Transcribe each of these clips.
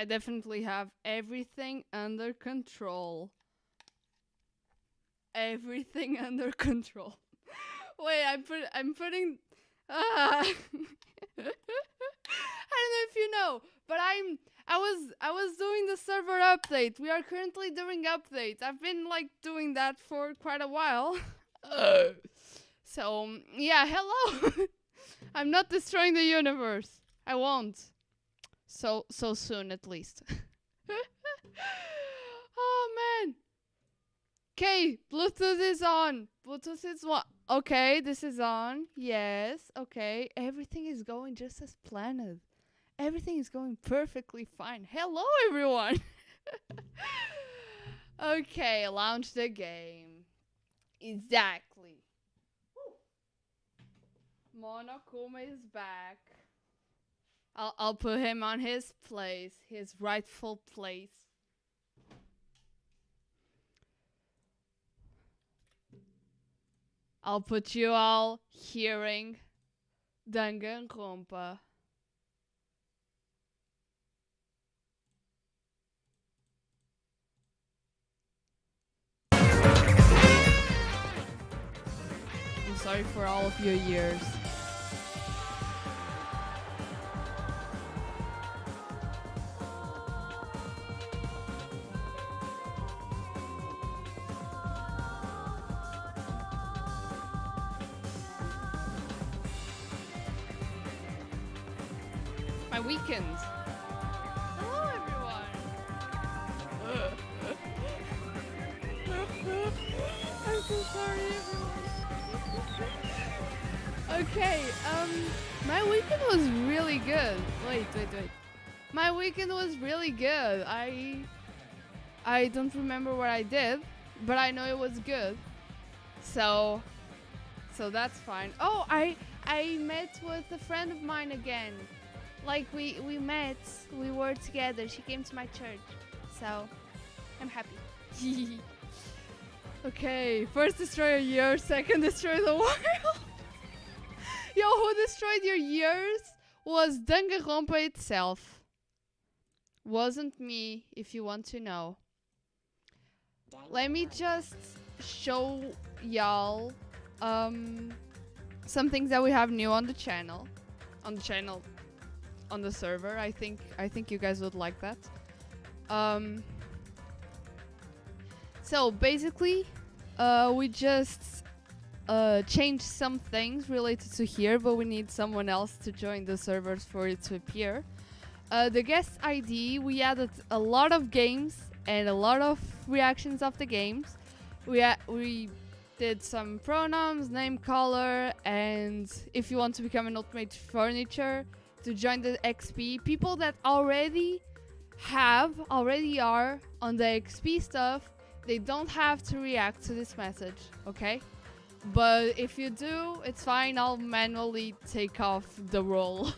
I definitely have everything under control. Everything under control. Wait, I'm putting I don't know if you know, but I was doing the server update. We are currently doing updates. I've been like doing that for quite a while. So, yeah, hello. I'm not destroying the universe. I won't. So soon at least. Oh man. Okay, Bluetooth is on. Bluetooth is on. Okay, this is on. Yes, okay. Everything is going just as planned. Everything is going perfectly fine. Hello, everyone. Okay, launch the game. Exactly. Monokuma is back. I'll put him on his place, his rightful place. I'll put you all hearing Danganronpa. I'm sorry for all of your years. My weekend. Hello, everyone. I'm so sorry, everyone. Okay, my weekend was really good. Wait. My weekend was really good. I don't remember what I did, but I know it was good. So that's fine. Oh, I met with a friend of mine again. Like we met, we were together. She came to my church, so I'm happy. Okay, first destroy a year, second destroy the world. Yo, who destroyed your years was Danganronpa itself. Wasn't me, if you want to know. Let me just show y'all some things that we have new on the channel. On the server. I think you guys would like that. So basically, we just changed some things related to here, but we need someone else to join the servers for it to appear. The guest ID, we added a lot of games and a lot of reactions of the games. We did some pronouns, name, color, and if you want to become an ultimate furniture, to join the XP, people that already are on the XP stuff, they don't have to react to this message, okay? But if you do, it's fine. I'll manually take off the role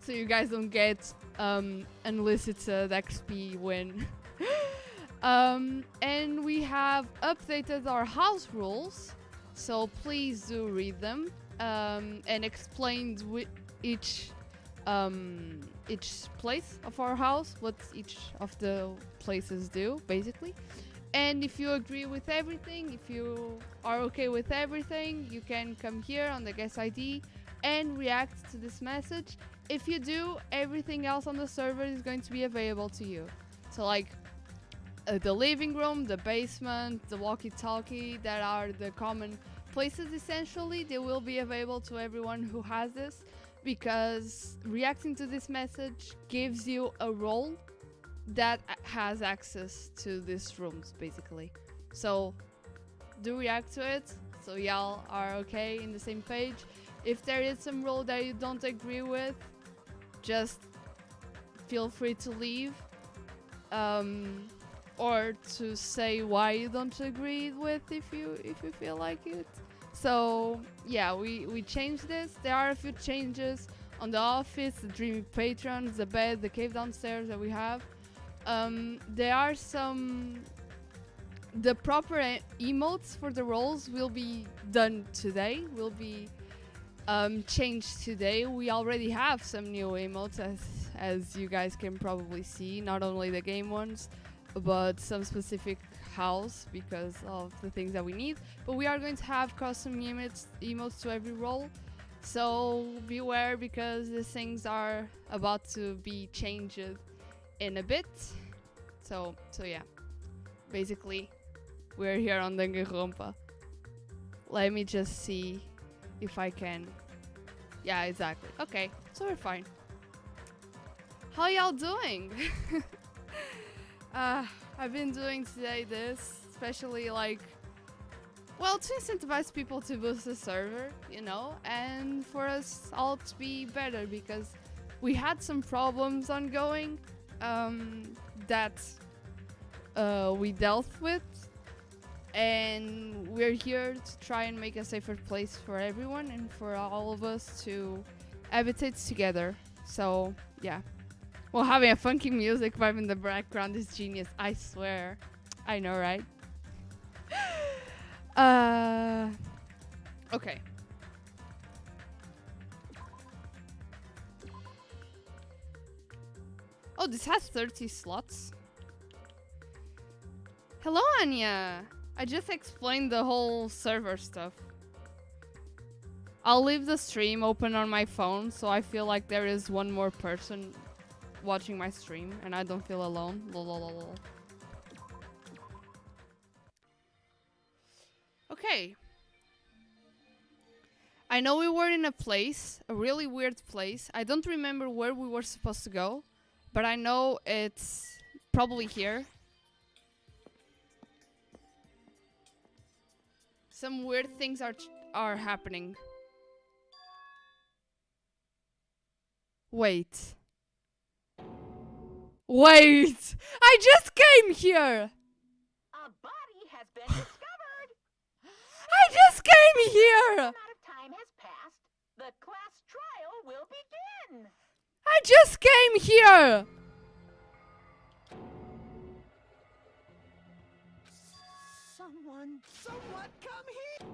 so you guys don't get unlimited XP win. And we have updated our house rules, so please do read them and explained each place of our house, what each of the places do, basically. And if you agree with everything, if you are okay with everything, you can come here on the guest ID and react to this message. If you do, everything else on the server is going to be available to you. So like the living room, the basement, the walkie-talkie, that are the common places essentially, they will be available to everyone who has this, because reacting to this message gives you a role that has access to these rooms, basically. So do react to it, so y'all are okay in the same page. If there is some role that you don't agree with, just feel free to leave, or to say why you don't agree with, if you feel like it. So yeah, we changed this. There are a few changes on the office, the dreamy patrons, the bed, the cave downstairs that we have. There are the proper emotes for the roles will be done today, will be changed today. We already have some new emotes, as you guys can probably see. Not only the game ones, but some specific house because of the things that we need. But we are going to have custom emotes to every role. So beware, because these things are about to be changed in a bit. So yeah. Basically, we're here on Danganronpa. Let me just see if I can. Yeah, exactly. Okay, so we're fine. How y'all doing? I've been doing today this, especially like, well, to incentivize people to boost the server, you know, and for us all to be better, because we had some problems ongoing that we dealt with, and we're here to try and make a safer place for everyone and for all of us to habitate together. So yeah, well, having a funky music vibe in the background is genius, I swear. I know, right? Okay. Oh, this has 30 slots. Hello, Anya. I just explained the whole server stuff. I'll leave the stream open on my phone, so I feel like there is one more person watching my stream and I don't feel alone. Lol. Okay. I know we were in a place, a really weird place. I don't remember where we were supposed to go, but I know it's probably here. Some weird things are happening. Wait. I just came here. A body has been discovered. I just came here. Amount of time has passed. The class trial will begin. I just came here. Someone come here.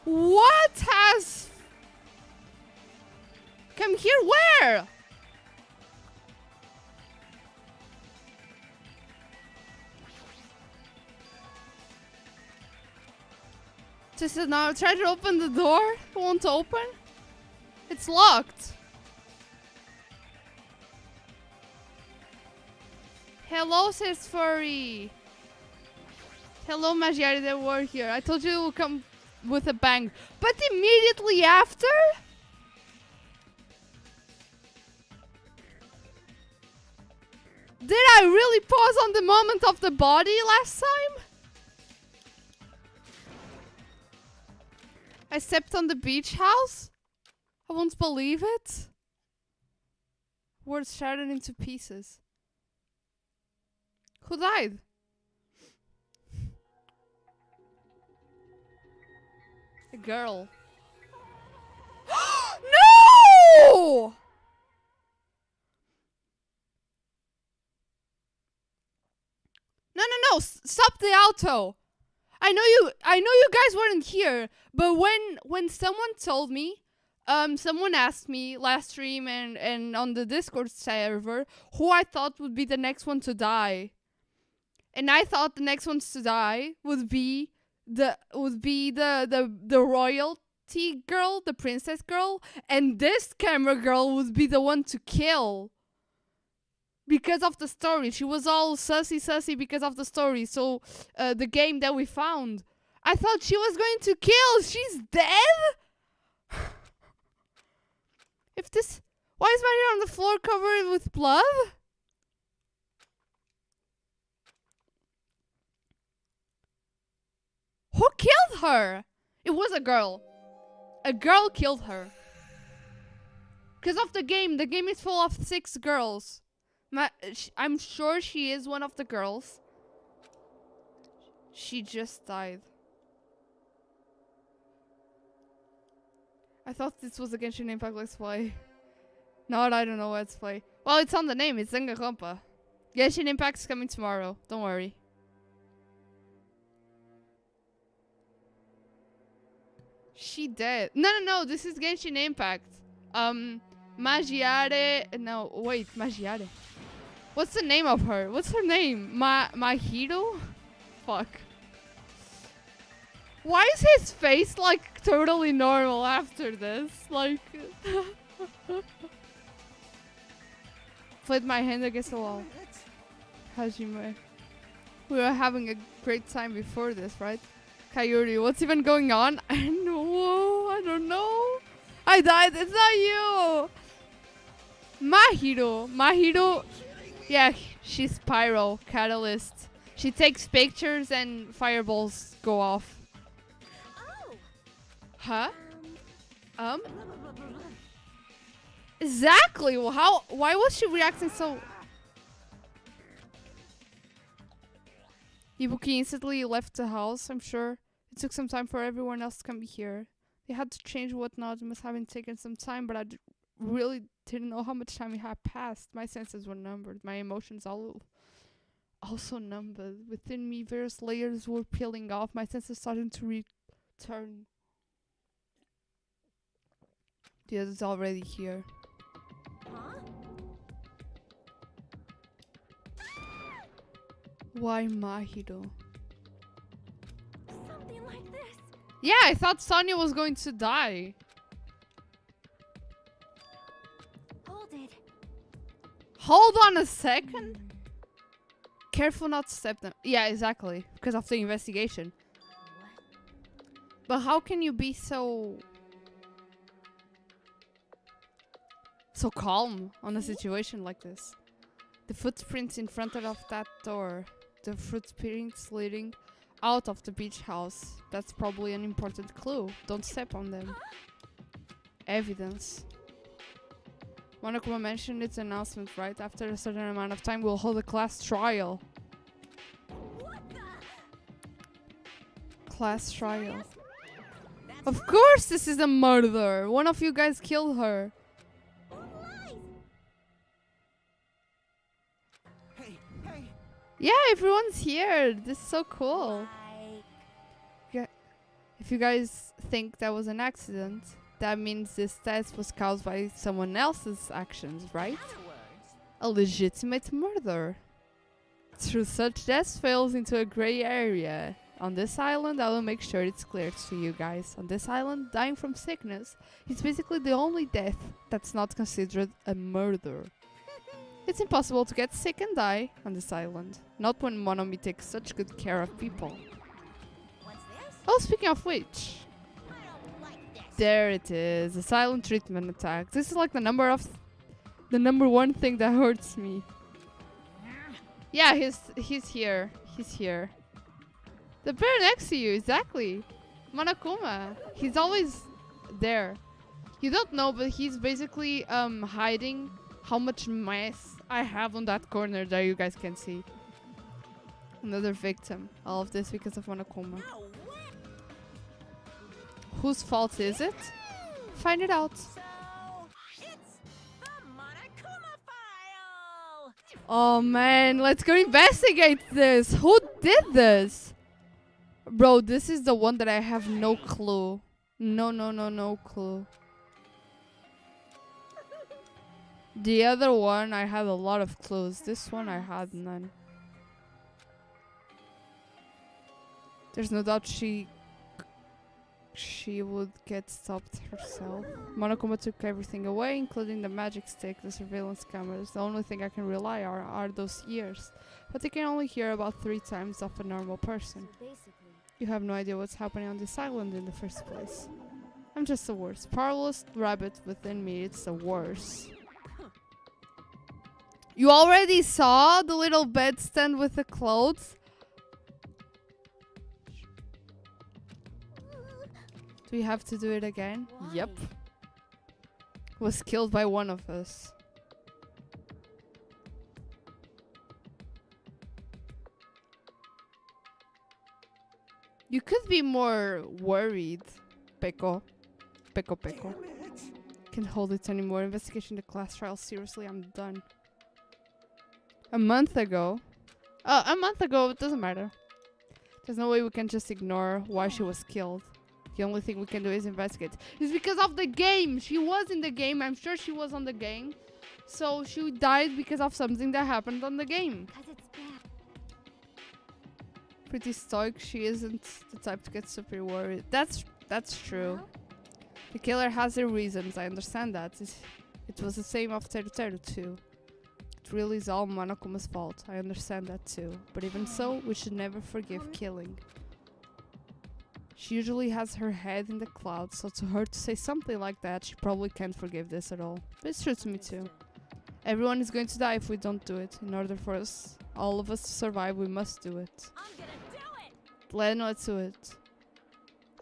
What has come here? Where? Just now try to open the door. It won't open. It's locked. Hello, says Furry. Hello, Majiare, they were here. I told you it would come with a bang. But immediately after? Did I really pause on the moment of the body last time? I stepped on the beach house? I won't believe it. Words shattered into pieces. Who died? A girl. No! No, stop the auto. I know you guys weren't here, but when someone told me, someone asked me last stream and on the Discord server who I thought would be the next one to die. And I thought the next ones to die would be the royalty girl, the princess girl, and this camera girl would be the one to kill. Because of the story. She was all sussy because of the story. So, the game that we found. I thought she was going to kill. She's dead? If this... Why is my hair on the floor covered with blood? Who killed her? It was a girl. A girl killed her. Because of the game. The game is full of 6 girls. I'm sure she is one of the girls. She just died. I thought this was a Genshin Impact Let's Play. No, I don't know Let's Play. Well, it's on the name. It's Danganronpa. Genshin Impact's coming tomorrow. Don't worry. She dead. No. This is Genshin Impact. Majiare. No, wait. Majiare. What's the name of her? What's her name? Mahiro? Fuck. Why is his face like totally normal after this? Like. Put my hand against the wall. Hajime. We were having a great time before this, right? Kayuri, what's even going on? I don't know. I died. It's not you. Mahiro. Yeah, she's pyro catalyst. She takes pictures and fireballs go off. Huh? Exactly. Well, why was she reacting so? Ibuki instantly left the house, I'm sure. It took some time for everyone else to come here. They had to change whatnot. It must have taken some time, but I really didn't know how much time it had passed. My senses were numbered. My emotions also numbered. Within me, various layers were peeling off. My senses starting to return. The other's already here. Huh? Why Mahiro? Something like this. Yeah, I thought Sonia was going to die. Hold it. Hold on a second. Careful not to step them. Yeah, exactly. Because of the investigation. What? But how can you be so calm on a situation like this? The footprints in front of that door. The footprints leading out of the beach house. That's probably an important clue. Don't step on them. Evidence. Monokuma mentioned its announcement, right? After a certain amount of time, we'll hold a class trial. What the? Class trial. Of course this is a murder. One of you guys killed her. Yeah, everyone's here. This is so cool. Yeah. If you guys think that was an accident, that means this test was caused by someone else's actions, right? A legitimate murder. Through such death falls into a gray area. On this island, I will make sure it's clear to you guys. On this island, dying from sickness is basically the only death that's not considered a murder. It's impossible to get sick and die on this island. Not when Monomi takes such good care of people. What's this? Oh, speaking of which. I don't like this. There it is. A silent treatment attack. This is like the number one thing that hurts me. Yeah, he's here. He's here. The bear next to you, exactly. Monokuma. He's always there. You don't know, but he's basically hiding how much mess I have on that corner that you guys can see. Another victim. All of this because of Monokuma. Whose fault is it? Find it out. So, it's the Monokuma file. Oh man, let's go investigate this. Who did this? Bro, this is the one that I have no clue. No clue. The other one, I had a lot of clues. This one, I had none. There's no doubt she would get stopped herself. Monokuma took everything away, including the magic stick, the surveillance cameras. The only thing I can rely on are those ears. But they can only hear about 3 times of a normal person. So basically, You have no idea what's happening on this island in the first place. I'm just the worst. Powerless rabbit within me, it's the worst. You already saw the little bed stand with the clothes? Do we have to do it again? Why? Yep. Was killed by one of us. You could be more worried, Peko. Peko. Can't hold it anymore. Investigation the class trial. Seriously, I'm done. A month ago. A month ago, it doesn't matter. There's no way we can just ignore why she was killed. The only thing we can do is investigate. It's because of the game. She was in the game. I'm sure she was on the game. So she died because of something that happened on the game. 'Cause it's bad. Pretty stoic. She isn't the type to get super worried. That's true. Well, The killer has her reasons. I understand that. It was the same after Teru too. It really is all Monokuma's fault. I understand that too. But even so, we should never forgive killing. She usually has her head in the clouds, so to her to say something like that, she probably can't forgive this at all. But it's true to me too. Everyone is going to die if we don't do it. In order for us, all of us to survive, we must do it. I'm gonna do it. Let's do it.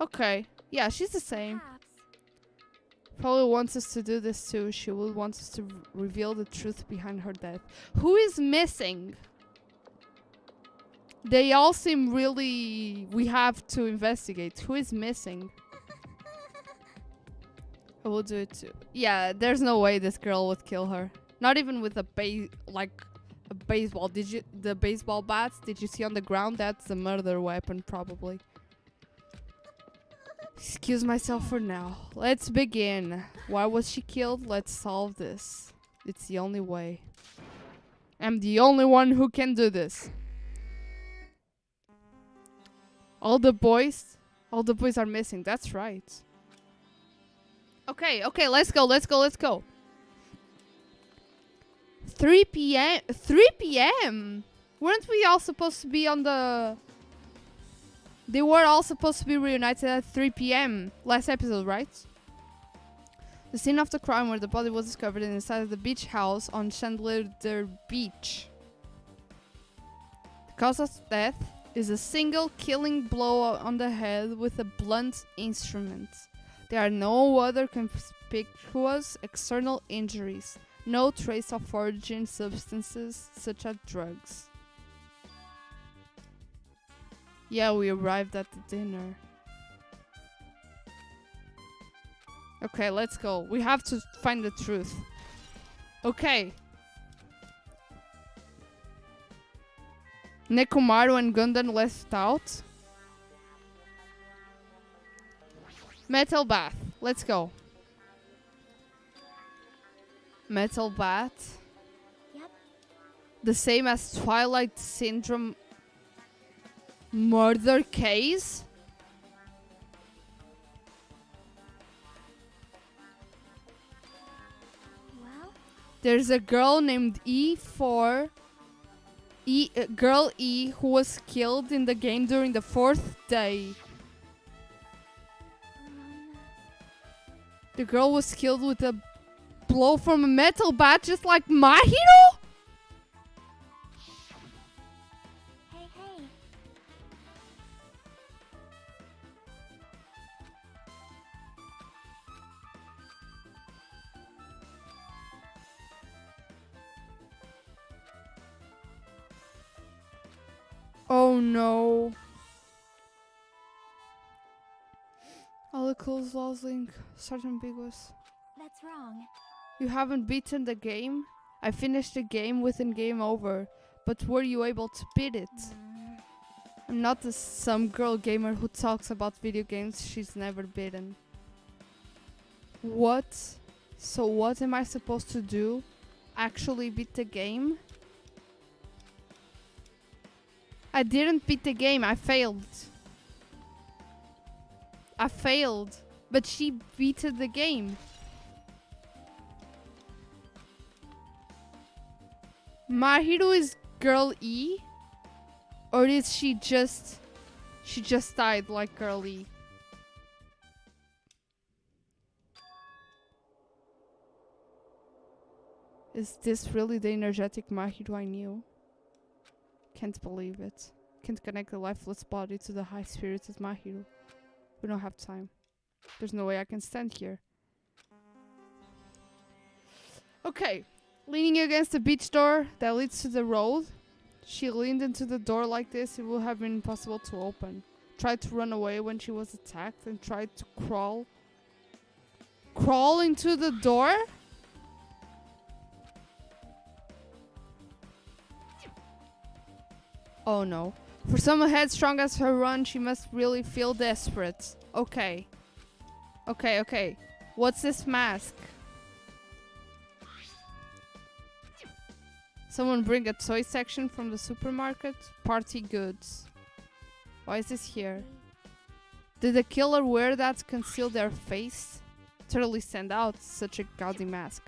Okay. Yeah, she's the same. Perhaps. Probably wants us to do this too. She will want us to reveal the truth behind her death. Who is missing? They all seem really... We have to investigate. Who is missing? I will do it too. Yeah, there's no way this girl would kill her. Not even with a baseball. The baseball bats? Did you see on the ground? That's the murder weapon, probably. Excuse myself for now. Let's begin. Why was she killed? Let's solve this. It's the only way. I'm the only one who can do this. All the boys are missing. That's right. Okay, let's go. 3 p.m. 3 p.m. Weren't we all supposed to be on the... They were all supposed to be reunited at 3 p.m. last episode, right? The scene of the crime where the body was discovered inside of the beach house on Chandler Beach. The cause of death is a single killing blow on the head with a blunt instrument. There are no other conspicuous external injuries. No trace of foreign substances such as drugs. Yeah, we arrived at the dinner. Okay, let's go. We have to find the truth. Okay. Nekomaru and Gundam left out. Metal bath. Let's go. Metal bath. Yep. The same as Twilight Syndrome murder case? Well, There's a girl named Girl E who was killed in the game during the 4th day. The girl was killed with a blow from a metal bat just like Mahiro? hey. Oh no. All the clues lost link. Start ambiguous. That's wrong. You haven't beaten the game? I finished the game within game over. But were you able to beat it? I'm not some girl gamer who talks about video games she's never beaten. What? So what am I supposed to do? Actually beat the game? I didn't beat the game, I failed. But she beat the game. Mahiro is Girl E? Or is she just died like Girl E? Is this really the energetic Mahiro I knew? Can't believe it. Can't connect the lifeless body to the high-spirited Mahiro. We don't have time. There's no way I can stand here. Okay. Leaning against the beach door that leads to the road. She leaned into the door like this. It would have been impossible to open. Tried to run away when she was attacked and tried to crawl. Crawl into the door? Oh no. For someone headstrong as her run, she must really feel desperate. Okay. Okay. What's this mask? Someone bring a toy section from the supermarket? Party goods. Why is this here? Did the killer wear that to conceal their face? Totally stand out. Such a gaudy mask.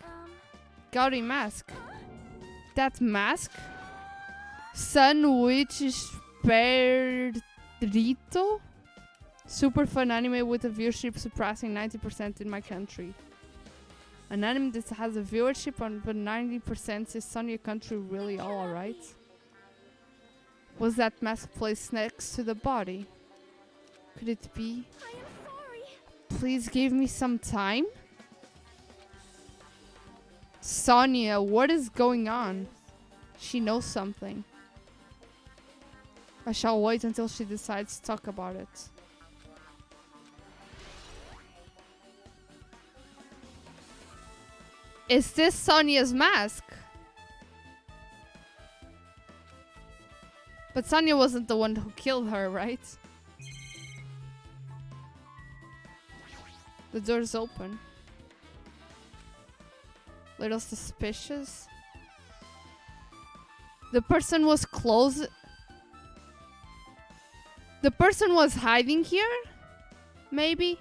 Gaudy mask? That mask? Sandwich Perrito? Super fun anime with a viewership surpassing 90% in my country. An anime that has a viewership on but 90% is Sonia country really all alright? Was that mask placed next to the body? Could it be? I am sorry. Please give me some time? Sonia, what is going on? She knows something. I shall wait until she decides to talk about it. Is this Sonia's mask? But Sonia wasn't the one who killed her, right? The door's open. Little suspicious. The person was close. The person was hiding here? Maybe?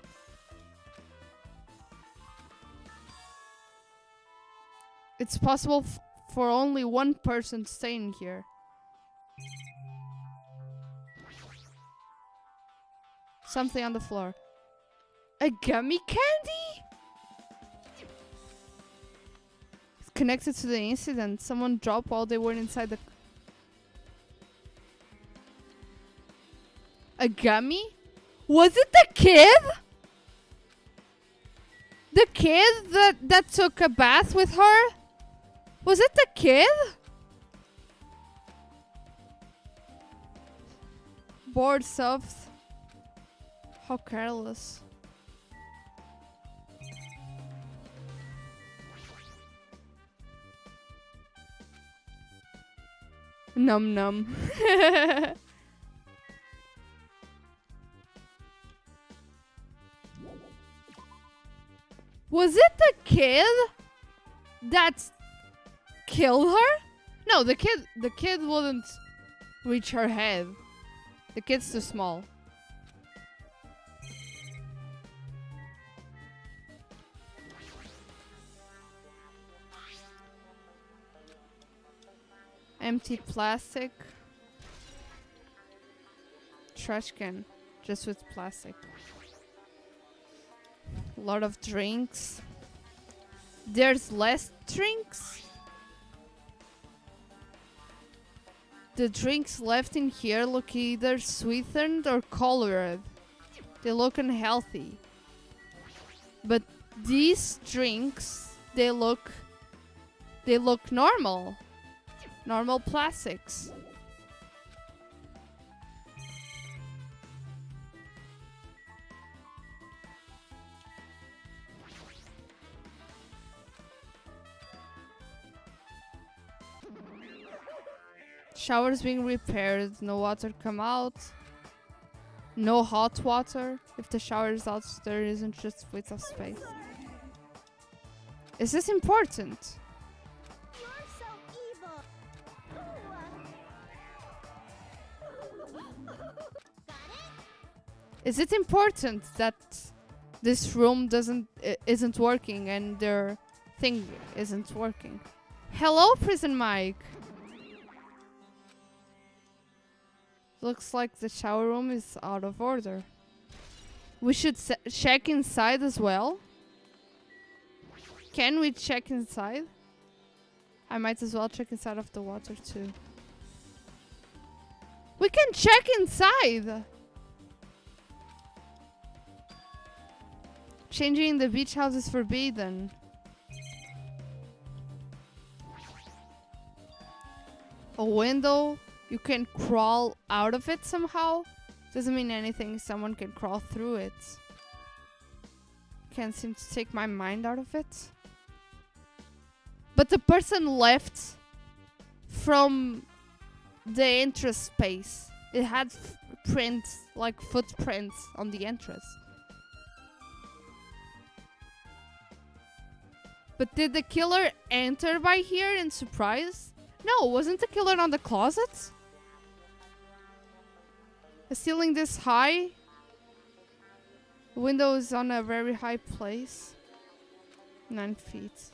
It's possible for only one person staying here. Something on the floor. A gummy candy? It's connected to the incident. Someone dropped while they were inside the... A gummy? Was it the kid? The kid that took a bath with her? Was it the kid? Bored soft. How careless. Num num. Was it the kid that killed her? No, the kid wouldn't reach her head. The kid's too small. Empty plastic. Trash can. Just with plastic. A lot of drinks. There's less drinks? The drinks left in here look either sweetened or colored. They look unhealthy. But these drinks, they look normal. Normal plastics. Showers being repaired. No water come out. No hot water. If the shower is out, there isn't just waste of space. Is this important? You're so evil. Is it important that this room isn't working and their thing isn't working? Hello, Prison Mike. Looks like the shower room is out of order. We should check inside as well. Can we check inside? I might as well check inside of the water too. We can check inside! Changing in the beach house is forbidden. A window. You can crawl out of it somehow. Doesn't mean anything. Someone can crawl through it. Can't seem to take my mind out of it. But the person left from the entrance space. It had prints, like footprints on the entrance. But did the killer enter by here in surprise? No, wasn't the killer on the closet? A ceiling this high? The window is on a very high place. 9 feet.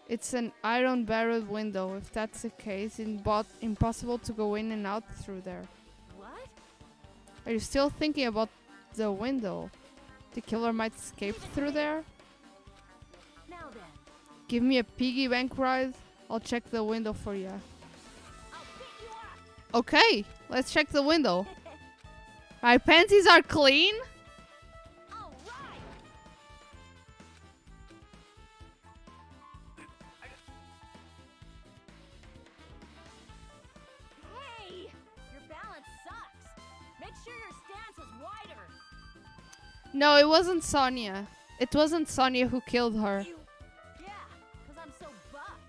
It's an iron barreled window. If that's the case, impossible to go in and out through there. What? Are you still thinking about the window? The killer might escape through there? Now then. Give me a piggy bank ride. I'll check the window for you. I'll pick you up. Okay, let's check the window. My panties are clean? All right. Hey, your balance sucks. Make sure your stance is wider. No, it wasn't Sonia. It wasn't Sonia who killed her. Yeah, because I'm so buff.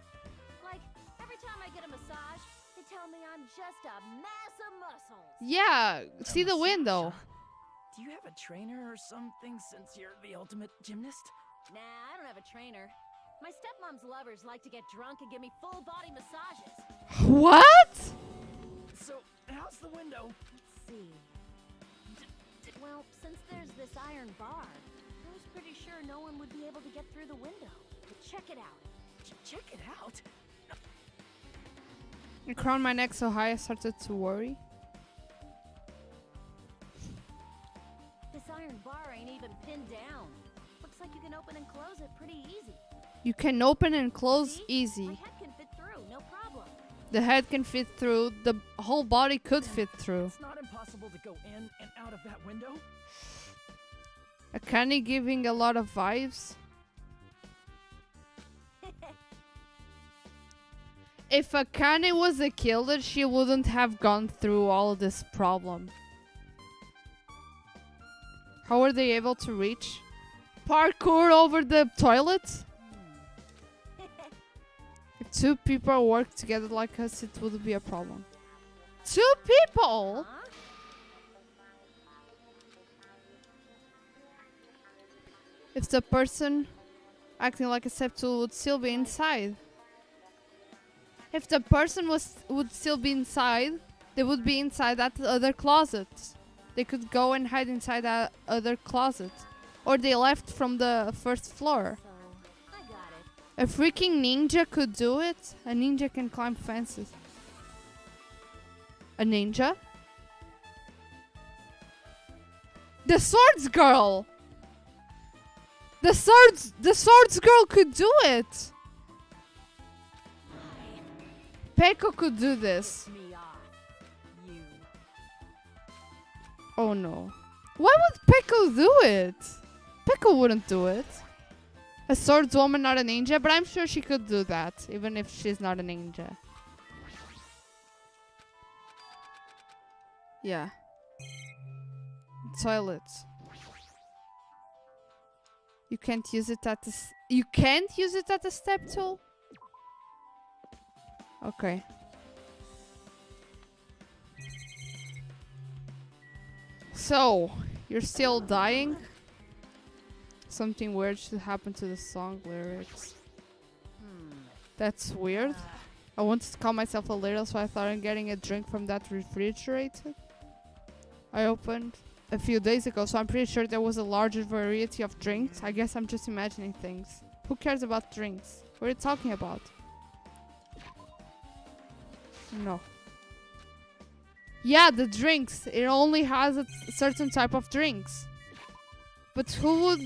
Like, every time I get a massage, they tell me I'm just a mass of muscles. Yeah, see the window. Do you have a trainer or something since you're the ultimate gymnast? Nah, I don't have a trainer. My stepmom's lovers like to get drunk and give me full body massages. What? So, how's the window? Let's see. Well, since there's this iron bar, I was pretty sure no one would be able to get through the window. But check it out. Check it out. I crowned my neck so high I started to worry. This iron bar ain't even pinned down. Looks like you can open and close it pretty easy. You can open and close See? My easy. head can fit through, no problem. The head can fit through. The whole body could fit through. It's not impossible to go in and out of that window. A canny giving a lot of vibes. If Akane was a killer, she wouldn't have gone through all this problem. How were they able to reach? Parkour over the toilet? If 2 people work together like us, it would be a problem. 2 people? Huh? If the person acting like a step tool would still be inside. If the person would still be inside, they would be inside that other closet. They could go and hide inside that other closet. Or they left from the first floor. So, I got it. A freaking ninja could do it. A ninja can climb fences. A ninja? The swords girl! The swords girl could do it! Peko could do this. Me off. You. Oh no. Why would Peko do it? Peko wouldn't do it. A swordswoman, not a ninja, but I'm sure she could do that, even if she's not a ninja. Yeah. Toilet. You can't use it at the you can't use it at the step tool? Okay. So, you're still dying? Something weird should happen to the song lyrics. That's weird. I wanted to calm myself a little, so I thought I'm getting a drink from that refrigerator. I opened a few days ago, so I'm pretty sure there was a larger variety of drinks. I guess I'm just imagining things. Who cares about drinks? What are you talking about? No. Yeah, the drinks. It only has a certain type of drinks. But who would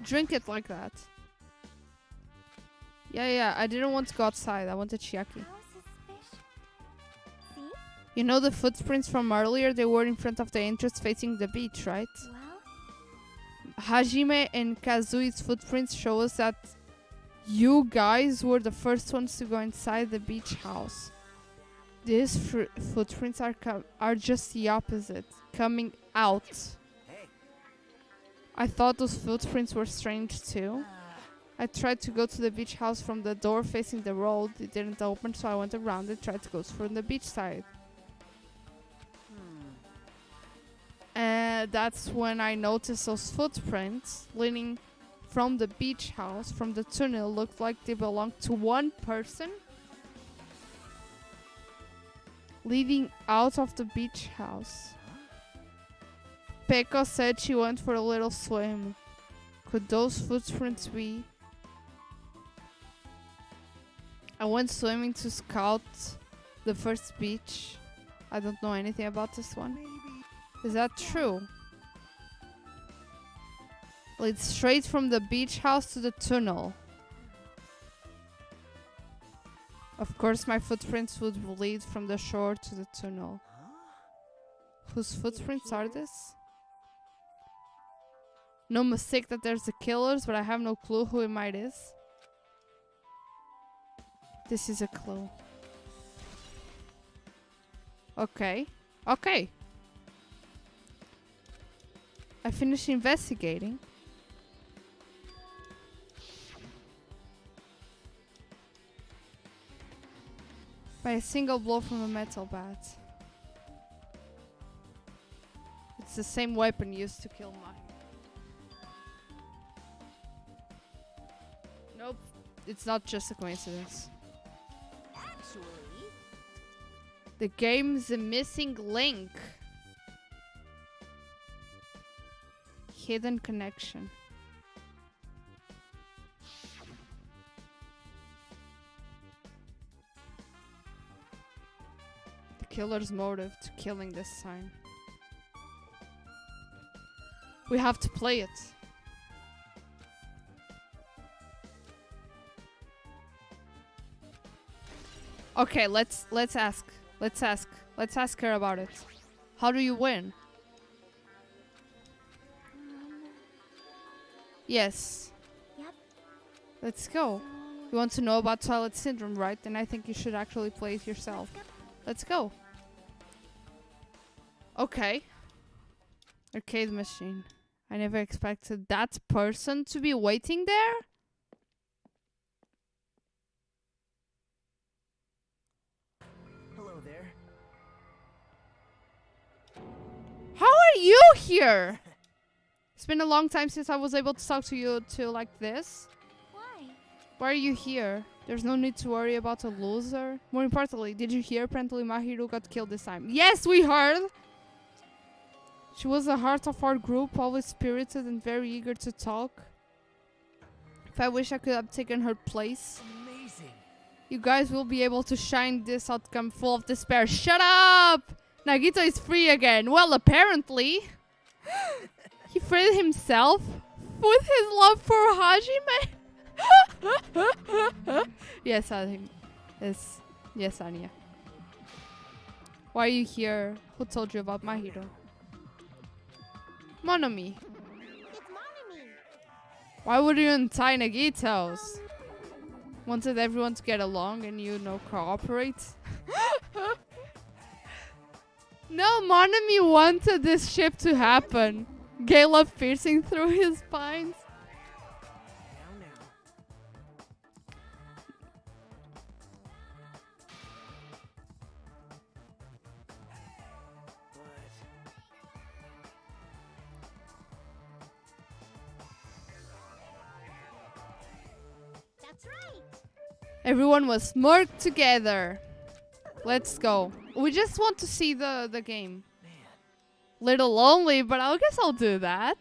drink it like that? Yeah, I didn't want to go outside. I wanted shiaki. How suspicious. See? You know the footprints from earlier? They were in front of the entrance facing the beach, right? Well, Hajime and Kazui's footprints show us that you guys were the first ones to go inside the beach house. These footprints are just the opposite, coming out. Hey. I thought those footprints were strange too. I tried to go to the beach house from the door facing the road. It didn't open, so I went around and tried to go from the beach side. And that's when I noticed those footprints leaning from the beach house, from the tunnel. Looked like they belonged to one person. Leading out of the beach house. Peko said she went for a little swim. Could those footprints be? I went swimming to scout the first beach. I don't know anything about this one. Is that true? Leads straight from the beach house to the tunnel. Of course, my footprints would lead from the shore to the tunnel. Whose footprints are this? No mistake that there's the killers, but I have no clue who it might is. This is a clue. Okay. Okay. I finished investigating. By a single blow from a metal bat. It's the same weapon used to kill mine. Nope. It's not just a coincidence. The game's a missing link. Hidden connection. The killer's motive to killing this sign. We have to play it. Okay, let's ask. Let's ask her about it. How do you win? Yes. Yep. Let's go. You want to know about Twilight Syndrome, right? Then I think you should actually play it yourself. Let's go. Okay. Arcade machine. I never expected that person to be waiting there. Hello there. How are you here? It's been a long time since I was able to talk to you like this. Why? Why are you here? There's no need to worry about a loser. More importantly, did you hear apparently Mahiru got killed this time? Yes, we heard! She was the heart of our group, always spirited and very eager to talk. If I wish I could have taken her place. Amazing. You guys will be able to shine this outcome full of despair. Shut up! Nagito is free again. Well, apparently. He freed himself with his love for Hajime. Yes, I think. Yes, Anya. Why are you here? Who told you about Mahiro? Monomi. It's Monomi. Why would you untie Nagito's? Wanted everyone to get along and cooperate? No, Monomi wanted this ship to happen. Gala piercing through his spines. That's right. Everyone was smirked together. Let's go. We just want to see the game. Little lonely, but I guess I'll do that.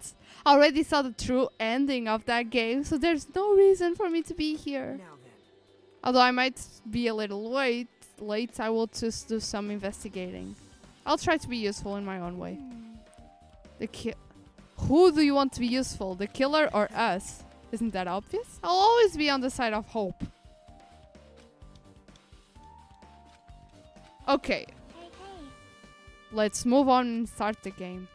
I already saw the true ending of that game, so there's no reason for me to be here. Although I might be a little late, I will just do some investigating. I'll try to be useful in my own way. Who do you want to be useful? The killer or us? Isn't that obvious? I'll always be on the side of Hope. Okay. Hey. Let's move on and start the game.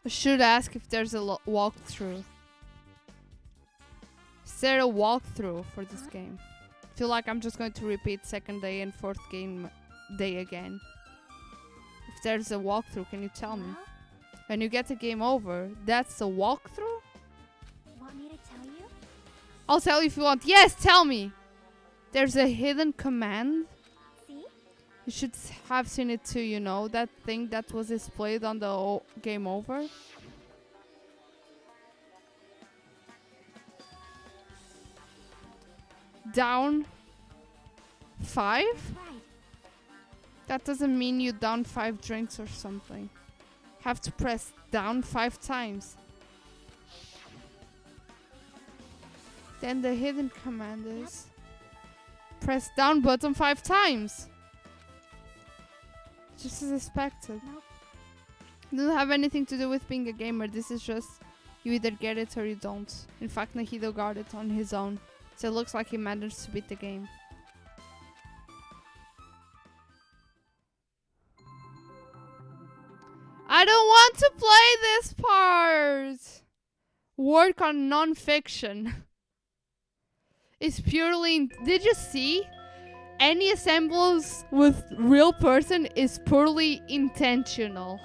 I should ask if there's a walkthrough. Is there a walkthrough for this game? I feel like I'm just going to repeat second day and fourth game day again. If if there's a walkthrough, can you tell me? Well, When you get a game over, that's a walkthrough? want me to tell you? I'll tell you if you want. Yes, tell me! There's a hidden command. See? You should have seen it too, you know, that thing that was displayed on the game over. Down 5? That's right. That doesn't mean you down 5 drinks or something. Have to press down 5 times. Then the hidden command is press down button 5 times. Just as expected. Nope. It doesn't have anything to do with being a gamer. This is just you either get it or you don't. In fact, Nahido got it on his own. So it looks like he managed to beat the game. I don't want to play this part. Work on non-fiction. It's purely... Did you see? Any assembles with real person is purely intentional.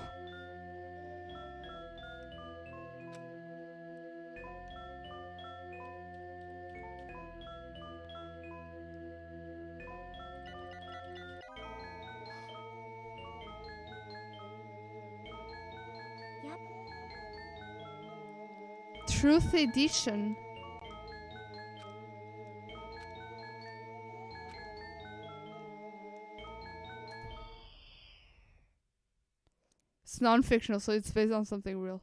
Yep. Truth edition. It's non-fictional, so it's based on something real.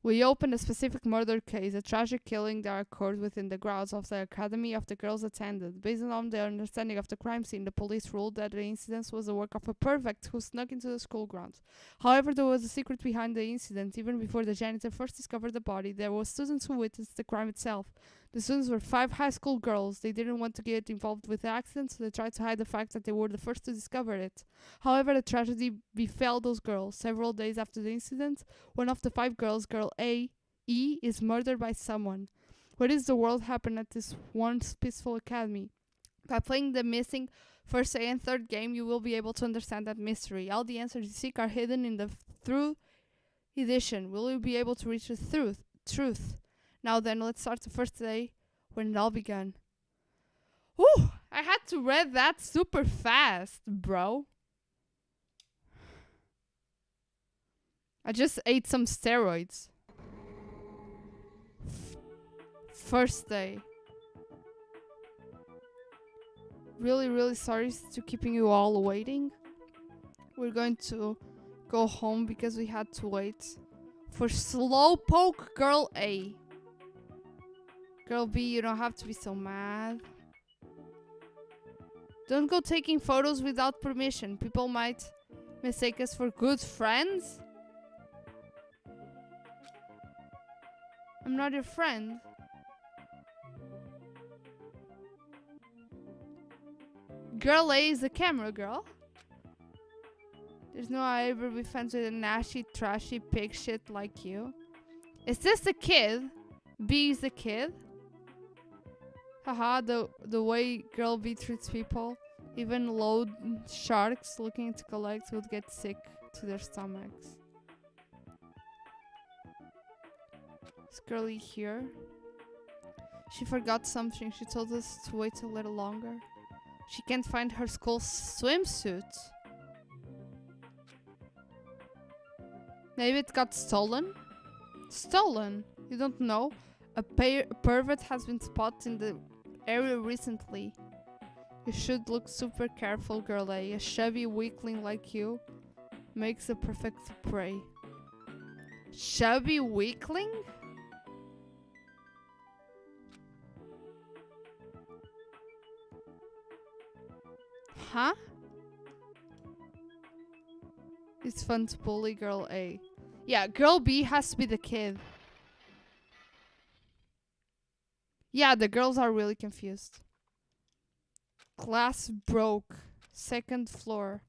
We open a specific murder case, a tragic killing that occurred within the grounds of the academy of the girls attended. Based on their understanding of the crime scene, the police ruled that the incident was the work of a pervert who snuck into the school grounds. However, there was a secret behind the incident. Even before the janitor first discovered the body, there were students who witnessed the crime itself. The students were 5 high school girls. They didn't want to get involved with the accident, so they tried to hide the fact that they were the first to discover it. However, the tragedy befell those girls. Several days after the incident, one of the 5 girls, girl E, is murdered by someone. What is the world happened at this once peaceful academy? By playing the missing first and third game, you will be able to understand that mystery. All the answers you seek are hidden in the Through edition. Will you be able to reach the truth? Now then, let's start the first day when it all began. Whew! I had to read that super fast, bro. I just ate some steroids. First day. Really, really sorry to keeping you all waiting. We're going to go home because we had to wait for Slowpoke Girl A. Girl B, you don't have to be so mad. Don't go taking photos without permission. People might mistake us for good friends. I'm not your friend. Girl A is the camera girl. There's no I ever be friends with a nasty, trashy pig shit like you. Is this the kid? B is the kid? Haha, the way girl B treats people. Even low sharks looking to collect would get sick to their stomachs. Is girlie here? She forgot something. She told us to wait a little longer. She can't find her school swimsuit. Maybe it got stolen? Stolen? You don't know? A pervert has been spotted in the area recently. You should look super careful, girl A. A chubby weakling like you makes the perfect prey. Chubby weakling? Huh? It's fun to bully girl A. Yeah, girl B has to be the kid. Yeah, the girls are really confused. Glass broke. Second floor.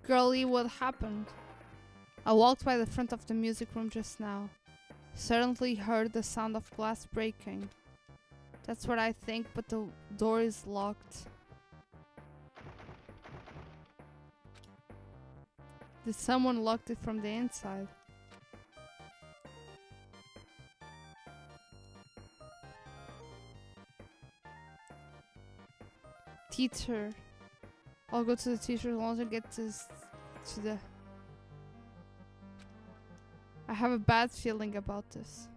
Girlie, what happened? I walked by the front of the music room just now. Suddenly heard the sound of glass breaking. That's what I think, but the door is locked. Did someone lock it from the inside? Teacher. I'll go to the teacher's lounge and get this to the... I have a bad feeling about this.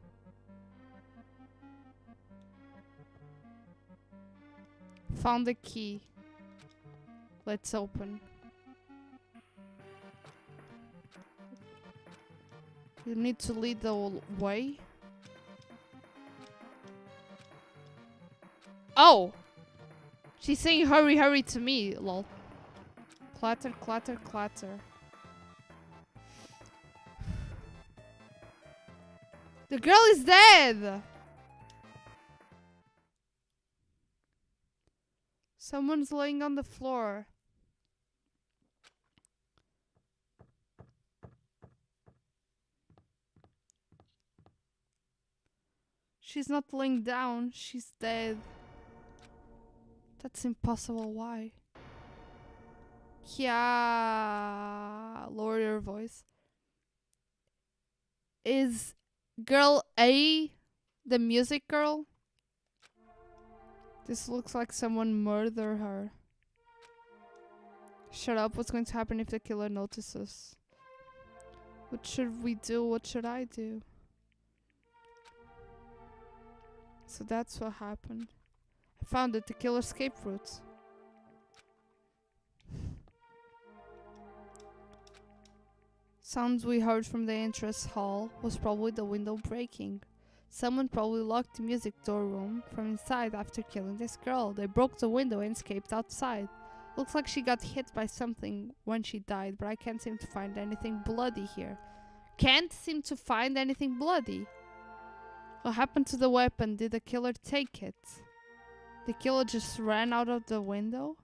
Found the key. Let's open. You need to lead the way. Oh! She's saying hurry, hurry to me, lol. Clatter, clatter, clatter. The girl is dead! Someone's laying on the floor. She's not laying down, she's dead. That's impossible, why? Yeah, lower your voice. Is girl A the music girl? This looks like someone murdered her. Shut up, what's going to happen if the killer notices? What should we do? What should I do? So that's what happened. I found it, the killer escape route. Sounds we heard from the entrance hall was probably the window breaking. Someone probably locked the music door room from inside after killing this girl. They broke the window and escaped outside. Looks like she got hit by something when she died, but I can't seem to find anything bloody here. Can't seem to find anything bloody? What happened to the weapon? Did the killer take it? The killer just ran out of the window?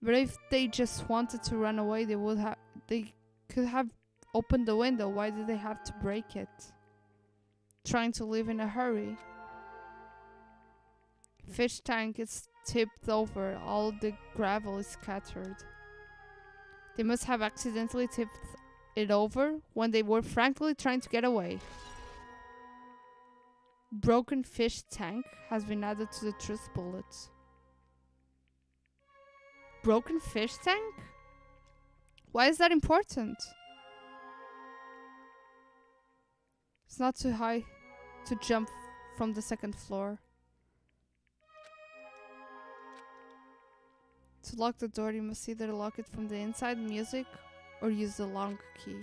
But if they just wanted to run away, they could have opened the window. Why did they have to break it? Trying to leave in a hurry. Fish tank is tipped over. All the gravel is scattered. They must have accidentally tipped it over when they were frankly trying to get away. Broken fish tank has been added to the truth bullets. Broken fish tank? Why is that important? It's not too high to jump from the second floor. To lock the door, you must either lock it from the inside music or use the long key.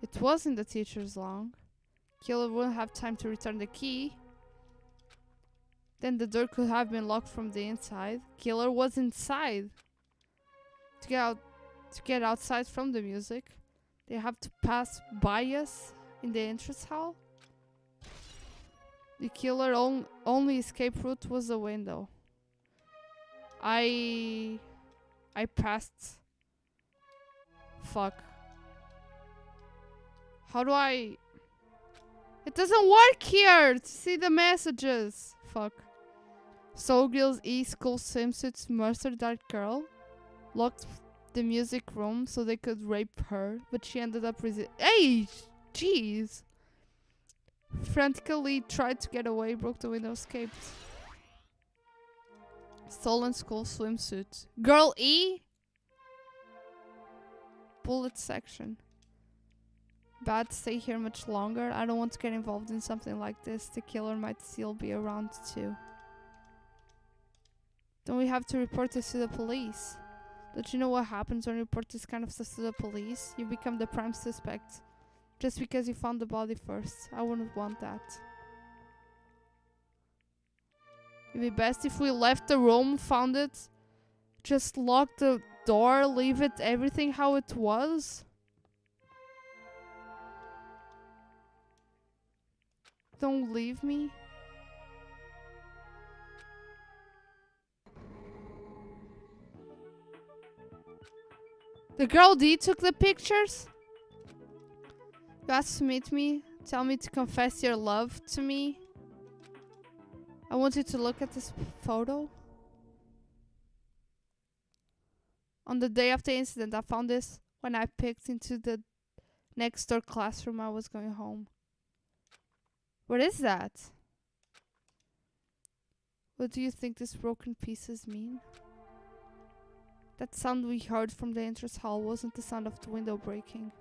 It was in the teacher's lounge. Killer wouldn't have time to return the key. Then the door could have been locked from the inside. Killer was inside. To get outside from the music, they have to pass by us in the entrance hall. The killer only escape route was the window. I passed. Fuck. How do I... It doesn't work here to see the messages. Fuck. Soulgirl's E-School swimsuits murdered that girl. Locked the music room so they could rape her, but she ended up Hey! Jeez! Frantically tried to get away, broke the window, escaped. Stolen school swimsuit. Girl E? Bullet section. Bad, stay here much longer. I don't want to get involved in something like this. The killer might still be around too. Don't we have to report this to the police? Don't you know what happens when you report this kind of stuff to the police? You become the prime suspect. Just because you found the body first. I wouldn't want that. It'd be best if we left the room, found it, just lock the door, leave it everything how it was. Don't leave me. The girl D took the pictures? You asked to meet me. Tell me to confess your love to me. I want you to look at this photo. On the day of the incident, I found this when I picked into the next door classroom. I was going home. What is that? What do you think these broken pieces mean? That sound we heard from the entrance hall wasn't the sound of the window breaking.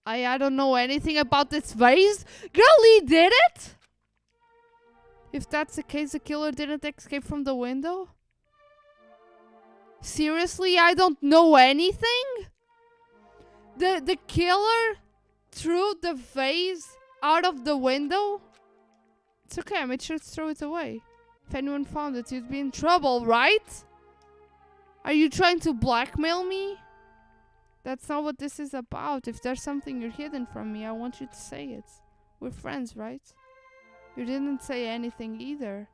I don't know anything about this vase. Girlie did it? If that's the case, the killer didn't escape from the window? Seriously, I don't know anything? The killer threw the vase out of the window? It's okay, I made sure to throw it away. If anyone found it, you'd be in trouble, right? Are you trying to blackmail me? That's not what this is about. If there's something you're hiding from me, I want you to say it. We're friends, right? You didn't say anything either.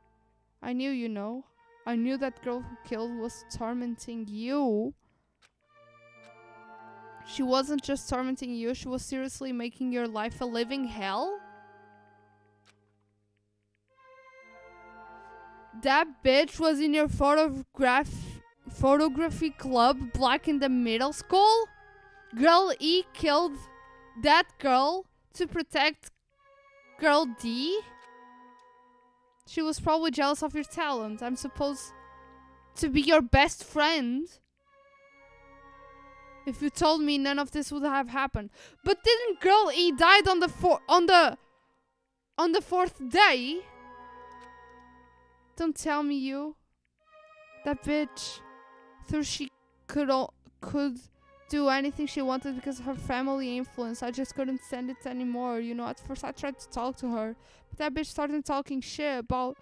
I knew you know. I knew that girl who killed was tormenting you. She wasn't just tormenting you, she was seriously making your life a living hell? That bitch was in your photography club back in the middle school? Girl E killed that girl to protect girl D? She was probably jealous of your talent. I'm supposed to be your best friend. If you told me, none of this would have happened. But didn't girl E died on the fourth day? Don't tell me you. That bitch thought she could do anything she wanted because of her family influence. I just couldn't stand it anymore. You know, at first I tried to talk to her, but that bitch started talking shit about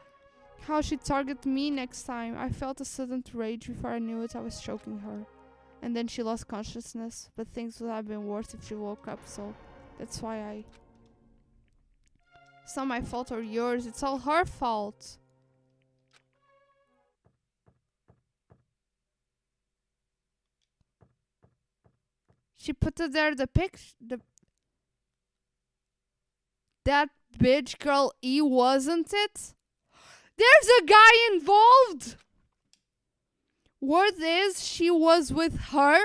how she'd target me next time. I felt a sudden rage. Before I knew it, I was choking her. And then she lost consciousness, but things would have been worse if she woke up, so that's why it's not my fault or yours, it's all her fault. She put it there, that bitch girl E, wasn't it? There's a guy involved! Word is she was with her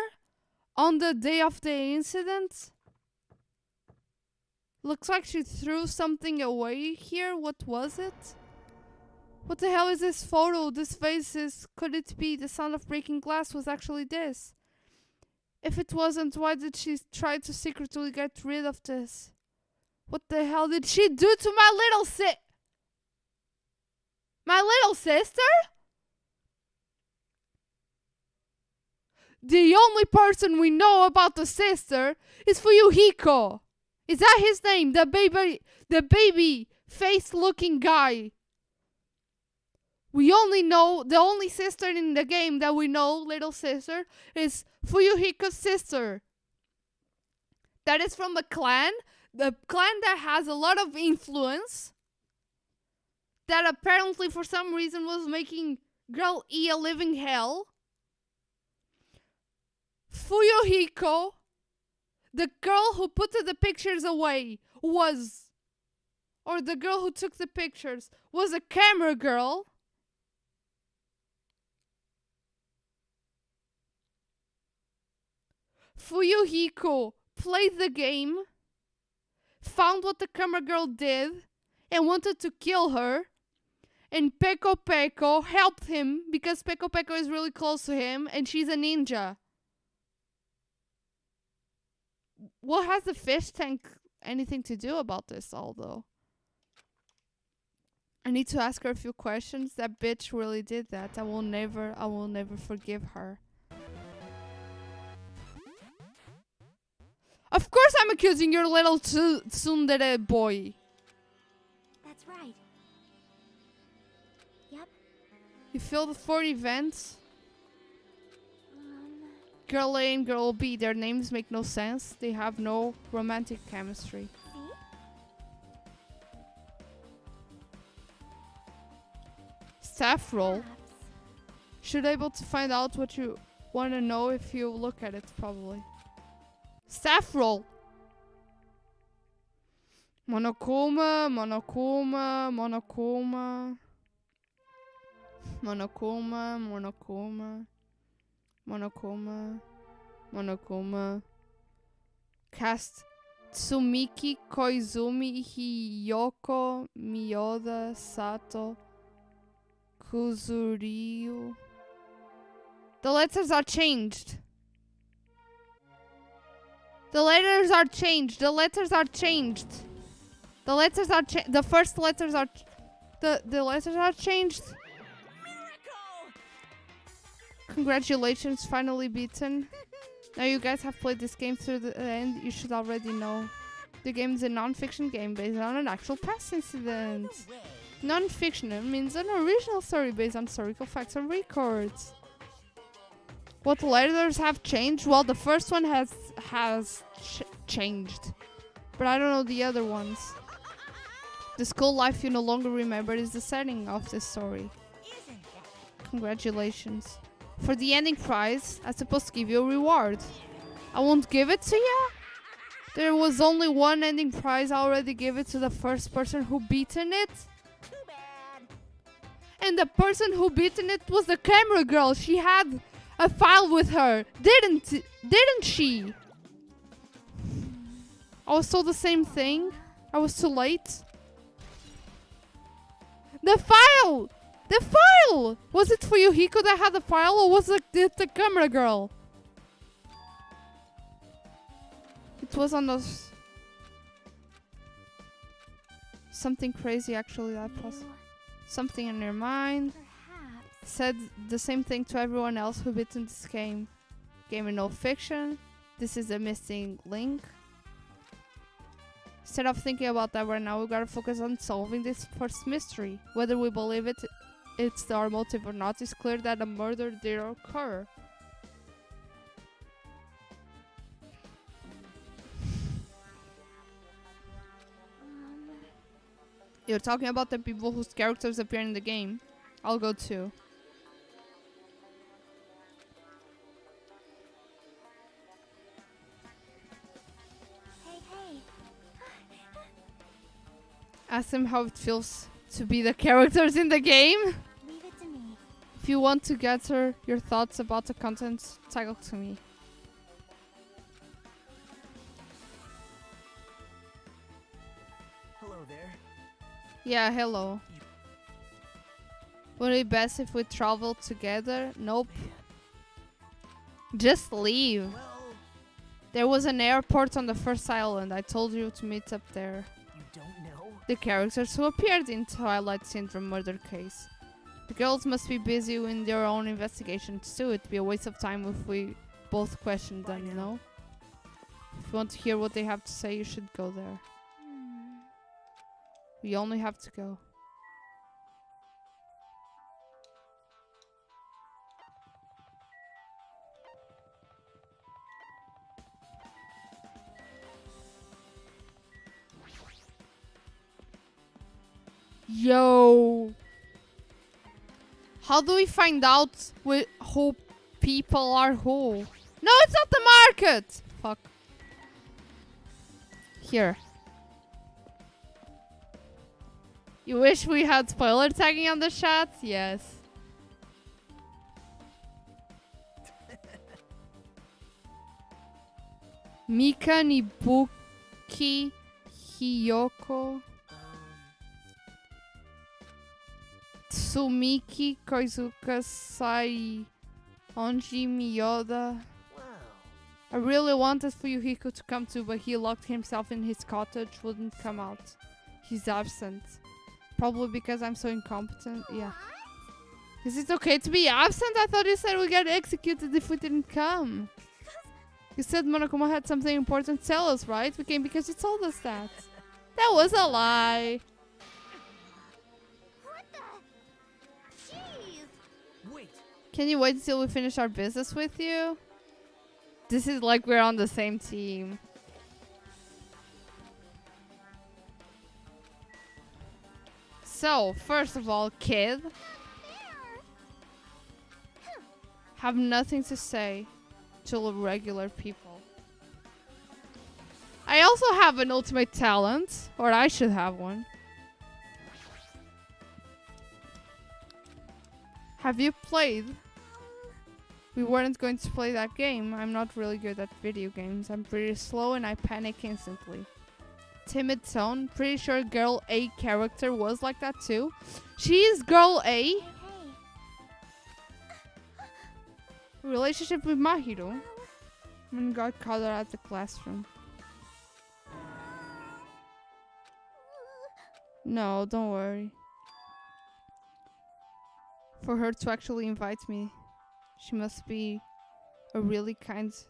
on the day of the incident. Looks like she threw something away here. What was it? What the hell is this photo? This face is... Could it be the sound of breaking glass was actually this? If it wasn't, why did she try to secretly get rid of this? What the hell did she do to my little sister? The only person we know about the sister is Fuyuhiko. Is that his name? The baby face looking guy. We only know, the only sister in the game that we know, little sister, is Fuyuhiko's sister. That is from a clan. The clan that has a lot of influence. That apparently for some reason was making girl E a living hell. Fuyuhiko, the girl who put the pictures away, or the girl who took the pictures, was a camera girl. Fuyuhiko played the game, found what the camera girl did, and wanted to kill her. And Peko Peko helped him because Peko Peko is really close to him and she's a ninja. What has the fish tank anything to do about this, although? I need to ask her a few questions. That bitch really did that. I will never forgive her. Of course I'm accusing your little tsundere boy. That's right. Yep. You filled 4 events? Girl A and Girl B, their names make no sense. They have no romantic chemistry. See? Staff role. Perhaps. Should able to find out what you want to know if you look at it, probably. Staff roll. Monokuma, Monokuma, Monokuma. Monokuma, Monokuma. Monokuma. Monokuma. Cast Tsumiki, Koizumi, Hiyoko, Miyoda, Sato, Kuzuryu. The letters are changed. The letters are changed. The letters are changed. The letters are the first letters are the letters are changed. Miracle! Congratulations, finally beaten. Now you guys have played this game through the end. You should already know. The game is a non-fiction game based on an actual past incident. Non-fiction means an original story based on historical facts and records. What letters have changed? Well, the first one has changed, but I don't know the other ones. The school life you no longer remember is the setting of this story. Congratulations. For the ending prize, I'm supposed to give you a reward. I won't give it to you? There was only one ending prize. I already gave it to the first person who beaten it. Too bad. And the person who beaten it was the camera girl. She had a file with her. Didn't she? I was told the same thing. I was too late. The file! The file! Was it for Yuhiko that had the file, or was it the camera girl? It was on those... Something crazy actually that possible. Something in your mind. Perhaps. Said the same thing to everyone else who beat in this game. Game in no fiction. This is a missing link. Instead of thinking about that right now, we gotta focus on solving this first mystery. Whether we believe it's our motive or not, it's clear that a murder did occur. You're talking about the people whose characters appear in the game. I'll go too. Hey. Ask them how it feels to be the characters in the game. Leave it to me. If you want to gather your thoughts about the content, talk to me. Hello there. Yeah, hello. Would it be best if we travel together? Nope. Just leave. Well, There was an airport on the first island. I told you to meet up there. you don't know? The characters who appeared in Twilight Syndrome murder case. The girls must be busy in their own investigations too. It'd be a waste of time if we both questioned them, you know? If you want to hear what they have to say, you should go there. We only have to go. Yo! How do we find out who people are who? No, it's not the market! Fuck. Here. You wish we had spoiler tagging on the chat? Yes. Mika, Nibuki, Hiyoko, Tsumiki, Koizuka, Sai, Onji, Miyoda. Wow. I really wanted for Yuhiko to come too, but he locked himself in his cottage, wouldn't come out. He's absent. Probably because I'm so incompetent. Yeah. Is it okay to be absent? I thought you said we got executed if we didn't come. You said Monokuma had something important to tell us, right? We came because you told us that. That was a lie. What the? Jeez. Wait. Can you wait until we finish our business with you? This is like we're on the same team. So, first of all, kid. have nothing to say to regular people. I also have an ultimate talent, or I should have one. Have you played? We weren't going to play that game. I'm not really good at video games. I'm pretty slow and I panic instantly. Timid tone. Pretty sure girl A character was like that too. She is girl A. Relationship with Mahiro. And got caught her at the classroom. No, don't worry. For her to actually invite me, she must be a really kind... Is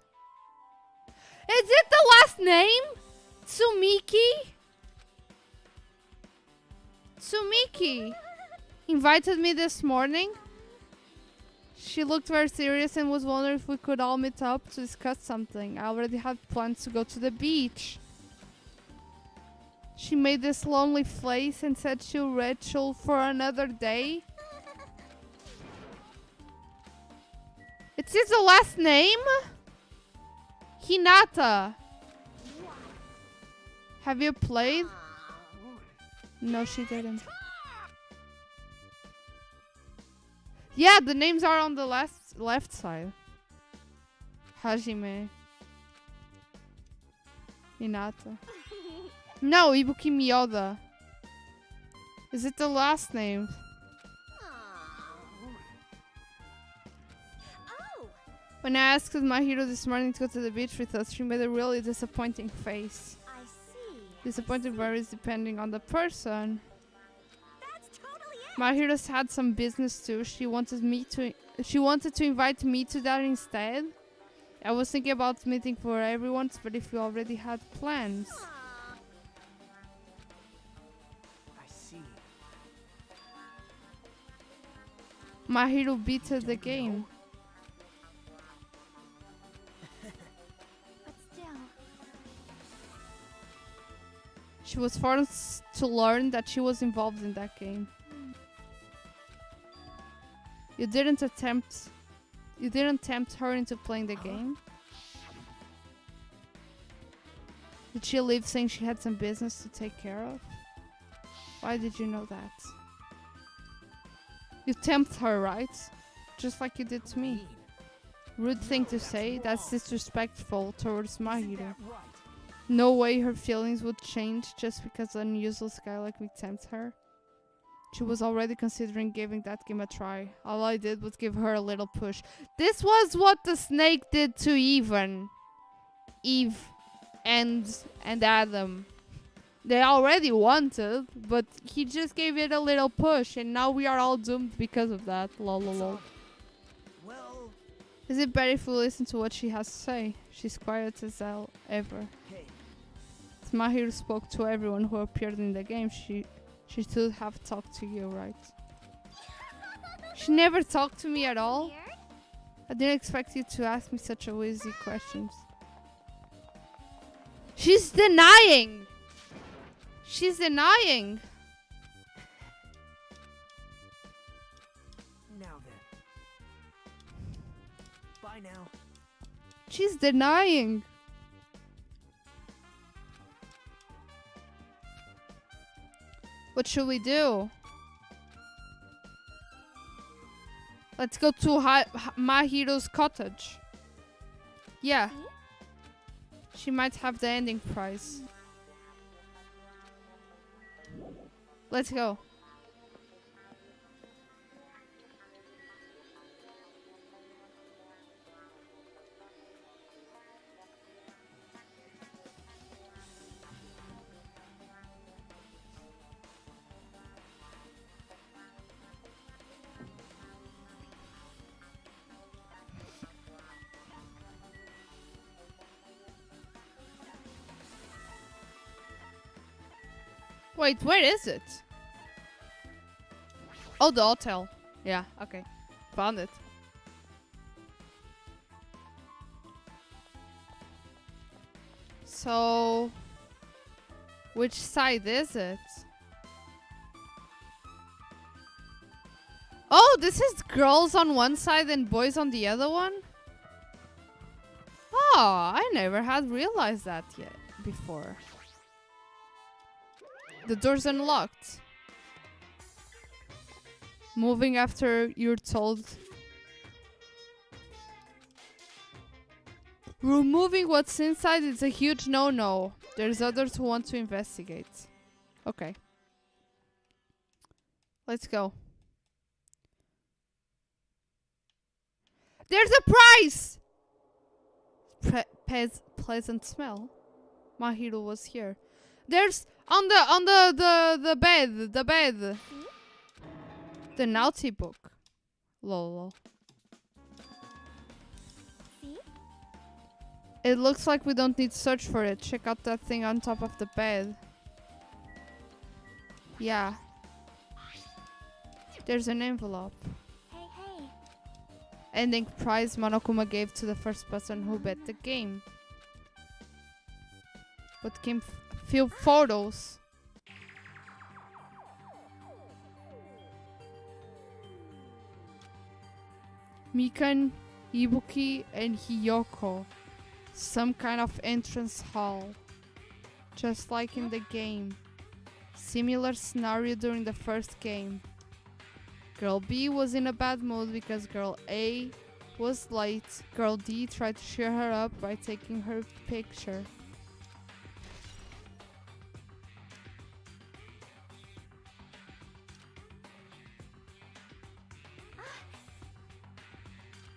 it the last name? Tsumiki? Tsumiki invited me this morning. She looked very serious and was wondering if we could all meet up to discuss something. I already had plans to go to the beach. She made this lonely face and said she'll ritual for another day. It is the last name? Hinata. Have you played? No, she didn't. Yeah, the names are on the left side. Hajime Hinata. No, Ibuki Miyoda. Is it the last name? When I asked Mahiro this morning to go to the beach with us, she made a really disappointing face. I see. Disappointing varies depending on the person. That's totally it. Mahiro's had some business too. She wanted to invite me to that instead. I was thinking about meeting for everyone, but if you already had plans. I see. Mahiro beat the game. But still. She was forced to learn that she was involved in that game. You didn't tempt her into playing the game? Did she leave saying she had some business to take care of? Why did you know that? You tempt her, right? Just like you did to me. Rude thing to say, that's disrespectful towards Mahiro. No way her feelings would change just because an useless guy like me tempts her. She was already considering giving that game a try. All I did was give her a little push. This was what the snake did to Eve and Adam. They already wanted, but he just gave it a little push, and now we are all doomed because of that. Lol lol lol. Well, Is it better if we listen to what she has to say? She's quiet as hell ever. hey, If Mahiro spoke to everyone who appeared in the game, she should have talked to you, right? She never talked to me at all. Weird. I didn't expect you to ask me such a easy questions. She's denying! She's denying! now then. Bye now. She's denying! What should we do? Let's go to Mahiro's cottage. Yeah. She might have the ending prize. Let's go. Wait, where is it? Oh, the hotel. Yeah, okay. Found it. So, which side is it? Oh, this is girls on one side and boys on the other one? Oh, I never had realized that yet before. The door's unlocked. Moving after you're told. Removing what's inside is a huge no-no. There's others who want to investigate. Okay. Let's go. There's a prize! Pleasant smell. Mahiro was here. There's on the bed. The naughty book. Lol. See? It looks like we don't need to search for it. Check out that thing on top of the bed. Yeah. There's an envelope. Hey. Ending prize Monokuma gave to the first person who bet the game. What came few photos. Mikan, Ibuki, and Hiyoko. Some kind of entrance hall. Just like in the game. Similar scenario during the first game. Girl B was in a bad mood because girl A was late. Girl D tried to cheer her up by taking her picture.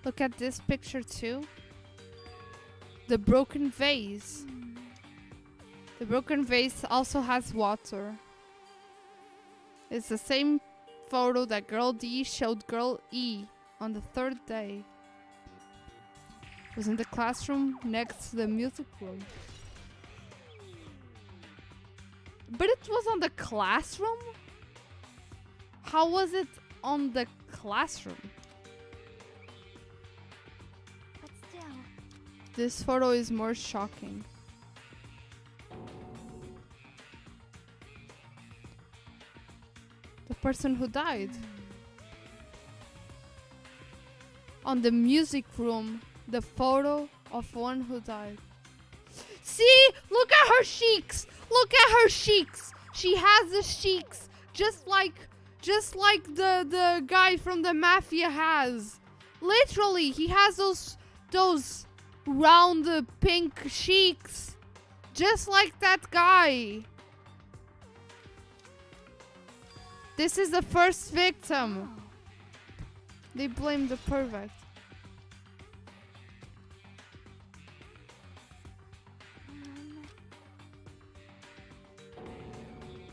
Look at this picture too. The broken vase. The broken vase also has water. It's the same photo that girl D showed girl E on the third day. It was in the classroom next to the music room. But it was on the classroom? How was it on the classroom? But still. This photo is more shocking. The person who died. On the music room, the photo of one who died. See? Look at her cheeks! Look at her cheeks! She has the cheeks just like the guy from the mafia has. Literally, he has those round pink cheeks. Just like that guy. This is the first victim. They blame the pervert.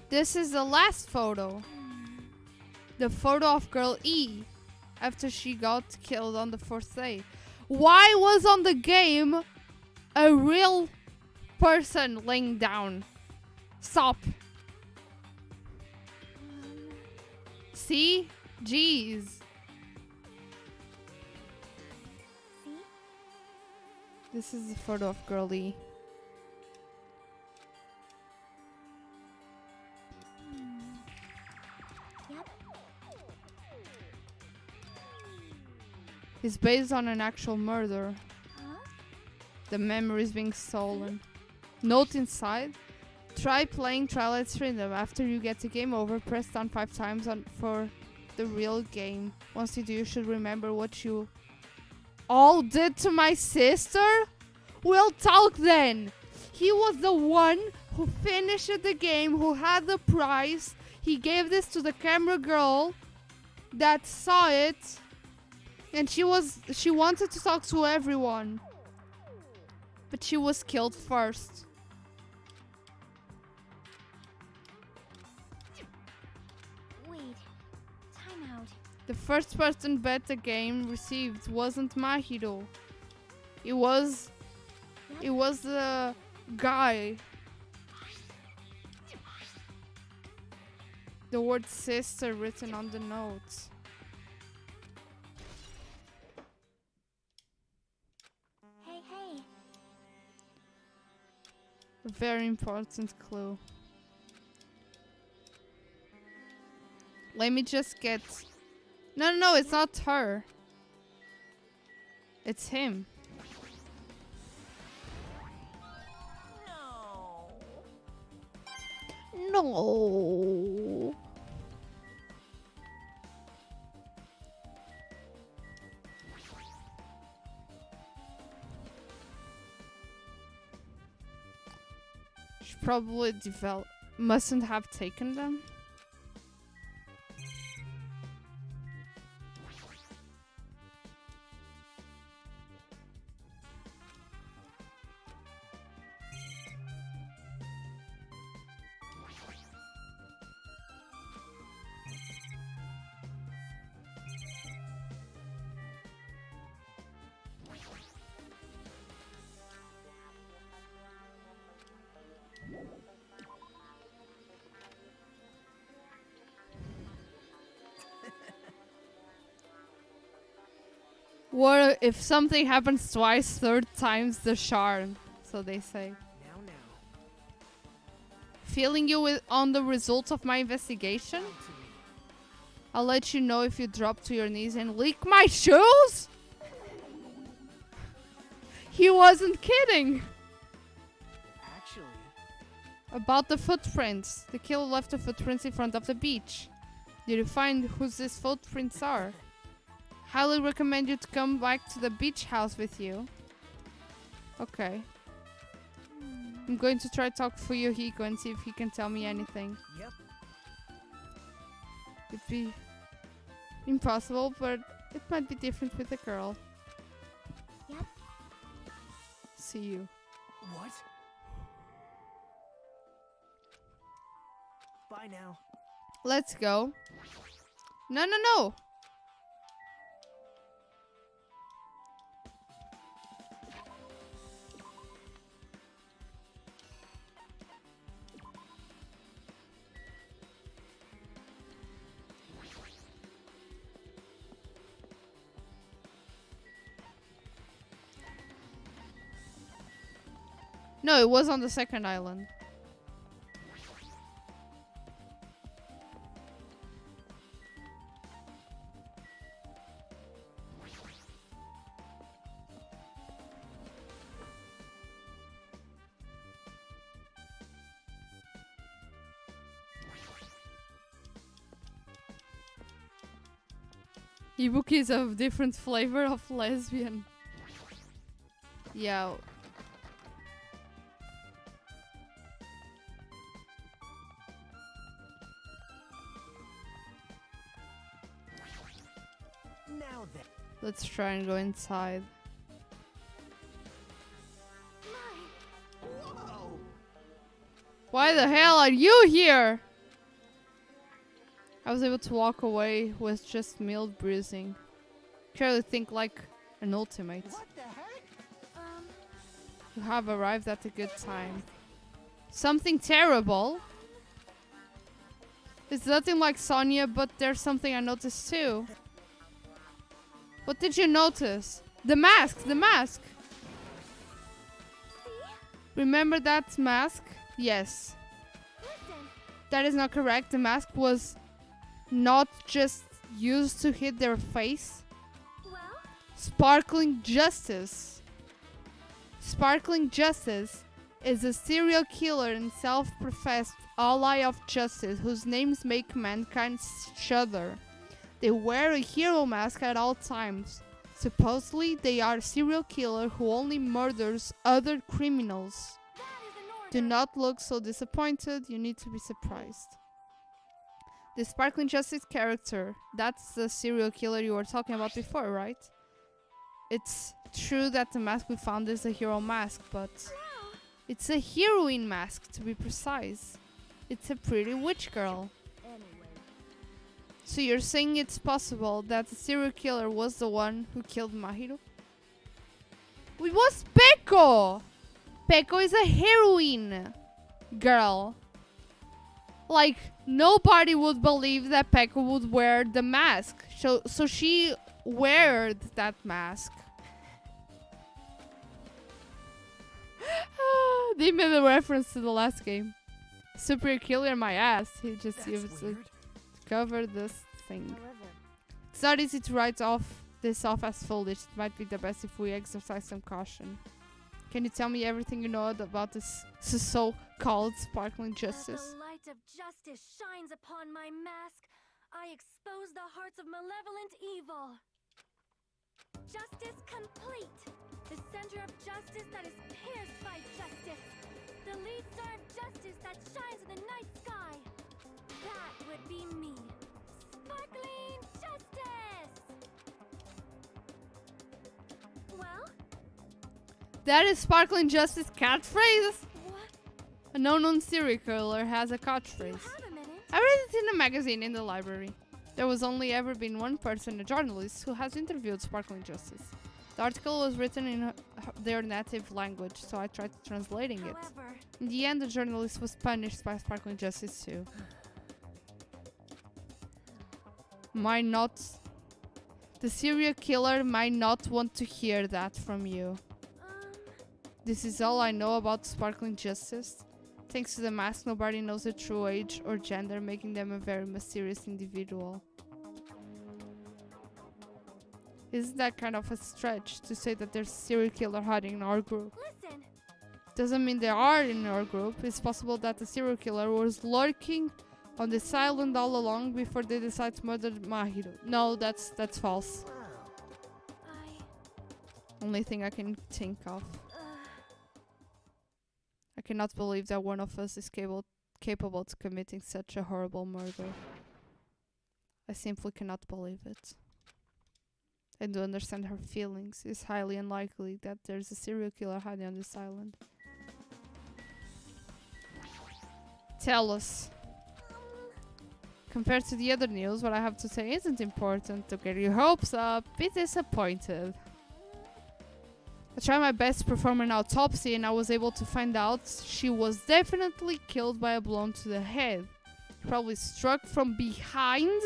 This is the last photo. The photo of girl E after she got killed on the fourth day. Why was on the game a real person laying down? Stop. See? Jeez. See? This is the photo of girl E. Yep. It's based on an actual murder. Huh? The memories being stolen. Note inside. Try playing Twilight Freedom. After you get the game over, press down 5 times for the real game. Once you do, you should remember what you all did to my sister. We'll talk then. He was the one who finished the game, who had the prize. He gave this to the camera girl that saw it. And she wanted to talk to everyone. But she was killed first. Wait. Time out. The first person bet the game received wasn't Mahiro. It was the guy. The word sister written on the notes. Hey. A very important clue. Let me just get... No, no, no, it's not her. It's him. No. She probably mustn't have taken them. What if something happens twice, third time's the charm, so they say. Now. Feeling you on the results of my investigation? I'll let you know if you drop to your knees and lick my shoes? He wasn't kidding! Actually, About the footprints. The killer left the footprints in front of the beach. Did you find whose these footprints are? Highly recommend you to come back to the beach house with you. Okay. I'm going to try to talk to Yohiko and see if he can tell me anything. yep. It'd be impossible, but it might be different with a girl. Yep. See you. What? Bye now. Let's go. No, no, no! No, it was on the second island. Ibuki is a different flavor of lesbian. Yeah. Now then. Let's try and go inside. Whoa! Why the hell are you here? I was able to walk away with just mild bruising. Clearly think like an ultimate. What the heck? You have arrived at a good time. Something terrible? It's nothing like Sonia, but there's something I noticed too. What did you notice? The mask! The mask! Remember that mask? Yes. Listen. That is not correct. The mask was not just used to hit their face. Well, Sparkling Justice. Sparkling Justice is a serial killer and self-professed ally of justice whose names make mankind shudder. They wear a hero mask at all times. Supposedly, they are a serial killer who only murders other criminals. that is an order. Do not look so disappointed. You need to be surprised. The Sparkling Justice character, that's the serial killer you were talking about before, right? It's true that the mask we found is a hero mask, but it's a heroine mask to be precise. It's a pretty witch girl. Anyway, So you're saying it's possible that the serial killer was the one who killed Mahiro? It was Peko! Peko is a heroine girl. Like, nobody would believe that Peko would wear the mask. So she weared that mask. They made a reference to the last game. Superior killer, my ass. He just That's used to weird. cover this thing. however, It's not easy to write this off as foolish. It might be the best if we exercise some caution. Can you tell me everything you know about this so-called sparkling justice? As the light of justice shines upon my mask, I expose the hearts of malevolent evil. Justice complete. The center of justice that is pierced by justice. The lead star of justice that shines in the night sky. That would be me. Sparkling justice! Well? That is sparkling justice catchphrase? What? A known serial killer has a catchphrase. You have a minute? I read it in a magazine in the library. There was only ever been one person, a journalist, who has interviewed Sparkling Justice. The article was written in their native language, so I tried translating it. However, In the end, the journalist was punished by Sparkling Justice too. The serial killer might not want to hear that from you. This is all I know about Sparkling Justice. Thanks to the mask, nobody knows their true age or gender, making them a very mysterious individual. Isn't that kind of a stretch to say that there's a serial killer hiding in our group? listen. Doesn't mean they are in our group. It's possible that the serial killer was lurking on this island all along before they decided to murder Mahiro. No, that's false. Only thing I can think of. I cannot believe that one of us is capable of committing such a horrible murder. I simply cannot believe it. And to understand her feelings, it's highly unlikely that there's a serial killer hiding on this island. Tell us. Compared to the other news, what I have to say isn't important. To get your hopes up, be disappointed. I tried my best to perform an autopsy and I was able to find out she was definitely killed by a blow to the head. Probably struck from behind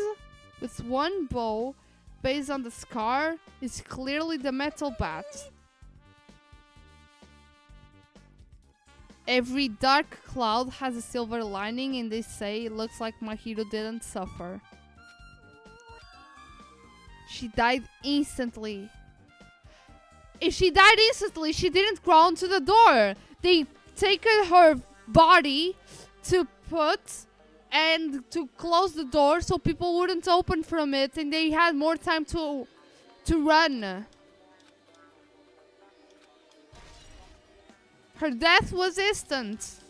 with one blow. Based on the scar, is clearly the metal bat. Every dark cloud has a silver lining and they say it looks like Mahiro didn't suffer. She died instantly. If she died instantly, she didn't crawl into the door. They taken her body to put and to close the door so people wouldn't open from it and they had more time to run. Her death was instant.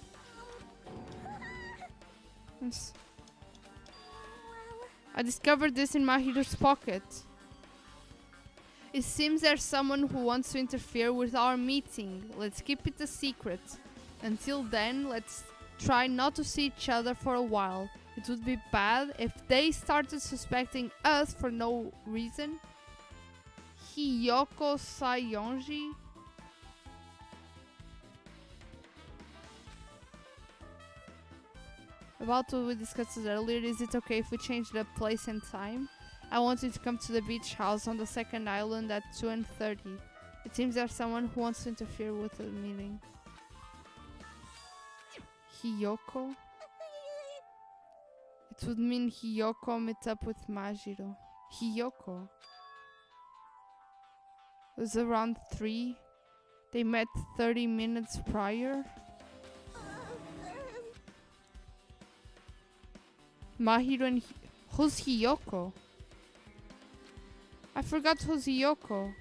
I discovered this in Mahiro's pocket. It seems there's someone who wants to interfere with our meeting. Let's keep it a secret. Until then, let's try not to see each other for a while. It would be bad if they started suspecting us for no reason. Hiyoko Sayonji. About what we discussed earlier, is it okay if we change the place and time? I want you to come to the beach house on the second island at 2:30. It seems there's someone who wants to interfere with the meeting. Hiyoko? It would mean Hiyoko met up with Majiro. Hiyoko? It was around 3. They met 30 minutes prior. Mahiro and who's Hiyoko? I forgot who's Hiyoko.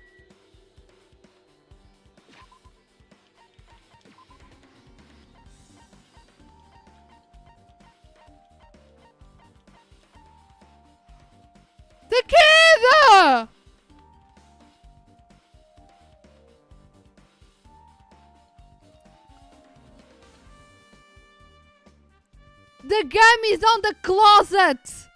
The kid! The gum is on the closet!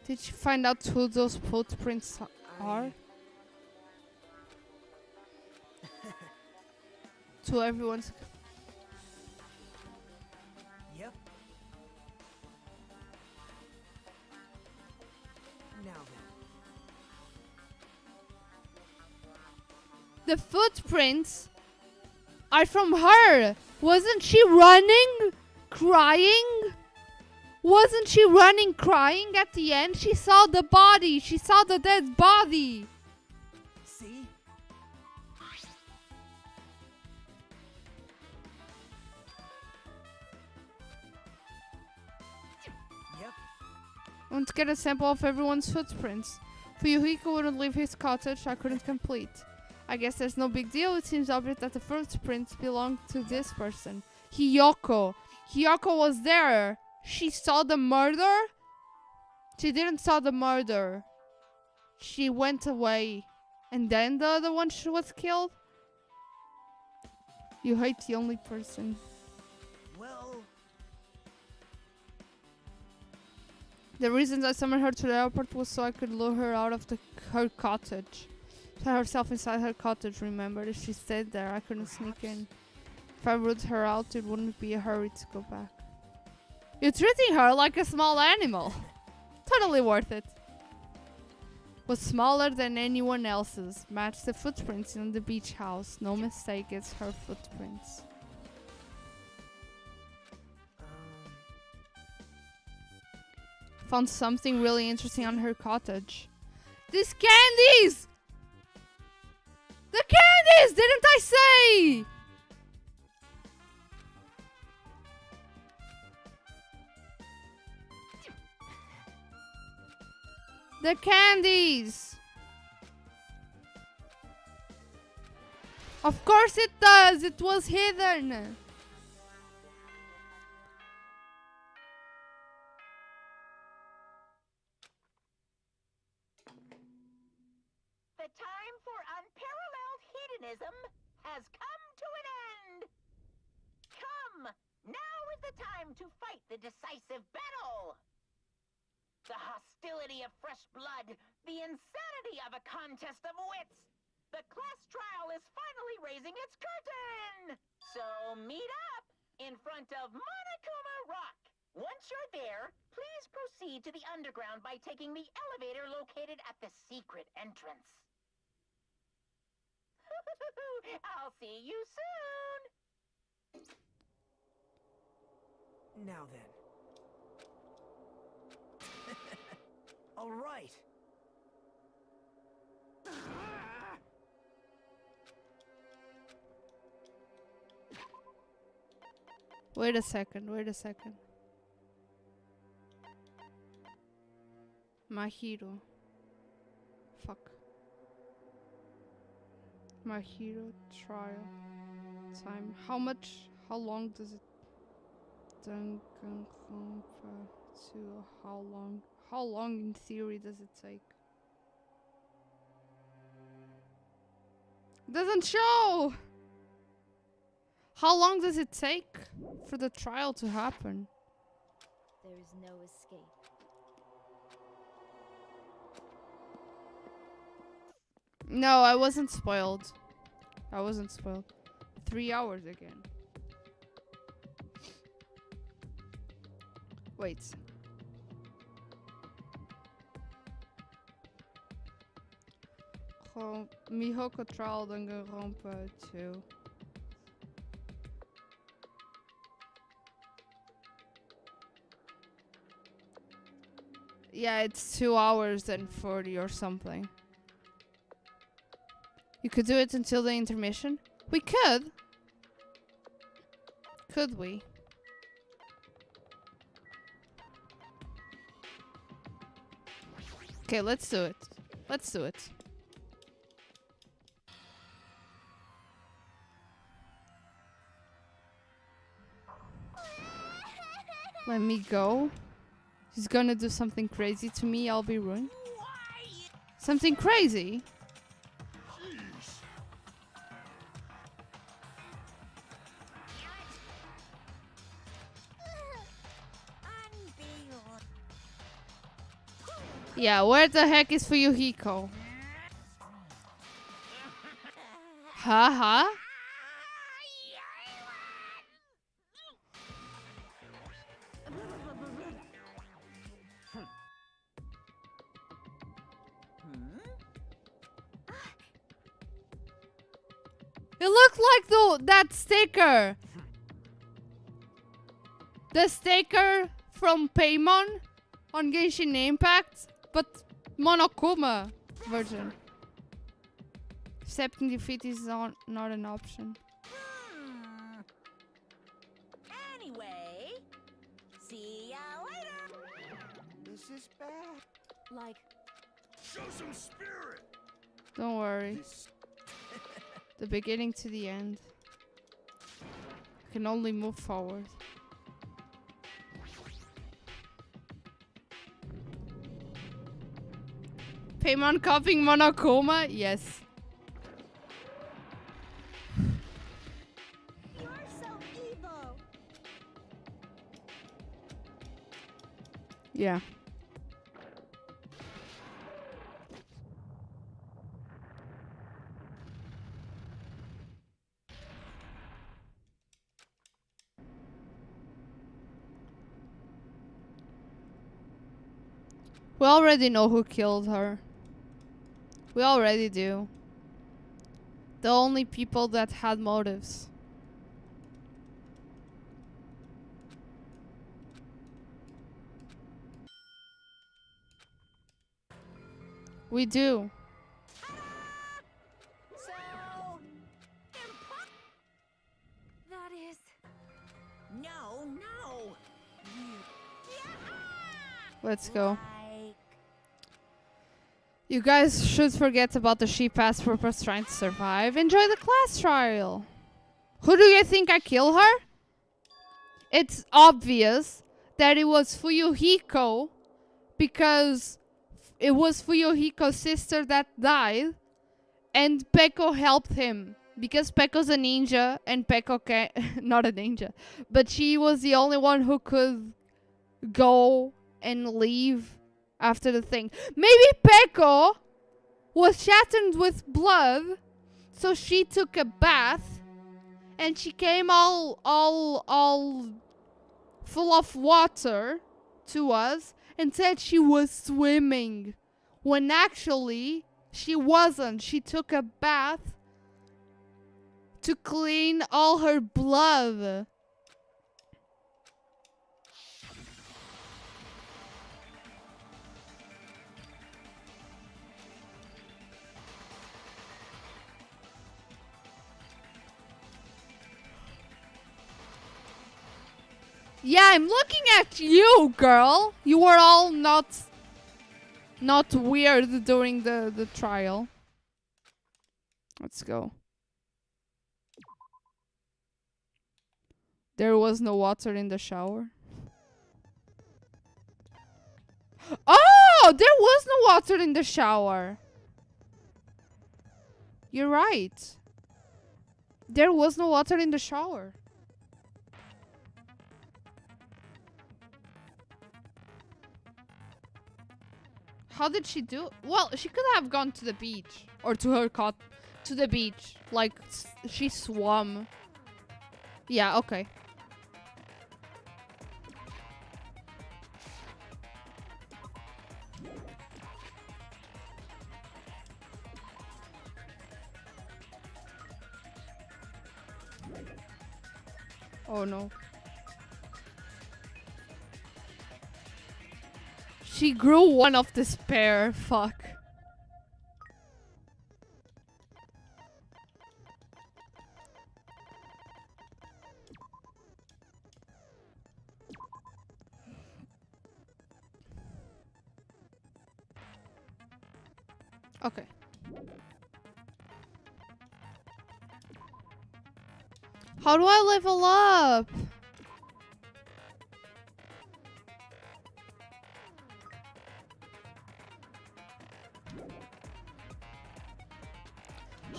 Did you find out who those footprints are? To everyone's. Yep. Now then. The footprints are from her. Wasn't she running, crying? Wasn't she running, crying at the end? She saw the body. She saw the dead body. See? Yep. I want to get a sample of everyone's footprints. Fuyuhiko wouldn't leave his cottage. I couldn't complete. I guess there's no big deal. It seems obvious that the footprints belong to this person. Hiyoko. Hiyoko was there. She saw the murder? She didn't saw the murder. She went away. And then the other one was killed? You hate the only person. Well, The reason I summoned her to the airport was so I could lure her out of her cottage. Put herself inside her cottage, remember? If she stayed there, I couldn't sneak in. If I ruled her out, it wouldn't be a hurry to go back. You're treating her like a small animal. Totally worth it. Was smaller than anyone else's. Matched the footprints in the beach house. No mistake, it's her footprints. Found something really interesting on her cottage. These candies! The candies! Didn't I say? The candies! Of course it does! It was hidden! The time for unparalleled hedonism has come to an end. Come, now is the time to fight the decisive battle. The hostility of fresh blood, the insanity of a contest of wits. The class trial is finally raising its curtain. So meet up in front of Monokuma Rock. Once you're there, please proceed to the underground by taking the elevator located at the secret entrance. I'll see you soon. now then. All right. Wait a second, wait a second. My hero. Fuck. My hero trial time. How long does it Danganronpa to how long in theory does it take? Doesn't show! How long does it take for the trial to happen? There is no escape. No, I wasn't spoiled. 3 hours again. Wait. Mihoko trial Danganronpa 2. Yeah, it's 2 hours and 40 or something. You could do it until the intermission? We could. Could we? Okay, let's do it. Let's do it. Let me go. He's gonna do something crazy to me, I'll be ruined. Something crazy? Yeah, where the heck is Fuyuhiko? Haha. It looked like that sticker. The sticker from Paimon on Genshin Impact, but Monokuma version. Accepting defeat is not an option. Anyway, see ya later. This is bad. Like, Show some spirit. Don't worry. The beginning to the end. I can only move forward. Paimon copying Monokuma? Yes. you're so evil. Yeah. We already know who killed her. We already do. The only people that had motives. We do. So, That is... no. Let's go. Like, You guys should forget about the sheep ass purpose trying to survive. Enjoy the class trial. Who do you think I kill her? It's obvious that it was Fuyuhiko because it was Fuyuhiko's sister that died and Peko helped him because Peko's a ninja and Peko can not a ninja, but she was the only one who could go and leave after the thing. Maybe Peko was shattered with blood, so she took a bath and she came all full of water to us and said she was swimming when actually she wasn't. She took a bath to clean all her blood. Yeah, I'm looking at you, girl. You were all not weird during the trial. Let's go. There was no water in the shower. Oh, there was no water in the shower. You're right. There was no water in the shower. How did she do? Well, she could have gone to the beach or to her cot to the beach. Like she swam. Yeah, okay. Oh no. She grew one of despair. Fuck. Okay. How do I level up?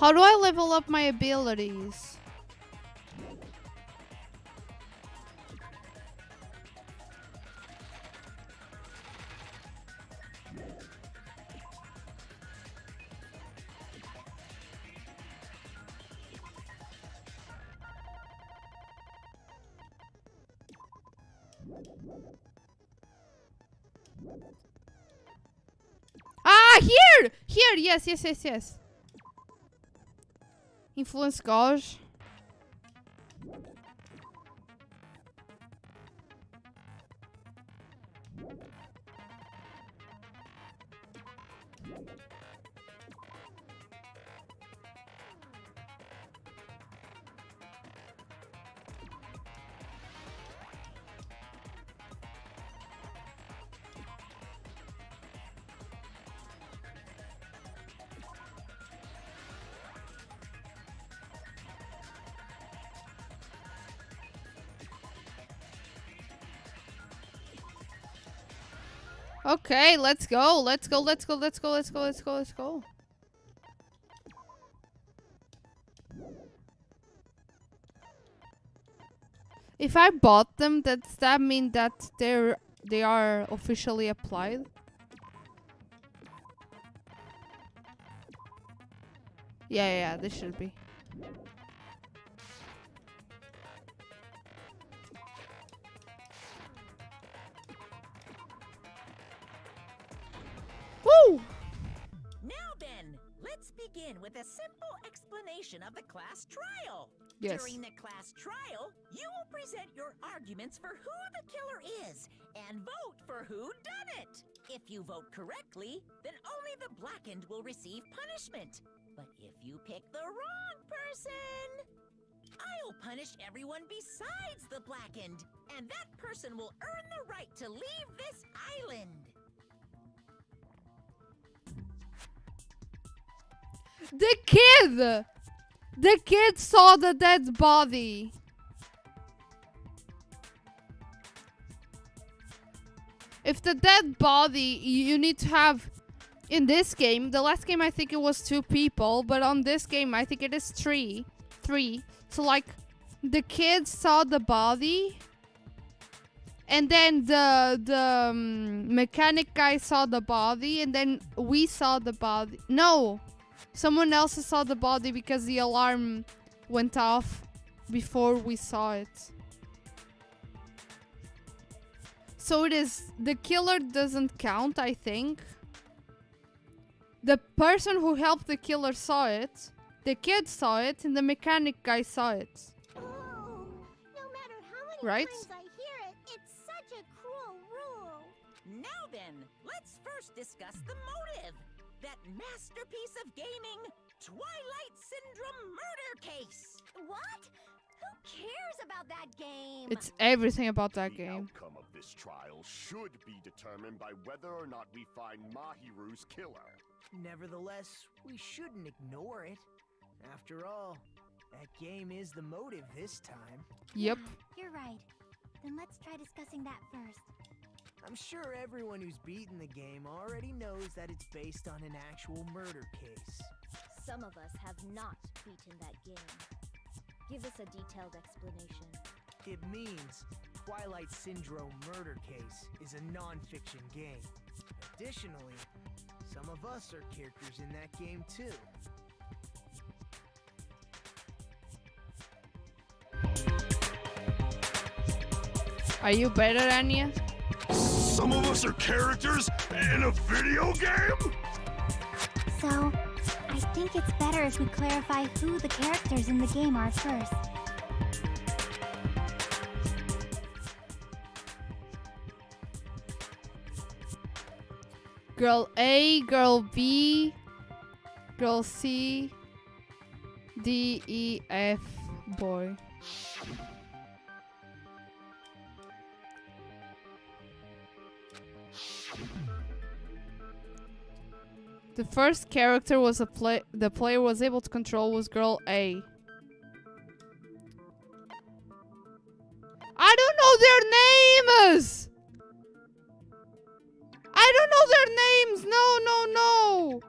How do I level up my abilities? Ah, here! Here, yes, yes, yes, yes. Influence gauge. Okay, let's go. Let's go. Let's go. Let's go. Let's go. Let's go. Let's go. If I bought them, does that mean that they are officially applied? Yeah, they should be. Woo! Now then, let's begin with a simple explanation of the class trial. Yes. During the class trial, you will present your arguments for who the killer is and vote for who done it. If you vote correctly, then only the blackened will receive punishment. But if you pick the wrong person, I'll punish everyone besides the blackened, and that person will earn the right to leave this island. The kid saw the dead body. If the dead body, you need to have, in this game, the last game I think it was 2 people, but on this game I think it is 3. So like, the kid saw the body, and then the mechanic guy saw the body, and then we saw the body. No! Someone else saw the body because the alarm went off before we saw it. So it is, the killer doesn't count, I think. The person who helped the killer saw it, the kid saw it, and the mechanic guy saw it. Oh, no matter how many Right? times I hear it, it's such a cruel rule. Now then, let's first discuss the motive. That masterpiece of gaming, Twilight Syndrome murder case. What? Who cares about that game? It's everything about that The game. outcome of this trial should be determined by whether or not we find Mahiru's killer. Nevertheless, we shouldn't ignore it. After all, that game is the motive this time. Yep. Yeah, you're right. Then let's try discussing that first. I'm sure everyone who's beaten the game already knows that it's based on an actual murder case. Some of us have not beaten that game. Give us a detailed explanation. It means Twilight Syndrome Murder Case is a non-fiction game. Additionally, some of us are characters in that game too. Are you better, Anya? Some of us are characters in a video game? So, I think it's better if we clarify who the characters in the game are first. Girl A, Girl B, Girl C, D, E, F, boy. The first character was the player was able to control was Girl A. I don't know their names! I don't know their names! No!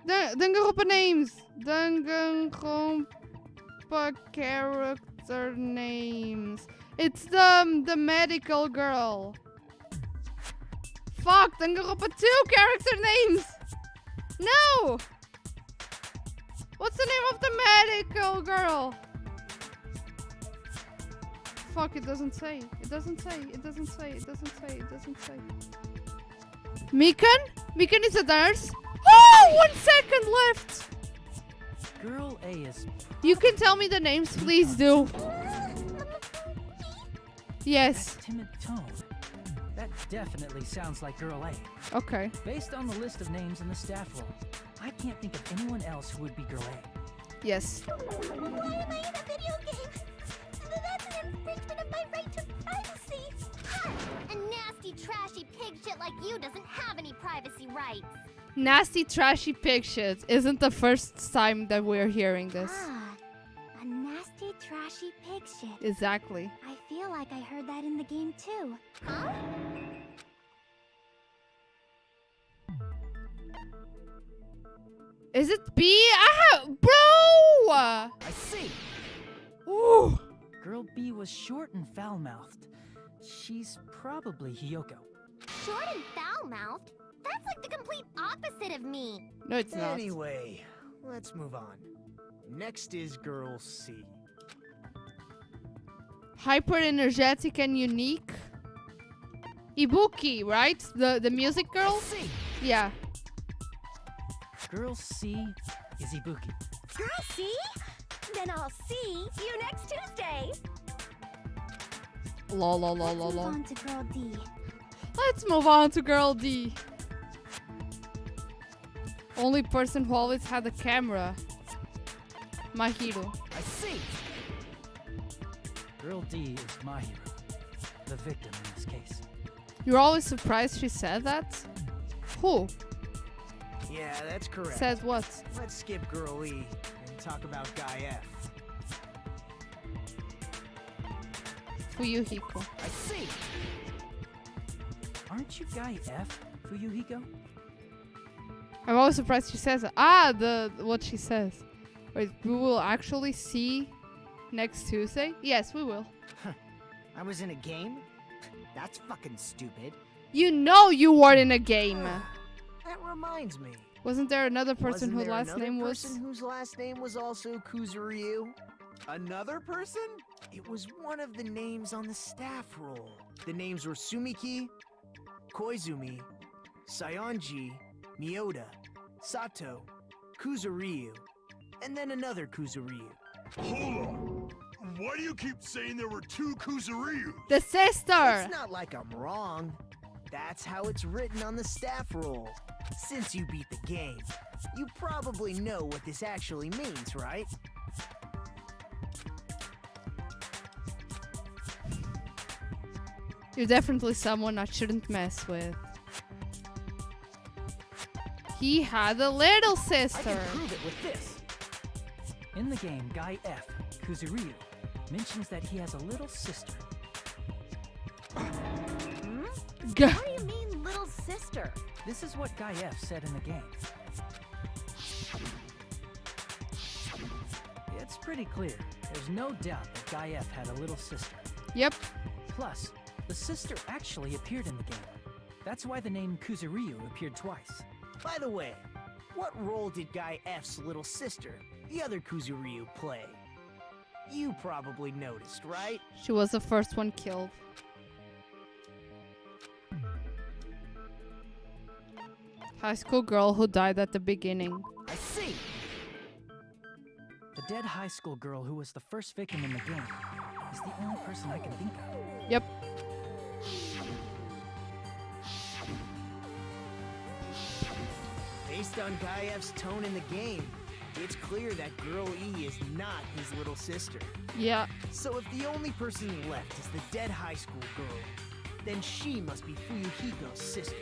Danganronpa names! Danganronpa character names. It's the medical girl. Fuck, Danganronpa 2 character names! No! What's the name of the medical girl? fuck, it doesn't say. It doesn't say. It doesn't say. It doesn't say. It doesn't say. Mikan? Mikan is a nurse? Oh, 1 second left. Girl A is. You can tell me the names, please do. Yes. That timid tone. That definitely sounds like Girl A. Okay. Based on the list of names in the staff roll, I can't think of anyone else who would be Girl A. Yes. Why am I in a video game? That's an infringement of my right to privacy. A nasty, trashy pig shit like you doesn't have any privacy rights. Nasty, trashy pig shit. Isn't the first time that we're hearing this. A nasty, trashy pig shit. Exactly. I feel like I heard that in the game too. Huh? Is it B? Bro! I see. Ooh. Girl B was short and foul-mouthed. She's probably Hiyoko. Short and foul-mouthed? That's like the complete opposite of me. No, it's not. Anyway, let's move on. Next is Girl C. Hyper energetic and unique. Ibuki, right? The music girl? C. Yeah. Girl C is Ibuki. Girl C? Then I'll see you next Tuesday. Lol. Let's move on to Girl D. Let's move on to Girl D. Only person who always had a camera. Mahiro. I see. Girl D is Mahiro, the victim in this case. You're always surprised she said that? Who? Yeah, that's correct. Said what? Let's skip Girl E and talk about Guy F. Fuyuhiko. I see. Aren't you Guy F, Fuyuhiko? I'm always surprised she says it. What she says. Wait, we will actually see next Tuesday? Yes, we will. I was in a game? That's fucking stupid. You know you were in a game. That reminds me. Wasn't there another person Wasn't whose there last another name was? person whose last name was also Kuzuryu? Another person? It was one of the names on the staff roll. The names were Sumiki, Koizumi, Sayonji, Miyoda, Sato, Kuzuryu, and then another Kuzuryu. Hold on. Why do you keep saying there were 2 Kuzuryu? The sister! It's not like I'm wrong. That's how it's written on the staff roll. Since you beat the game, you probably know what this actually means, right? You're definitely someone I shouldn't mess with. He had a little I sister. can prove it with this. In the game, Guy F, Kuzuryu, mentions that he has a little sister. G- What do you mean, little sister? This is what Guy F said in the game. It's pretty clear. There's no doubt that Guy F had a little sister. Yep. Plus, the sister actually appeared in the game. That's why the name Kuzuryu appeared twice. By the way, what role did Guy F's little sister, the other Kuzuryu, play? You probably noticed, right? She was the first one killed. High school girl who died at the beginning. I see! The dead high school girl who was the first victim in the game is the only person I can think of. Yep. Based on Guy F's tone in the game, it's clear that Girl E is not his little sister. Yeah. So if the only person left is the dead high school girl, then she must be Fuyuhiko's sister.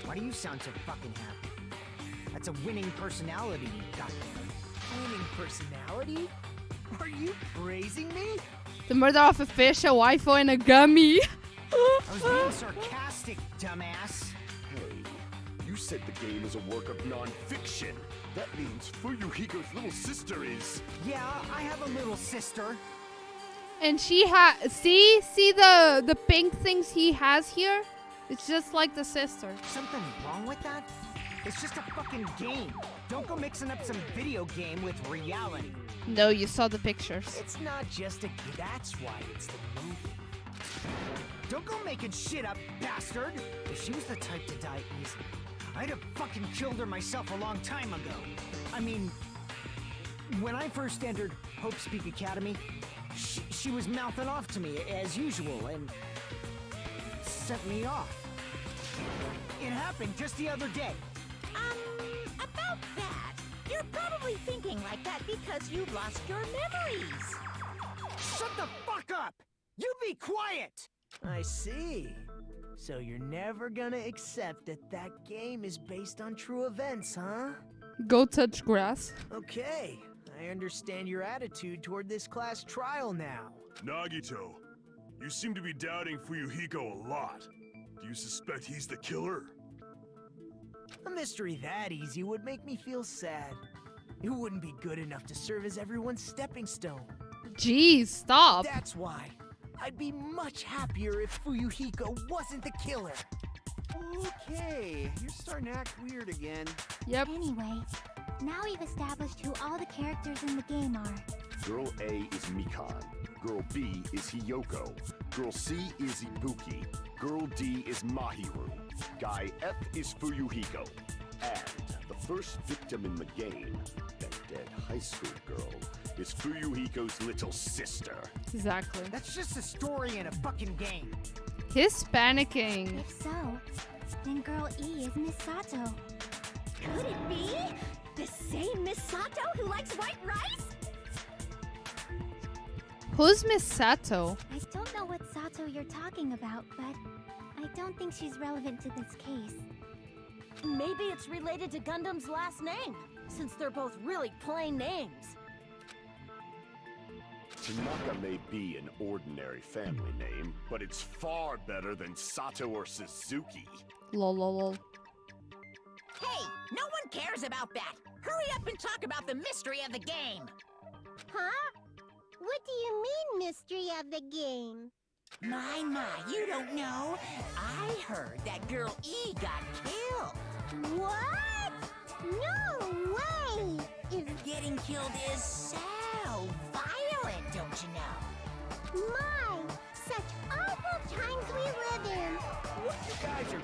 Why do you sound so fucking happy? That's a winning personality you got there. Winning personality? Are you praising me? The murder of a fish, a waifu, and a gummy. I was being sarcastic, dumbass. Hey, you said the game is a work of non-fiction. That means Fuyuhiko's little sister is... Yeah, I have a little sister. And she see the pink things he has here? It's just like the sister. Something wrong with that? It's just a fucking game. Don't go mixing up some video game with reality. No, you saw the pictures. It's not just a... That's why it's the movie. Don't go making shit up, bastard! If she was the type to die easily, I'd have fucking killed her myself a long time ago. I mean, when I first entered Hope Speak Academy, she was mouthing off to me as usual and sent me off. It happened just the other day. About that, you're probably thinking like that because you've lost your memories. Shut the fuck up! You be quiet! I see. So you're never gonna accept that that game is based on true events, huh? Go touch grass. Okay, I understand your attitude toward this class trial now. Nagito, you seem to be doubting Fuyuhiko a lot. Do you suspect he's the killer? A mystery that easy would make me feel sad. It wouldn't be good enough to serve as everyone's stepping stone. Jeez, stop. That's why. I'd be much happier if Fuyuhiko wasn't the killer. Okay, you're starting to act weird again. Yep. Anyway, now we've established who all the characters in the game are. Girl A is Mikan. Girl B is Hiyoko. Girl C is Ibuki. Girl D is Mahiru. Guy F is Fuyuhiko. And the first victim in the game, that dead high school girl, is Fuyuhiko's little sister. Exactly. That's just a story in a fucking game. He's panicking. If so, then Girl E is Miss Sato. Could it be the same Miss Sato who likes white rice? Who's Miss Sato? I don't know what Sato you're talking about, but I don't think she's relevant to this case. Maybe it's related to Gundam's last name, since they're both really plain names. Tanaka may be an ordinary family name, but it's far better than Sato or Suzuki. Lol, lol, lol. Hey, no one cares about that. Hurry up and talk about the mystery of the game. Huh? What do you mean, mystery of the game? My, you don't know. I heard that Girl E got killed. What? No way! Getting killed is so violent, don't you know? My, such awful times we live in. What you guys are...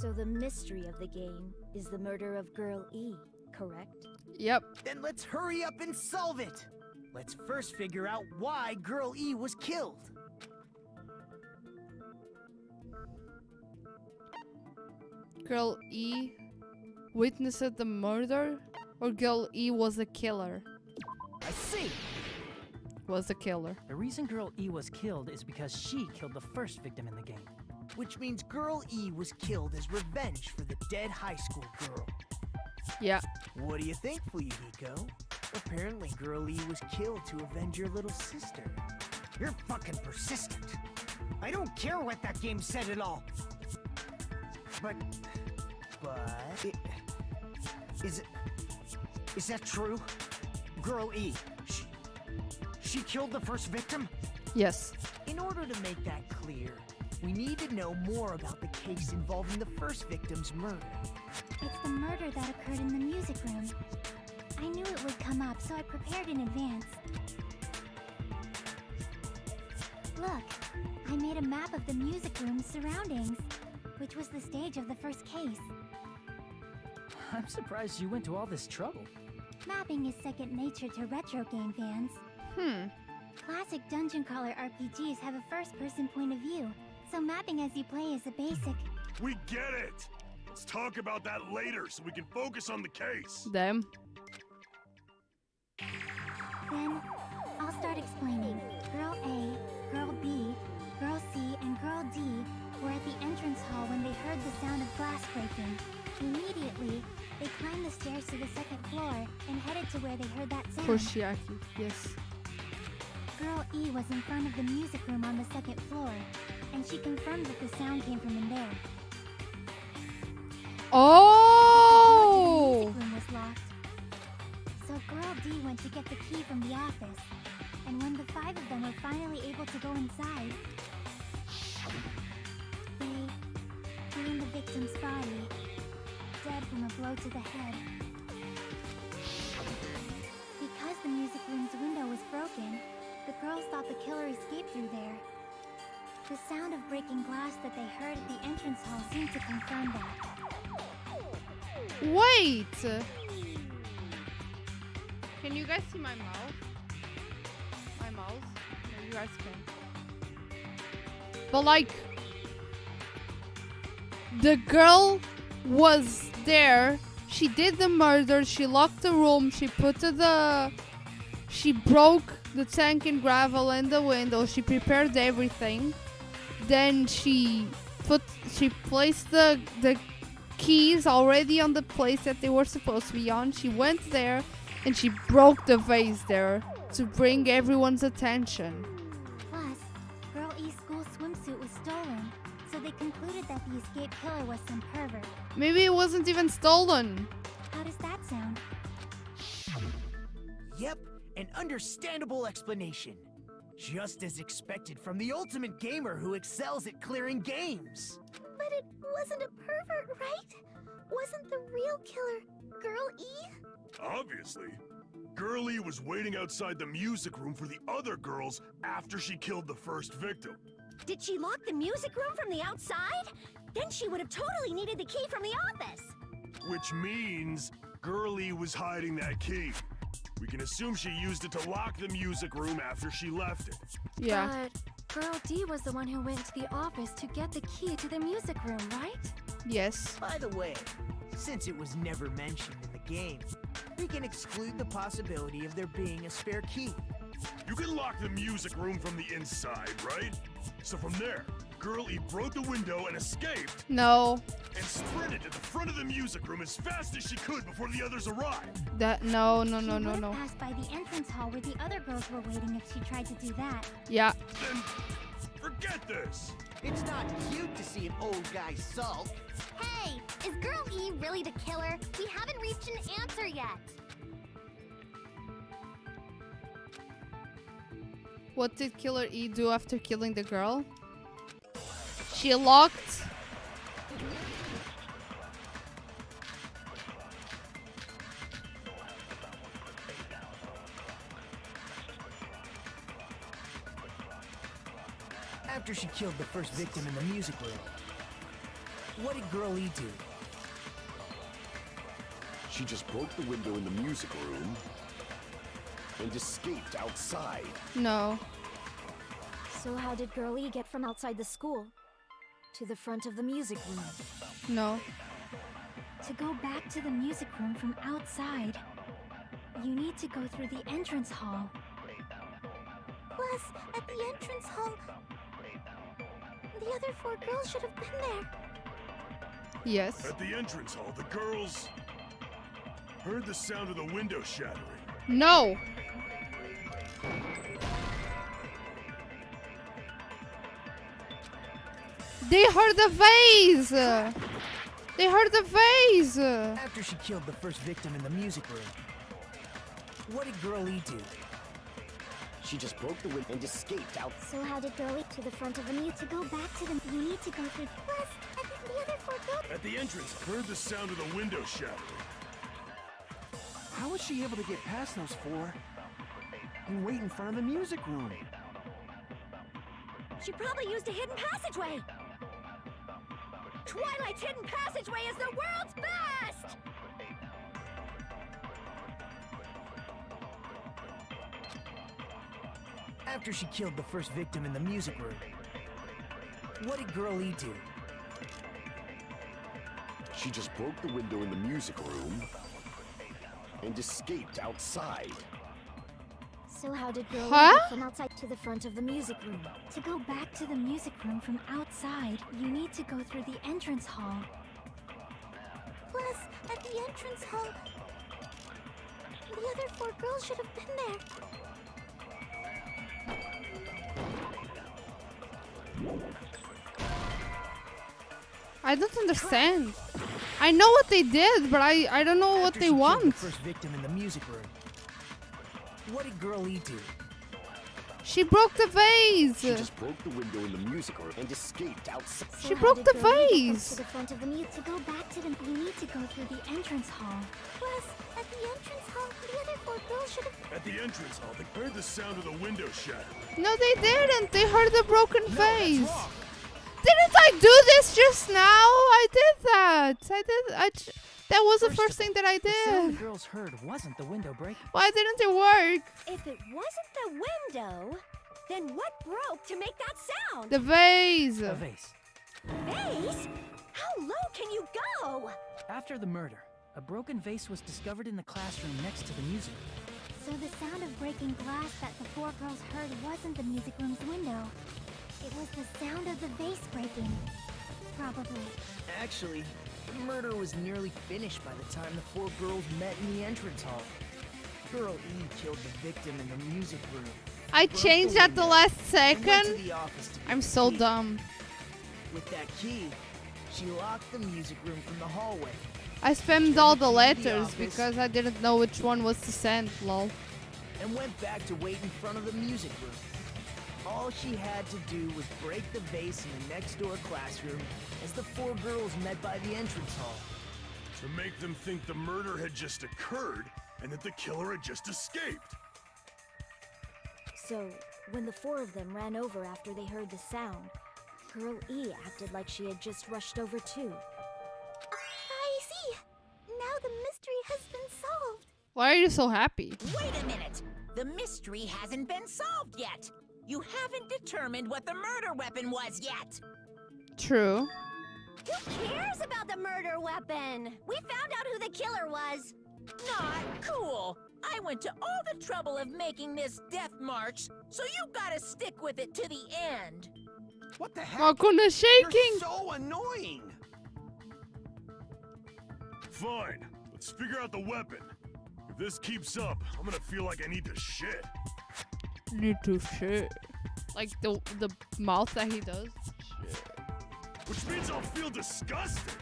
So the mystery of the game is the murder of Girl E, correct? Yep. Then let's hurry up and solve it. Let's first figure out why Girl E was killed. Girl E witnessed the murder, or Girl E was a killer? I see. Was a killer. The reason Girl E was killed is because she killed the first victim in the game. Which means Girl E was killed as revenge for the dead high school girl. Yeah. What do you think, Fuyuhiko? Apparently Girl E was killed to avenge your little sister. You're fucking persistent. I don't care what that game said at all. But... Is that true? Girl E, she killed the first victim? Yes. In order to make that clear, we need to know more about the case involving the first victim's murder. It's the murder that occurred in the music room. I knew it would come up, so I prepared in advance. Look, I made a map of the music room's surroundings, which was the stage of the first case. I'm surprised you went to all this trouble. Mapping is second nature to retro game fans. Classic dungeon crawler RPGs have a first-person point of view, so mapping as you play is a basic. We get it! Let's talk about that later so we can focus on the case. Them. Then, I'll start explaining. Girl A, Girl B, Girl C, and Girl D were at the entrance hall when they heard the sound of glass breaking. Immediately, they climbed the stairs to the second floor and headed to where they heard that sound. Koshiaki. Yes. Girl E was in front of the music room on the second floor, and she confirmed that the sound came from in there. Oh! The music room was locked. So Girl D went to get the key from the office, and when the 5 of them were finally able to go inside, they found the victim's body dead from a blow to the head. Because the music room's window was broken, the girls thought the killer escaped through there. The sound of breaking glass that they heard at the entrance hall seemed to confirm that. Wait! Can you guys see my mouth? My mouse? No, you guys can. But like, the girl was there. She did the murder. She locked the room. She broke the tank and gravel and the window. She prepared everything. Then she placed the keys already on the place that they were supposed to be on. She went there and she broke the vase there to bring everyone's attention. Plus, Girl E's school swimsuit was stolen, so they concluded that the escaped killer was some pervert. Maybe it wasn't even stolen. How does that sound? Yep, an understandable explanation. Just as expected from the ultimate gamer who excels at clearing games. But it wasn't a pervert, right? Wasn't the real killer Girl E? Obviously. Girl E was waiting outside the music room for the other girls after she killed the first victim. Did she lock the music room from the outside? Then she would have totally needed the key from the office. Which means Girl E was hiding that key. We can assume she used it to lock the music room after she left it. Yeah. But Girl D was the one who went to the office to get the key to the music room, right? Yes. By the way, since it was never mentioned in the game, we can exclude the possibility of there being a spare key. You can lock the music room from the inside, right? So from there, Girl E broke the window and escaped. No. And sprinted to the front of the music room as fast as she could before the others arrived. No. She would have passed by the entrance hall where the other girls were waiting if she tried to do that. Yeah. Then forget this. It's not cute to see an old guy sulk. Hey, is Girl E really the killer? We haven't reached an answer yet. What did Killer E do after killing the girl? She locked... After she killed the first victim in the music room, what did Girl E do? She just broke the window in the music room and escaped outside. No. So how did Girl E get from outside the school to the front of the music room? No. To go back to the music room from outside, you need to go through the entrance hall. Plus, at the entrance hall, the other 4 girls should have been there. Yes. At the entrance hall, the girls heard the sound of the window shattering. No. They heard the vase. They heard the vase. After she killed the first victim in the music room, what did Girl E do? She just broke the window and escaped out. So how did Girl E to the front of the music? To go back to them, you need to go through. Plus, I think the other 4 girls. At the entrance, heard the sound of the window shattering. How was she able to get past those 4 and wait in front of the music room? She probably used a hidden passageway. Twilight's hidden passageway is the world's best! After she killed the first victim in the music room, what did Girl E do? She just broke the window in the music room and escaped outside. So how did Girl E Huh? get from outside to the front of the music room? To go back to the music room from outside, you need to go through the entrance hall. Plus, at the entrance hall, the other 4 girls should have been there. I don't understand. I know what they did, but I don't know what After they she killed want. the first victim in the music room, what did Girl E do? She broke the vase! She just broke the window in the music room and escaped outside. She broke the vase! To the front of the to go back to them, we need to go through the entrance hall. Plus, at the entrance hall, the other 4 girls should have... At the entrance hall, they heard the sound of the window shatter. No, they didn't. They heard the broken vase. That's wrong. Didn't I do this just now? I did that. That was the first thing that I The sound did. the girls heard wasn't the window breaking. Why didn't it work? If it wasn't the window, then what broke to make that sound? The vase. A vase. Vase? How low can you go? After the murder, a broken vase was discovered in the classroom next to the music room. So the sound of breaking glass that the 4 girls heard wasn't the music room's window. It was the sound of the vase breaking. Probably. Actually, the murder was nearly finished by the time the 4 girls met in the entrance hall. Girl E killed the victim in the music room. I changed at the last And went to second. the office to get I'm the so key. dumb. With that key, she locked the music room from the hallway. I spammed all the Turned the letters office. because I didn't know which one was to send, lol. And went back to wait in front of the music room. All she had to do was break the vase in the next door classroom as the 4 girls met by the entrance hall. To make them think the murder had just occurred and that the killer had just escaped. So, when the 4 of them ran over after they heard the sound, Girl E acted like she had just rushed over too. I see. Now the mystery has been solved. Why are you so happy? Wait a minute! The mystery hasn't been solved yet! You haven't determined what the murder weapon was yet! True. Who cares about the murder weapon? We found out who the killer was. Not cool! I went to all the trouble of making this death march, so you gotta stick with it to the end! What the heck? Makuna shaking. You're so annoying. Fine, let's figure out the weapon. If this keeps up, I'm gonna feel like I need to shit. Need to shit. Like the mouth that he does. Shit. Which means I'll feel disgusting.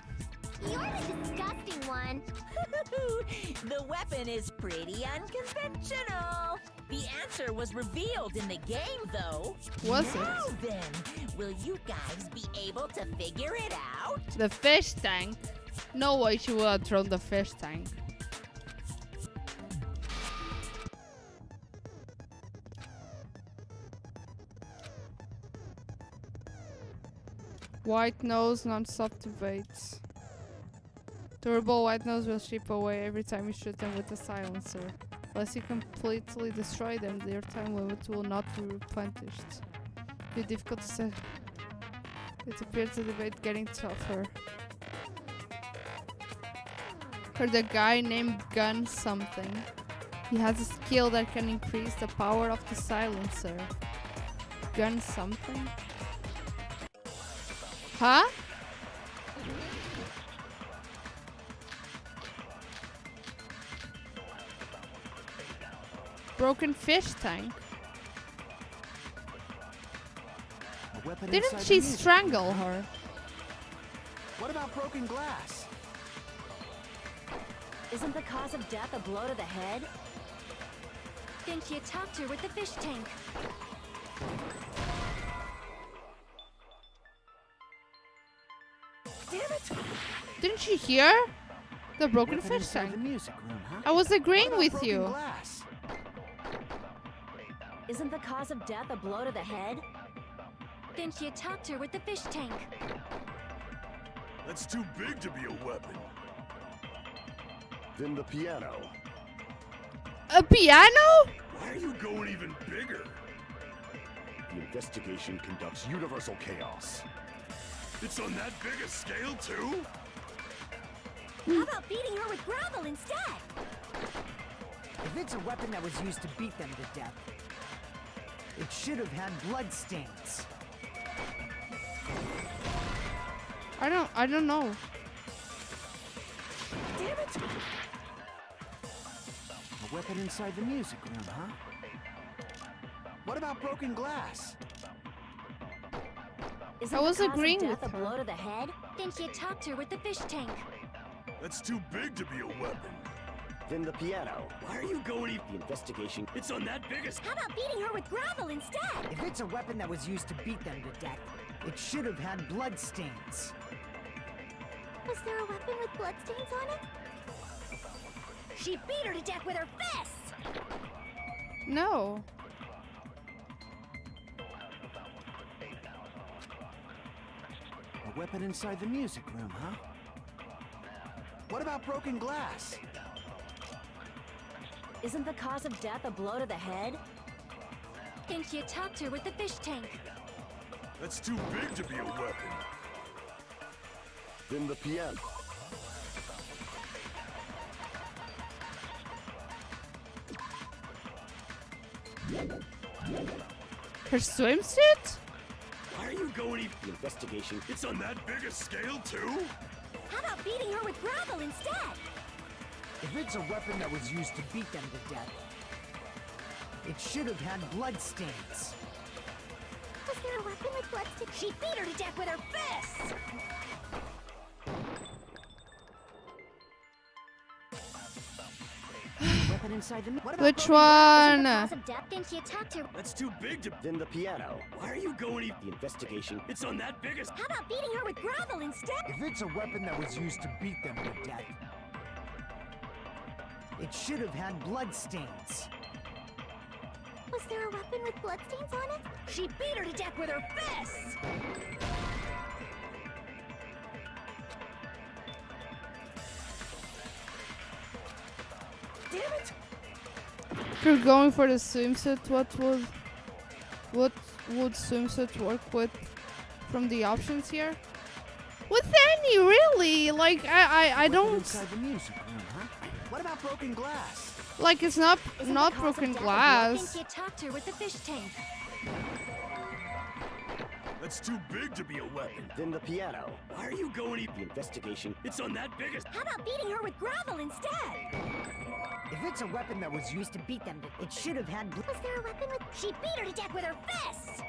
You're the disgusting one. The weapon is pretty unconventional. The answer was revealed in the game, though. Was now it? then, will you guys be able to figure it out? The fish tank. No way she would have thrown the fish tank. White nose non-stop debates. Durable white nose will chip away every time you shoot them with a silencer. Unless you completely destroy them, their time limit will not be replenished. Be difficult to say. It appears the debate getting tougher. Heard a guy named Gun something. He has a skill that can increase the power of the silencer. Gun something? Huh? Broken fish tank. A weapon Didn't inside she the music strangle room. her? What about broken glass? Isn't the cause of death a blow to the head? Then she attacked her with the fish tank. Damn it! Didn't you hear? The broken Weapon fish inside tank. the music room, huh? I was agreeing What about with broken you. glass? Isn't the cause of death a blow to the head? Then she attacked her with the fish tank. That's too big to be a weapon. Then the piano. A piano? Why are you going even bigger? The investigation conducts universal chaos. It's on that big a scale, too? How about beating her with gravel instead? If it's a weapon that was used to beat them to death, it should have had blood stains. I don't know. Damn it! A weapon inside the music room, huh? What about broken glass? Isn't I was the cause agreeing of death with a her. blow to the head? Then she attacked her with the fish tank. That's too big to be a weapon. Then the piano. Why are you going The investigation. It's on that biggest. How about beating her with gravel instead? If it's a weapon that was used to beat them to death, it should have had bloodstains. Was there a weapon with bloodstains on it? She beat her to death with her fists! No. A weapon inside the music room, huh? What about broken glass? Isn't the cause of death a blow to the head? Think you attacked her with the fish tank. That's too big to be a weapon. Then the piano. Her swimsuit? Why are you going The investigation. It's on that big a scale too? How about beating her with gravel instead? If it's a weapon that was used to beat them to death, it should have had bloodstains. Was there a weapon with bloodstains? She beat her to death with her fists! Weapon inside the... What about Which broken one? Cause of death, think she attacked her. That's too big to. Then the piano. Why are you going The investigation. It's on that biggest. How about beating her with gravel instead? If it's a weapon that was used to beat them to death, it should have had bloodstains. Was there a weapon with bloodstains on it? She beat her to death with her fists! Damn it! If you're going for the swimsuit, what would swimsuit work with from the options here? With any, really? Like I Weapon don't inside the music room, huh? What about broken glass? like it's not Isn't not the cause of broken death a blow? glass. Think you attacked her with the fish tank. That's too big to be a weapon. Then the piano. Why are you going The investigation. It's on that biggest. How about beating her with gravel instead? If it's a weapon that was used to beat them to... It should have had... Was there a weapon with... She beat her to death with her fists!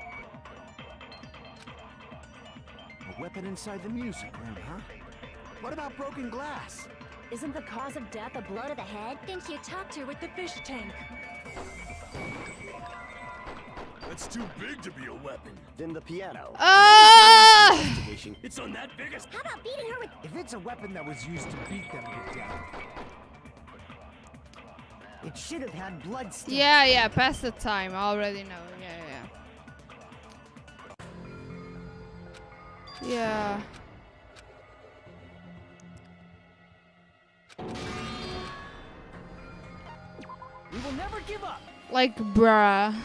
A weapon inside the music room, huh? What about broken glass? Isn't the cause of death a blow to the head? Think you attacked her with the fish tank. That's too big to be a weapon. Then the piano. Investigation. It's on that biggest. How about beating her with... If it's a weapon that was used to beat them to death, it should have had bloodstains. Yeah, pass the time. I already know. Yeah. We will never give up. Like, bruh.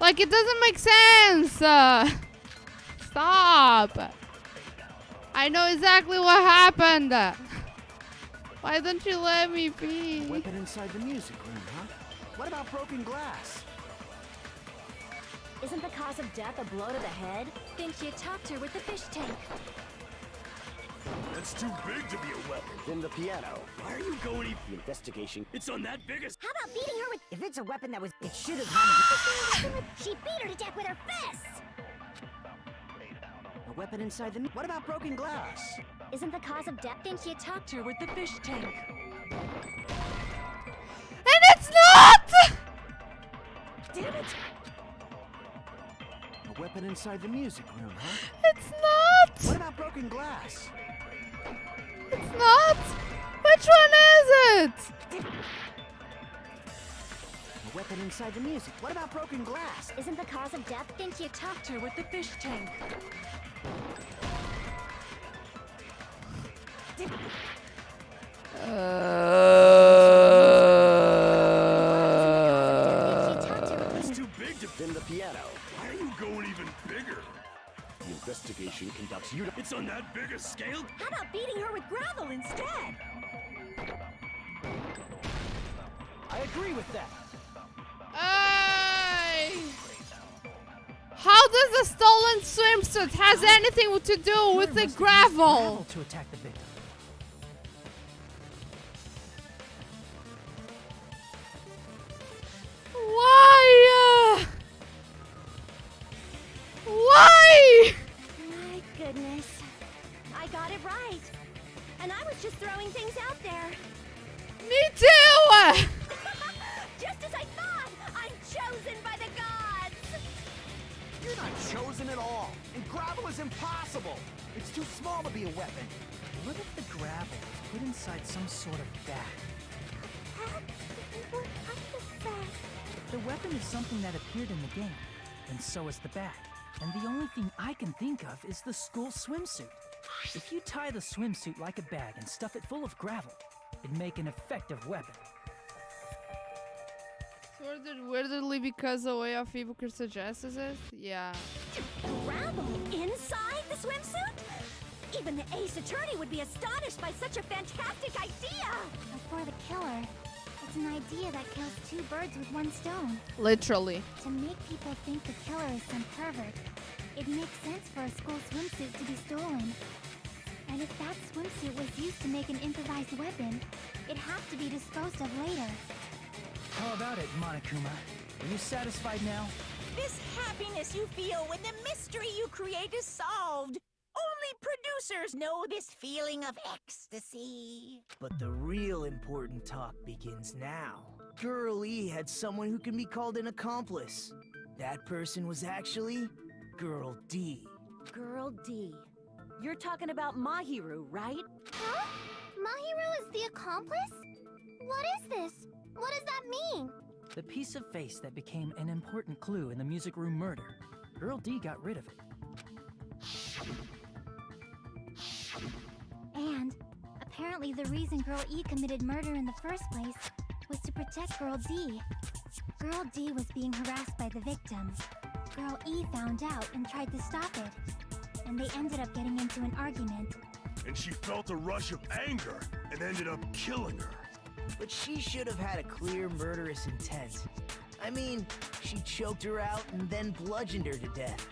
Like, it doesn't make sense. Stop. I know exactly what happened. Why don't you let me A be? weapon inside the music room, huh? What about broken glass? Isn't the cause of death a blow to the head? Think you attacked her with the fish tank. That's too big to be a weapon. Then the piano. Why are you going The investigation. It's on that biggest. How about beating her with... If it's a weapon that was... It should have had... She beat her to death with her fists! A weapon inside the... What about broken glass? Isn't the cause of death... Think you attacked her with the fish tank. And it's not! Damn it! A weapon inside the music room, huh? It's not! What about broken glass? It's not! Which one is it? A weapon inside the music. What about broken glass? Isn't the cause of death... Think you attacked her with the fish tank. That's too big to. Then the piano. Why are you going even bigger? The investigation conducts you to. It's on that big a scale. How about beating her with gravel instead? I agree with that. How does the stolen swimsuit has anything to do with the gravel? To attack the victim. Why? Why? My goodness. I I got it right. And I was just throwing things out there. Me too! Just as I thought! I'm chosen by the gods! You're not chosen at all. And gravel is impossible. It's too small to be a weapon. What if the gravel was put inside some sort of bag? What kind of bag? The weapon is something that appeared in the game, and so is the bag. And the only thing I can think of is the school swimsuit. If you tie the swimsuit like a bag and stuff it full of gravel, it'd make an effective weapon. Sorted weirdly because the way of Evoker suggests it? Yeah. Gravel inside the swimsuit? Even the Ace Attorney would be astonished by such a fantastic idea! Before the killer, it's an idea that kills two birds with one stone. Literally. To make people think the killer is some pervert, it makes sense for a school swimsuit to be stolen. And if that swimsuit was used to make an improvised weapon, it'd have to be disposed of later. How about it, Monokuma? Are you satisfied now? This happiness you feel when the mystery you create is solved. Only producers know this feeling of ecstasy. But the real important talk begins now. Girl E had someone who can be called an accomplice. That person was actually Girl D. Girl D. You're talking about Mahiru, right? Huh? Mahiru is the accomplice? What is this? What does that mean? The piece of face that became an important clue in the music room murder. Girl D got rid of it. And apparently the reason Girl E committed murder in the first place was to protect Girl D. Girl D was being harassed by the victim. Girl E found out and tried to stop it. And they ended up getting into an argument. And she felt a rush of anger and ended up killing her. But she should have had a clear murderous intent. I mean, she choked her out and then bludgeoned her to death.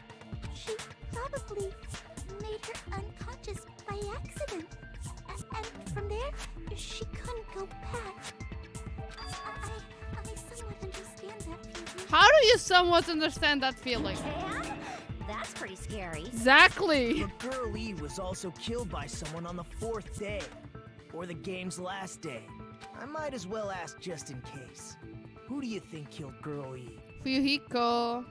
She probably made her unconscious by accident. And from there, she couldn't go back. I somewhat understand that feeling. How do you somewhat understand that feeling? And that's pretty scary. Exactly. But Girl E was also killed by someone on the 4th day. Or the game's last day. I might as well ask just in case. Who do you think killed Girl E? Fuyuhiko.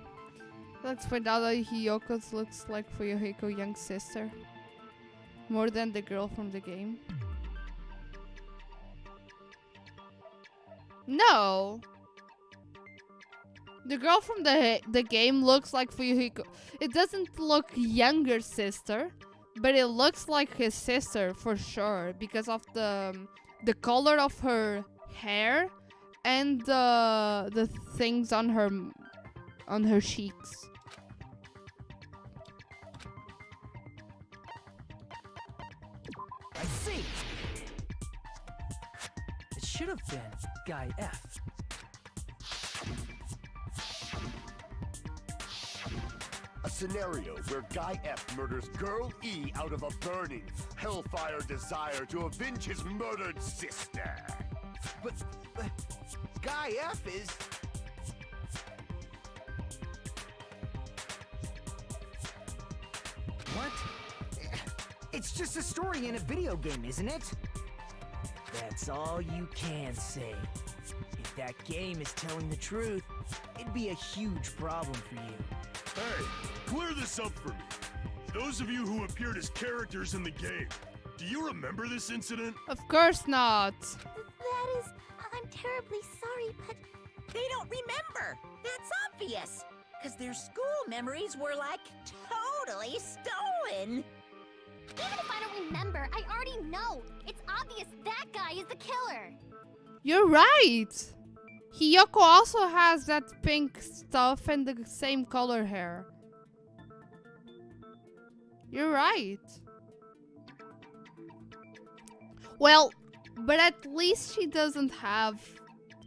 Let's find out that Hiyoko looks like Fuyuhiko's young sister. More than the girl from the game. No. The girl from the game looks like Fuyuhiko. It doesn't look younger sister, but it looks like his sister for sure because of the color of her hair and the things on her cheeks. I see. It should have been Guy F. A scenario where Guy F murders Girl E out of a burning, hellfire desire to avenge his murdered sister. But Guy F is... What? It's just a story in a video game, isn't it? That's all you can say. If that game is telling the truth, it'd be a huge problem for you. Hey, clear this up for me. Those of you who appeared as characters in the game, do you remember this incident? Of course not. That is... I'm terribly sorry, but... They don't remember. That's obvious. Because their school memories were, like, totally stolen. Even if I don't remember, I already know. It's obvious that guy is the killer. You're right. Hiyoko also has that pink stuff and the same color hair. You're right. Well, but at least she doesn't have,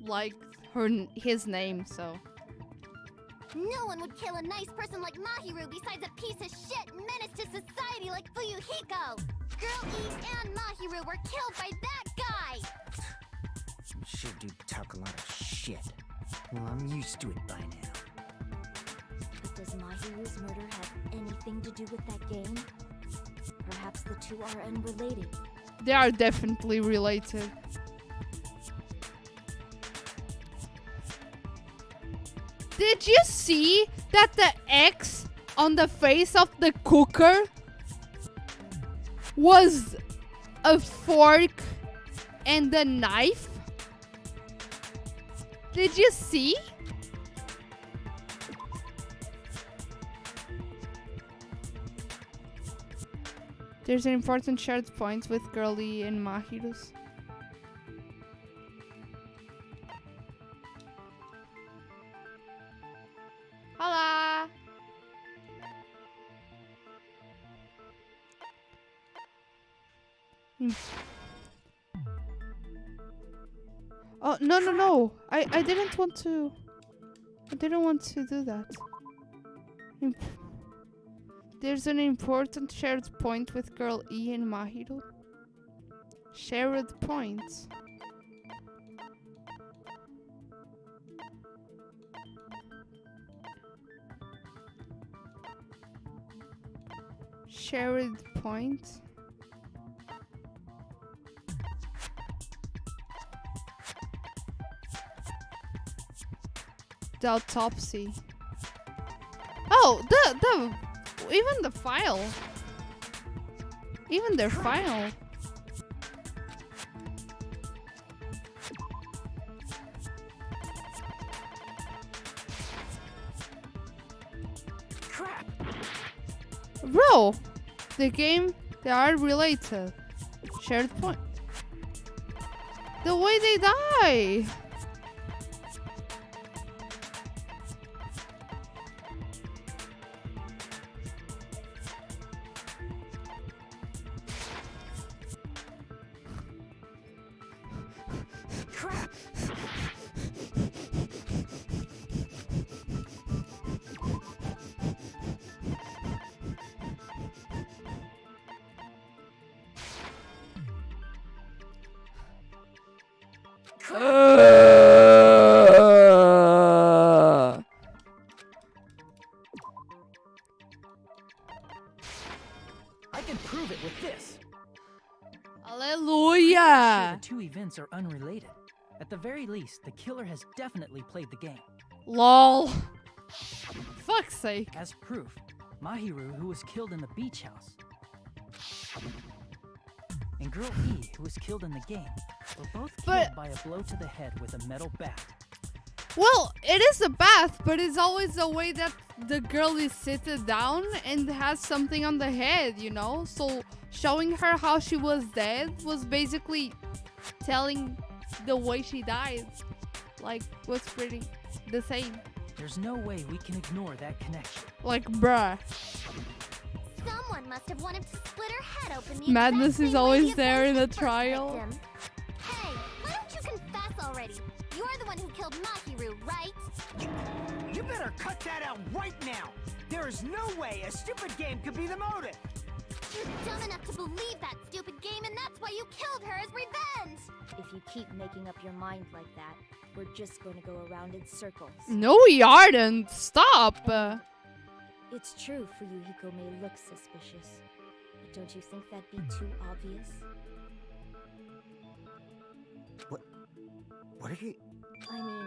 like, his name, so... No one would kill a nice person like Mahiru besides a piece of shit menace to society like Fuyuhiko. Girl E and Mahiru were killed by that guy. You sure do talk a lot of shit. Well, I'm used to it by now. But does Mahiru's murder have anything to do with that game? perhaps the two are unrelated. They are definitely related. Did you see that the X on the face of the cooker was a fork and a knife? Did you see? There's an important shared point with Girlie and Mahiru's. Hola! Oh, no. I didn't want to... I didn't want to do that. There's an important shared point with Girl E and Mahiru. Shared points. Shared point. The autopsy. Oh, even the file. Even their file. Crap! Bro, the game, they are related. Shared point. The way they die. I can prove it with this. Hallelujah! The two events are unrelated. At the very least, the killer has definitely played the game. LOL. Fuck's sake. As proof, Mahiru, who was killed in the beach house, and Girl E, who was killed in the game, were both killed by a blow to the head with a metal bat. Well, it is a bath, but it's always the way that the girl is seated down and has something on the head, you know? So showing her how she was dead was basically telling the way she died. Like, was pretty the same. There's no way we can ignore that connection. Like, bruh. Someone must have wanted to split her head open the Madness exact is same way always the there in the first trial. victim. Hey, why don't you confess already? You're the one who killed Mahiru, right? You better cut that out right now! There is no way a stupid game could be the motive! You're dumb enough to believe that stupid game, and that's why you killed her as revenge! If you keep making up your mind like that, we're just going to go around in circles. No, we aren't. Stop. It's true Fuyuhiko may look suspicious, but don't you think that'd be too obvious? What are you... I mean,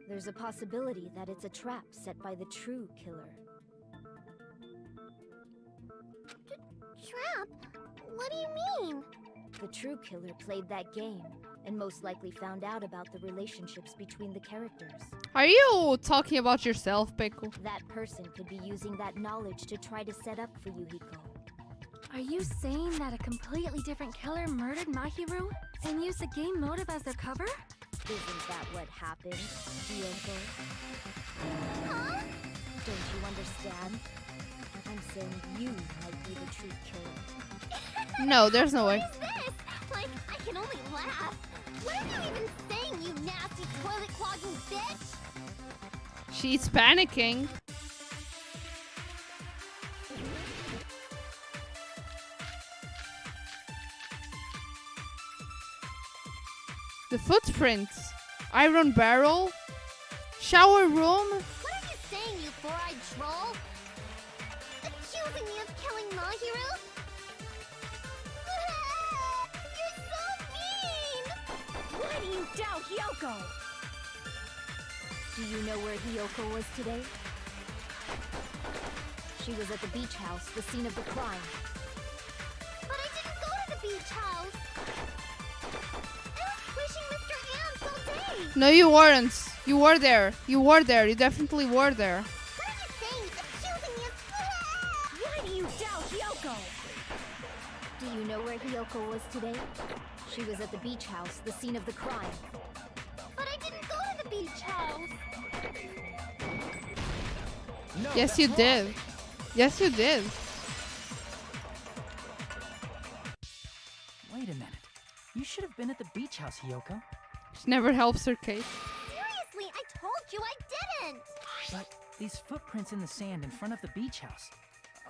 there's a possibility that it's a trap set by the true killer. Trap? What do you mean? The true killer played that game, and most likely found out about the relationships between the characters. Are you talking about yourself, Peko? That person could be using that knowledge to try to set up Fuyuhiko. Are you saying that a completely different killer murdered Mahiru and used the game motive as their cover? Isn't that what happened, Yoko? Huh? Don't you understand? I'm saying you might be the true killer. No, there's no way. What is this? Like, I can only laugh. What are you even saying, you nasty toilet clogging bitch? She's panicking. The footprints. Iron barrel. Shower room. What are you saying, you four-eyed troll? Accusing me of killing Mahiru? Why do you doubt Hyoko? Do you know where Hyoko was today? She was at the beach house, the scene of the crime. But I didn't go to the beach house. I was wishing Mr. Ants all day. No, you weren't. You were there. You were there. You definitely were there. What are you saying? Accusing me of... Why do you doubt Hyoko? Do you know where Hyoko was today? She was at the beach house, the scene of the crime. But I didn't go to the beach house. No, Yes, you did. Yes, you did. Wait a minute. You should have been at the beach house, Hyoko. She never helps her case. Seriously, I told you I didn't. But these footprints in the sand in front of the beach house,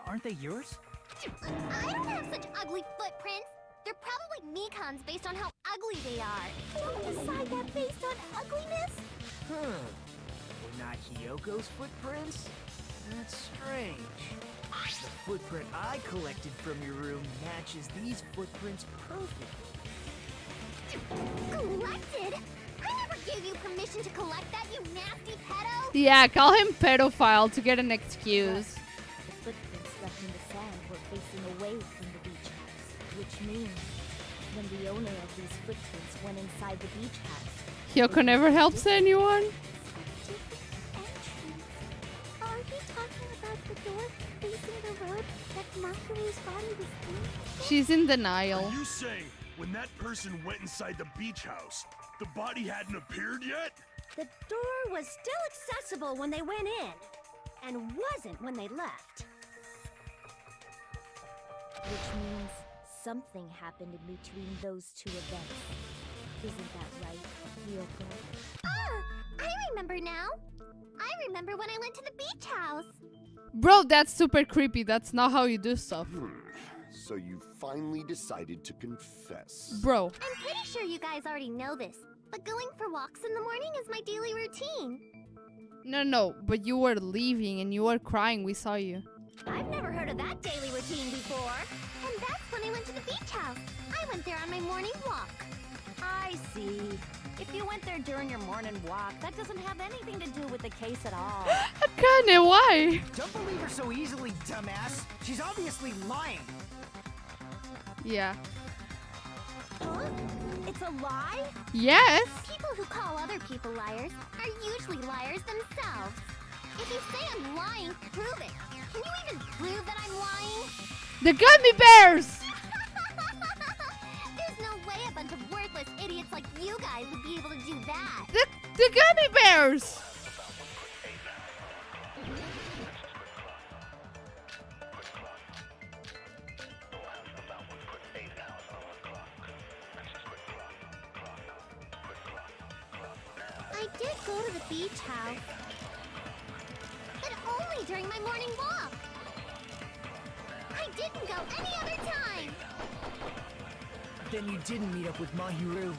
aren't they yours? I don't have such ugly footprints. They're probably Mikan's based on how ugly they are. Don't decide that based on ugliness. They're not Hyoko's footprints? That's strange. The footprint I collected from your room matches these footprints perfectly. Collected? I never gave you permission to collect that, you nasty pedo. Yeah, call him pedophile to get an excuse. The footprints left in the sand were facing away from the beach house, which means when the owner of these footprints went inside the beach house, Hyoko never helps anyone. Are you talking about the door facing the road that Mahiru's body was in? She's in denial. Are you saying when that person went inside the beach house, the body hadn't appeared yet? the door was still accessible when they went in, and wasn't when they left. Which means something happened in between those two events. Isn't that right, Hyoko? Ah, I remember now. I remember when I went to the beach house. Bro, that's super creepy. That's not how you do stuff. So you finally decided to confess. Bro. I'm pretty sure you guys already know this, but going for walks in the morning is my daily routine. No, but you were leaving and you were crying. We saw you. I've never heard of that daily routine before. And that's when I went to the beach house. I went there on my morning walk. I see. If you went there during your morning walk, that doesn't have anything to do with the case at all. Kinda, why? Don't believe her so easily, dumbass. She's obviously lying. Yeah. Huh? It's a lie? Yes. People who call other people liars are usually liars themselves. If you say I'm lying, prove it. Can you even prove that I'm lying? The gummy bears! There's no way a bunch of worthless idiots like you guys would be able to do that. The gummy bears! I did go to the beach house, but only during my morning walk. I didn't go any other time. Then you didn't meet up with Mahiru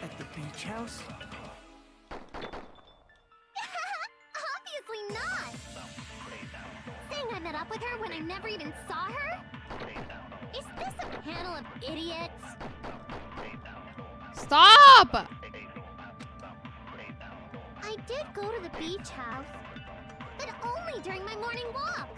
at the beach house? Obviously not. Saying I met up with her when I never even saw her? Is this a panel of idiots? Stop! I did go to the beach house, but only during my morning walk.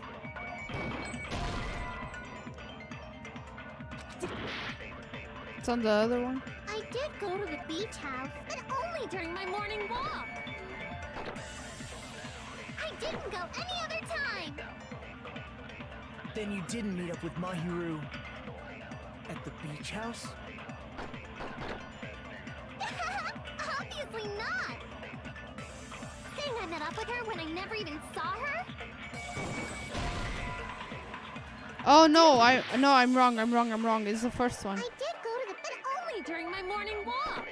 It's on the other one. I did go to the beach house, but only during my morning walk. I didn't go any other time. Then you didn't meet up with Mahiru at the beach house? Obviously not. Saying I met up with her when I never even saw her? Oh no, I'm wrong. It's the first one. I did go to the but only during my morning walk.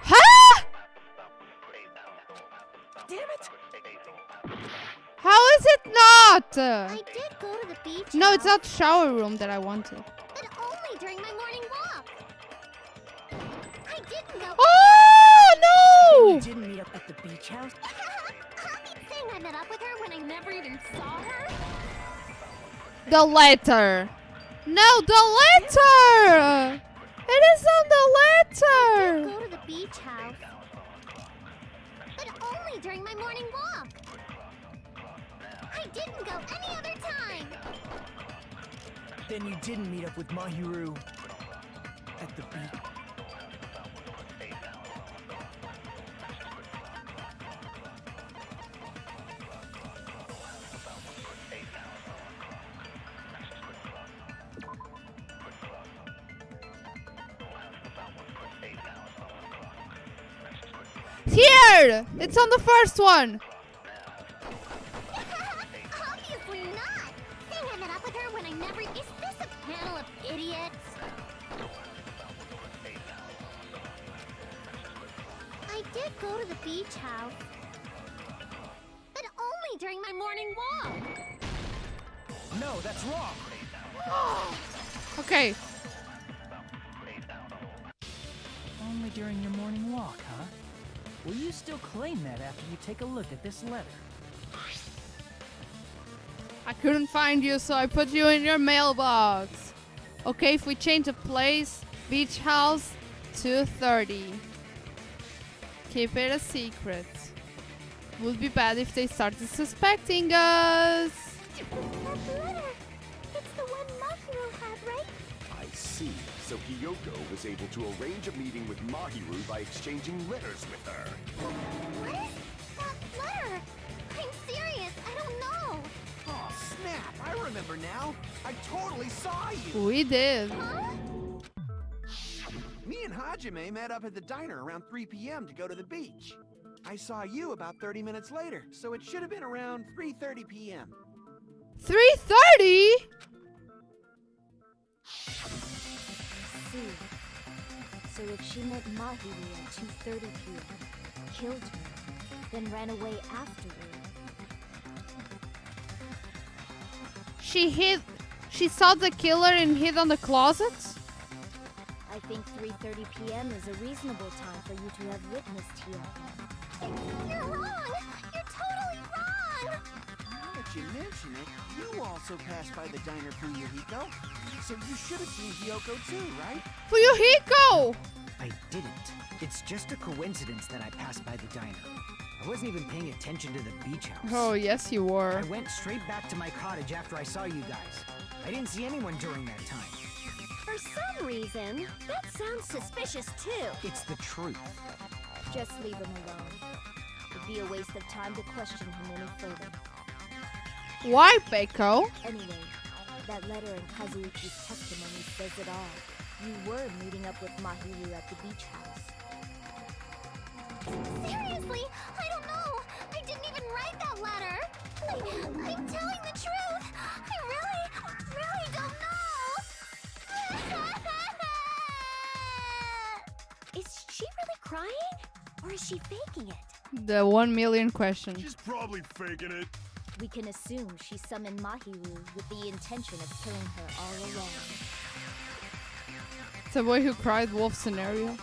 Huh? Damn it! How is it not? I did go to the beach No, house, it's not shower room that I wanted. but only during my morning walk. I didn't go. Oh You didn't meet up at the beach house? Saying I met up with her when I never even saw her? no! The letter. No, the letter. It is on the letter! Go to the beach house, but only during my morning walk. I didn't go any other time. Then you didn't meet up with Mahiru at the beach. Here! It's on the first one! Obviously not. Saying I met up with her when I never... Is this a panel of idiots? I did go to the beach house, but only during my morning walk. No, that's wrong. Okay. Only during your morning walk, huh? Will you still claim that after you take a look at this letter? I couldn't find you, so I put you in your mailbox. Okay, if we change the place, beach house, 2:30. Keep it a secret. Would be bad if they started suspecting us. That letter. It's the one Mahiru had, right? I see. So Hiyoko was able to arrange a meeting with Mahiru by exchanging letters with her. What is that letter? I'm serious. I don't know. Oh, snap! I remember now. I totally saw you. We did. Huh? Me and Hajime met up at the diner around 3 p.m. to go to the beach. I saw you about 30 minutes later, so it should have been around 3:30 p.m. 3:30? See. So if she met Mahiru at 2:30 p.m., killed her, then ran away afterward. She saw the killer and hid on the closet? I think 3:30 p.m. is a reasonable time for you to have witnessed Hiyoko. You're wrong. You're totally wrong. Now that you mention it, you also passed by the diner, Fuyuhiko. So you should have seen Hiyoko too, right? Fuyuhiko! I didn't. It's just a coincidence that I passed by the diner. I wasn't even paying attention to the beach house. Oh, yes, you were. I went straight back to my cottage after I saw you guys. I didn't see anyone during that time. For some reason, that sounds suspicious too. It's the truth. Just leave him alone. It'd be a waste of time to question him any further. Why, Peiko? Anyway, that letter in Kazuichi's testimony says it all. You were meeting up with Mahiru at the beach house. Seriously, I don't know. I didn't even write that letter. I'm telling the truth. I really don't know. Is she really crying? Or is she faking it? The 1 million question. She's probably faking it. We can assume she summoned Mahiru with the intention of killing her all along. The boy who cried wolf scenario.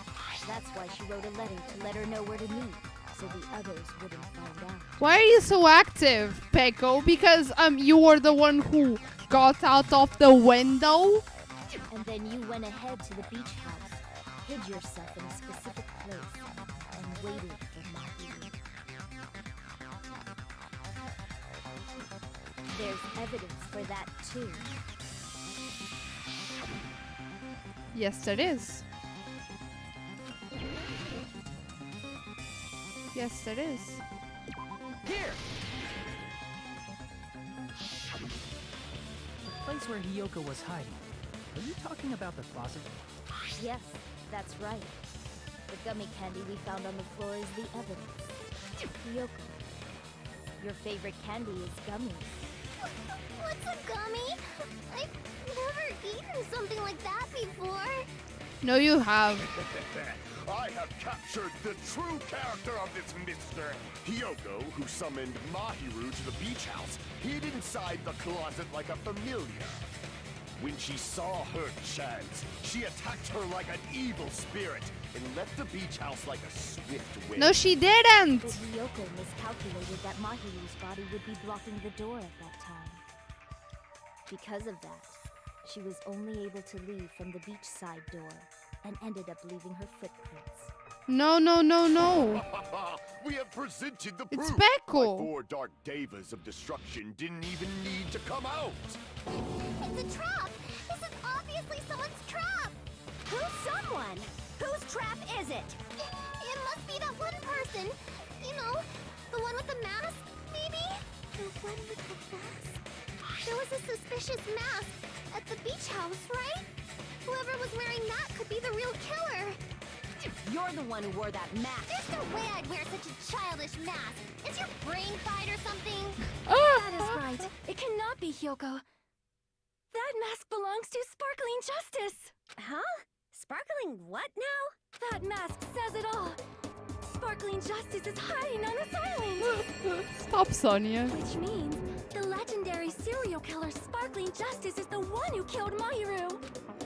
That's why she wrote a letter to let her know where to meet, so the others wouldn't find out. Why are you so active, Peiko? Because you were the one who got out of the window? And then you went ahead to the beach house, hid yourself in a specific place, and waited for Mahiru. There's evidence for that too. Yes, it is. Yes, it is. Here! The place where Hiyoko was hiding. Are you talking about the closet? Yes, that's right. The gummy candy we found on the floor is the evidence. Hiyoko, your favorite candy is gummies. What's a gummy? I've never eaten something like that before. No, you have. I have captured the true character of this mister. Hiyoko, who summoned Mahiru to the beach house, hid inside the closet like a familiar. When she saw her chance, she attacked her like an evil spirit and left the beach house like a swift wind. No, she didn't. But Hiyoko miscalculated that Mahiru's body would be blocking the door at that time. Because of that, She was only able to leave from the beachside door and ended up leaving her footprints. No, no, no, no. We have presented the It's proof. Beko. My 4 dark devas of destruction didn't even need to come out. It's a trap! This is obviously someone's trap! Who's someone? Whose trap is it? It must be that one person. You know, the one with the mask, maybe? The one with the mask? There was a suspicious mask at the beach house, right? Whoever was wearing that could be the real killer. You're the one who wore that mask. There's no way I'd wear such a childish mask. Is your brain fried or something? That is right. It cannot be Hyoko. That mask belongs to Sparkling Justice. Huh? Sparkling what now? That mask says it all. Sparkling Justice is hiding on this island. Stop, Sonia. Which means the legendary serial killer Sparkling Justice is the one who killed Mahiru.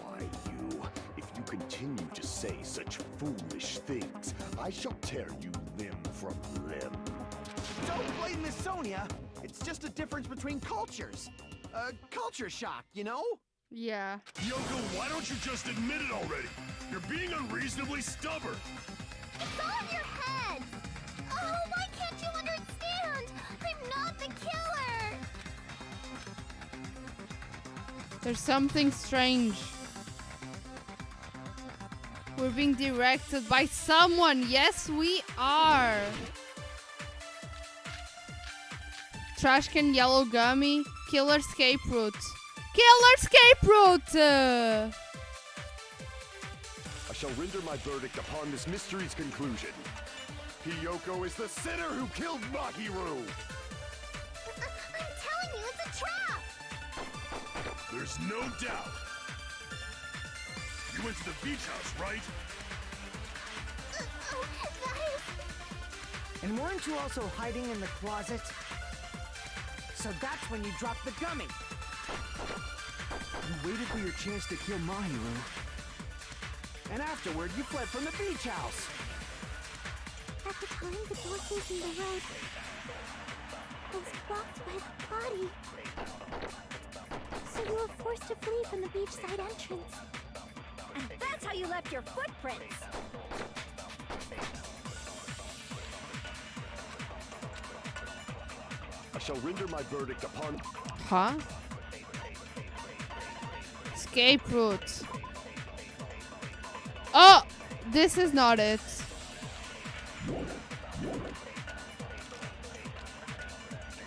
Why you? If you continue to say such foolish things, I shall tear you limb from limb. Don't blame Miss Sonia. It's just a difference between cultures. Culture shock, you know? Yeah. Yoko, why don't you just admit it already? You're being unreasonably stubborn. It's all in your head! Oh, why can't you understand? I'm not the killer! There's something strange. We're being directed by someone. Yes, we are. Trash can, yellow gummy, killer escape route. Killer escape route! I shall render my verdict upon this mystery's conclusion. Hiyoko is the sinner who killed Mahiru! I'm telling you, it's a trap! There's no doubt. You went to the beach house, right? That is... And weren't you also hiding in the closet? So that's when you dropped the gummy. You waited for your chance to kill Mahiru. And afterward, you fled from the beach house. At the time the door facing the road was blocked by the body. So you were forced to flee from the beachside entrance. And that's how you left your footprints. I shall render my verdict upon... Huh? Escape route. Oh! This is not it.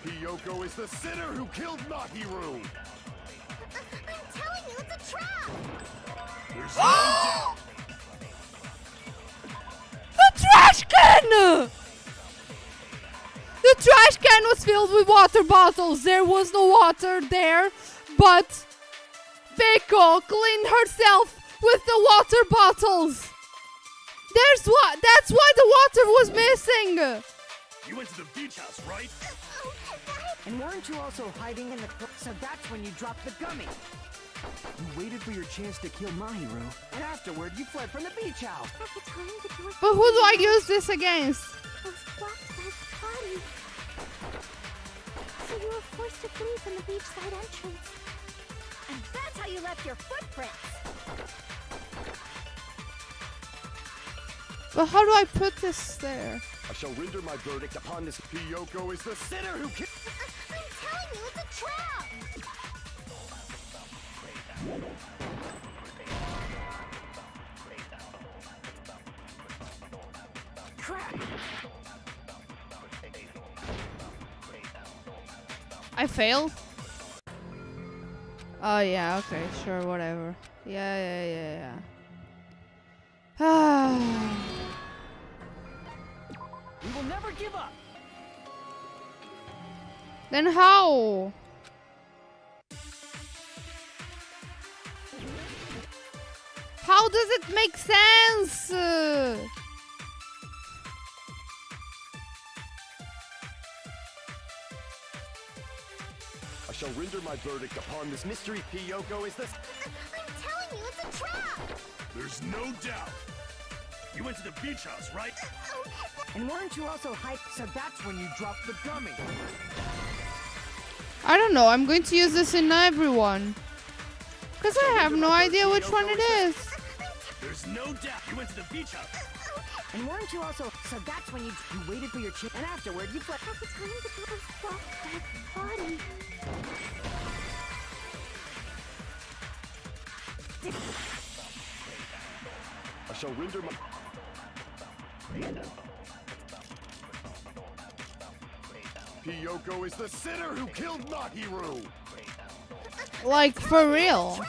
Hiyoko is the sinner who killed Mahiru! I'm telling you, it's a trap! There's no doubt. The trash can! The trash can was filled with water bottles. There was no water there, but Beko cleaned herself with the water bottles. That's why the water was missing. You went to the beach house, right? And weren't you also hiding in the so that's when you dropped the gummy. You waited for your chance to kill Mahiru. And afterward, you fled from the beach house. At the time the door But who do I use this against? was blocked by the body. So you were forced to flee from the beachside entrance. And that's how you left your footprints. But how do I put this there? I shall render my verdict upon this. Hiyoko is the sinner who killed... I'm telling you, it's a trap! Crap! I failed? Oh yeah, okay, sure, whatever. Yeah. We will never give up! Then how? How does it make sense? I shall render my verdict upon this mystery. Hiyoko is the... I'm telling you, it's a trap! There's no doubt. You went to the beach house, right? And weren't you also hyped? So that's when you dropped the gummy. I don't know, I'm going to use this in everyone. Because I have no idea which one it is. There's no doubt you went to the beach house. And weren't you also... So that's when you waited for your chance, and afterward you fled... At the time the girls walked that body. I shall render my... Hiyoko is the sinner who killed Mahiru! Like, for real.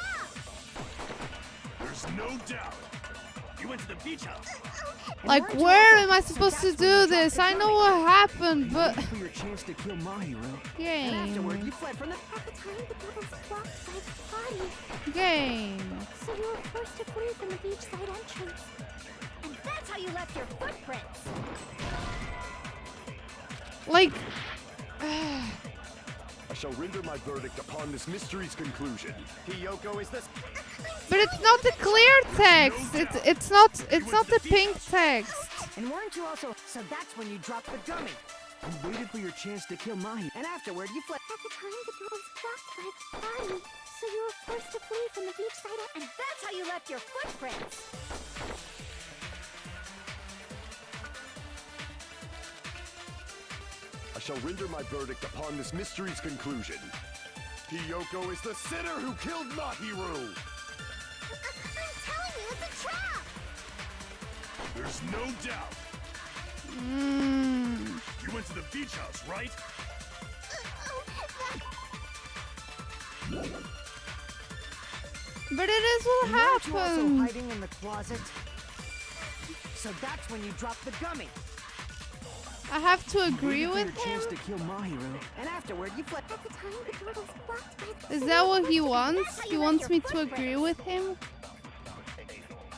There's no doubt. You went to the beach house. Like, where am I supposed to do this? I know what happened, but... For your chance to kill Mahiru. Game. Afterward, you fled from the... At the time the girls walked by the body. Game. So you were forced to flee from the beachside entrance. And that's how you left your footprints. Like... I shall render my verdict upon this mystery's conclusion. Hiyoko is the... But it's not the clear text. It's not the pink text. And weren't you also... So that's when you dropped the gummy. You waited for your chance to kill Mahi, and afterward you fled... At the time the girls walked by the body. So you were forced to flee from the beachside And that's how you left your footprints. I shall render my verdict upon this mystery's conclusion. Hiyoko is the sinner who killed Mahiru! I'm telling you, it's a trap! There's no doubt. You went to the beach house, right? But it is what Weren't you also happened. hiding in the closet? So that's when you dropped the gummy. I have to agree You waited with for your him. chance to kill Mahiru, and afterward you fled... At the time the girls walked by the... Is that what he wants? He wants me to agree with him?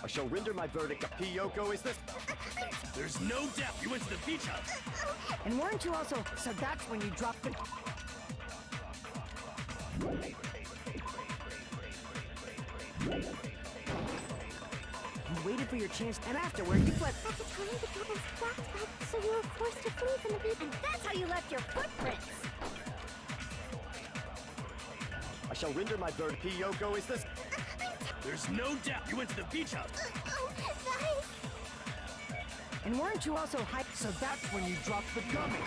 I shall render my verdict. Hiyoko is the... There's no doubt you went to the beach house. And weren't you also... So that's when you dropped the... You waited for your chance, and afterward you fled... At the time the girls walked by... So you were forced to flee from the beach... And that's how you left your footprints. I shall render my verdict. Hiyoko is the... There's no doubt you went to the beach house. And weren't you also hyped? So that's when you dropped the gummy.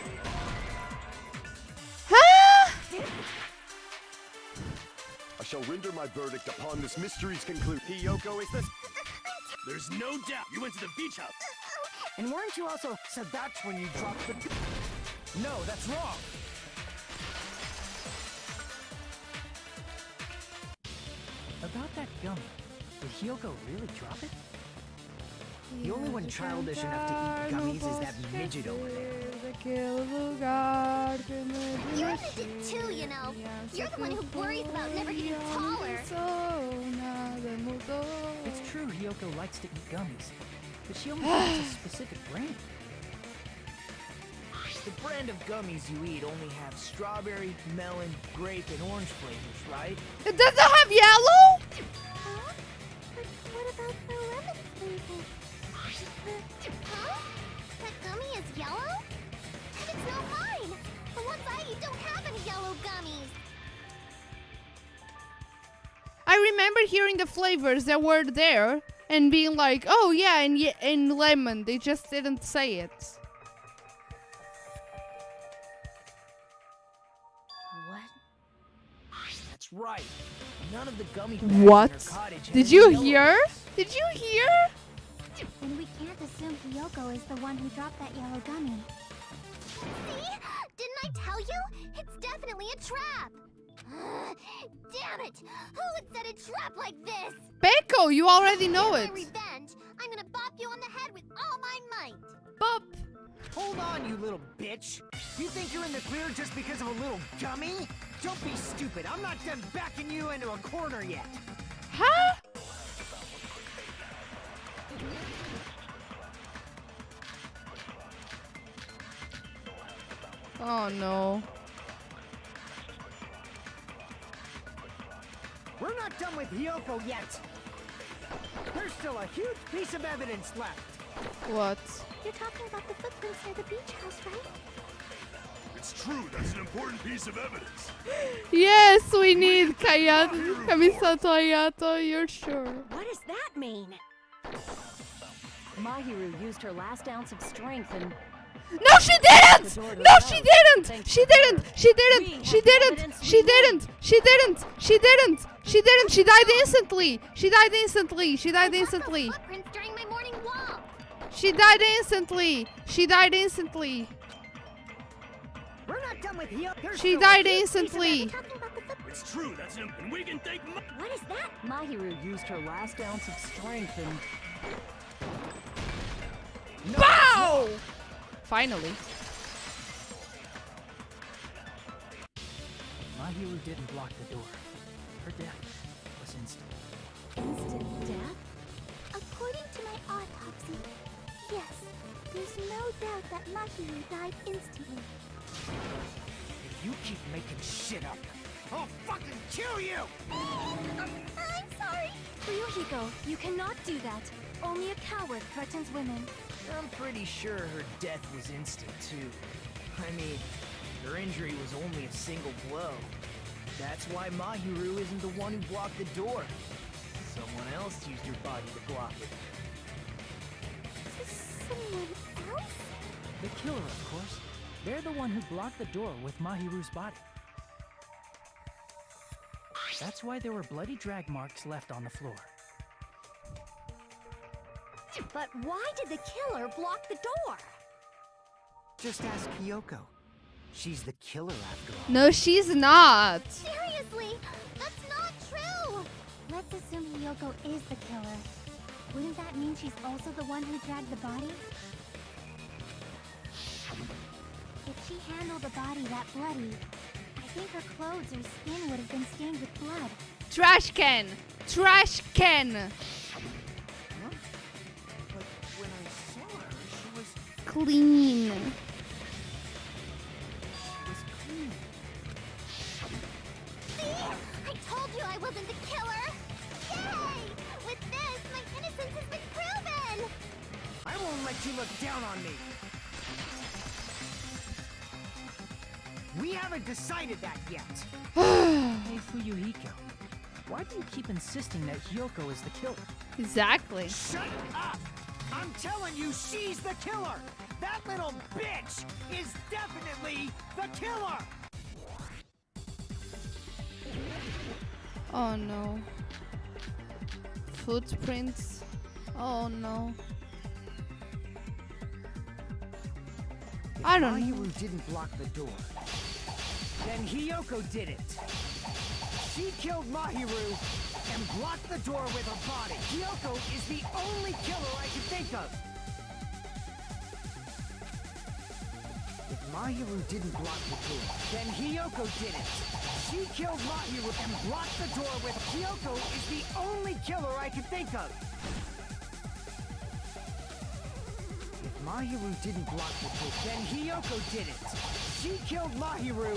Huh? I shall render my verdict upon this mystery's conclusion. Hiyoko is the... There's no doubt you went to the beach house. And weren't you also... So that's when you dropped the... No, that's wrong. About that gummy, did Hiyoko really drop it? The only one childish enough to eat gummies is that midget over there. You did it too, you know. You're the one who worries about never getting taller. It's true Hiyoko likes to eat gummies, but she only likes a specific brand. The brand of gummies you eat only have strawberry, melon, grape, and orange flavors, right? It doesn't have yellow? Huh? But what about the lemon flavor? Huh? That gummy is yellow? And it's not mine! The ones I eat don't have any yellow gummies! I remember hearing the flavors that were there and being like, oh yeah, and lemon. They just didn't say it. That's right. None of the gummy What? bags in her cottage have Did any you yellow hear? gummies. Did you hear? And we can't assume Hiyoko is the one who dropped that yellow gummy. See? Didn't I tell you? It's definitely a trap! Damn it! Who would set a trap like this? Beko, you already know For it. my revenge, I'm gonna bop you on the head with all my might! Bop. Hold on, you little bitch. You think you're in the clear just because of a little gummy? Don't be stupid. I'm not done backing you into a corner yet. Huh? Oh no. We're not done with Hiyoko yet. There's still a huge piece of evidence left. What? You're talking about the footprints near the beach house, right? It's true, that's an important piece of evidence. Yes, Yes, we need Kamisato Hayato, you're sure. What does that mean? Mahiru used her last ounce of strength and... No, she didn't! No, she didn't! She didn't! She didn't! She didn't! She didn't! She didn't! She didn't! She didn't! She died instantly! She died instantly! She died instantly! Footprints during my morning walk. She died instantly! She died instantly! We're not done with Hio. She died instantly! It's true, that's him, and we can thank What is that? Mahiru used her last ounce of strength and... Bow! Finally. Mahiru didn't block the door. Her death was instant. Instant death? According to my autopsy, yes, there's no doubt that Mahiru died instantly. If you keep making shit up, I'll fucking kill you! I'm sorry. Ryuhiko, you cannot do that. Only a coward threatens women. I'm pretty sure her death was instant, too. I mean, her injury was only a single blow. That's why Mahiru isn't the one who blocked the door. Someone else used her body to block it. Someone else? The killer, of course. They're the one who blocked the door with Mahiru's body. That's why there were bloody drag marks left on the floor. But why did the killer block the door? Just ask Kyoko. She's the killer after all. No, she's not. Seriously, that's not true. Let's assume Hiyoko is the killer. Wouldn't that mean she's also the one who dragged the body? If she handled a body that bloody, I think her clothes or skin would have been stained with blood. Trash can. Trash can. But when I saw her, she was Clean. clean. See? I told you I wasn't the killer! Yay! With this, my innocence has been proven! I won't let you look down on me. We haven't decided that yet. Hey, Fuyuhiko. Why do you keep insisting that Hyoko is the killer? Exactly. Shut up! I'm telling you, she's the killer! That little bitch is definitely the killer! Oh no. Footprints. Oh no. I don't know. Mahiru didn't block the door. Then Hiyoko did it. She killed Mahiru and blocked the door with her body. Hiyoko is the only killer I can think of. If Mahiru didn't block the door, then Hiyoko did it. She killed Mahiru and blocked the door with Hiyoko is the only killer I can think of. If Mahiru didn't block the door, then Hiyoko did it. She killed Mahiru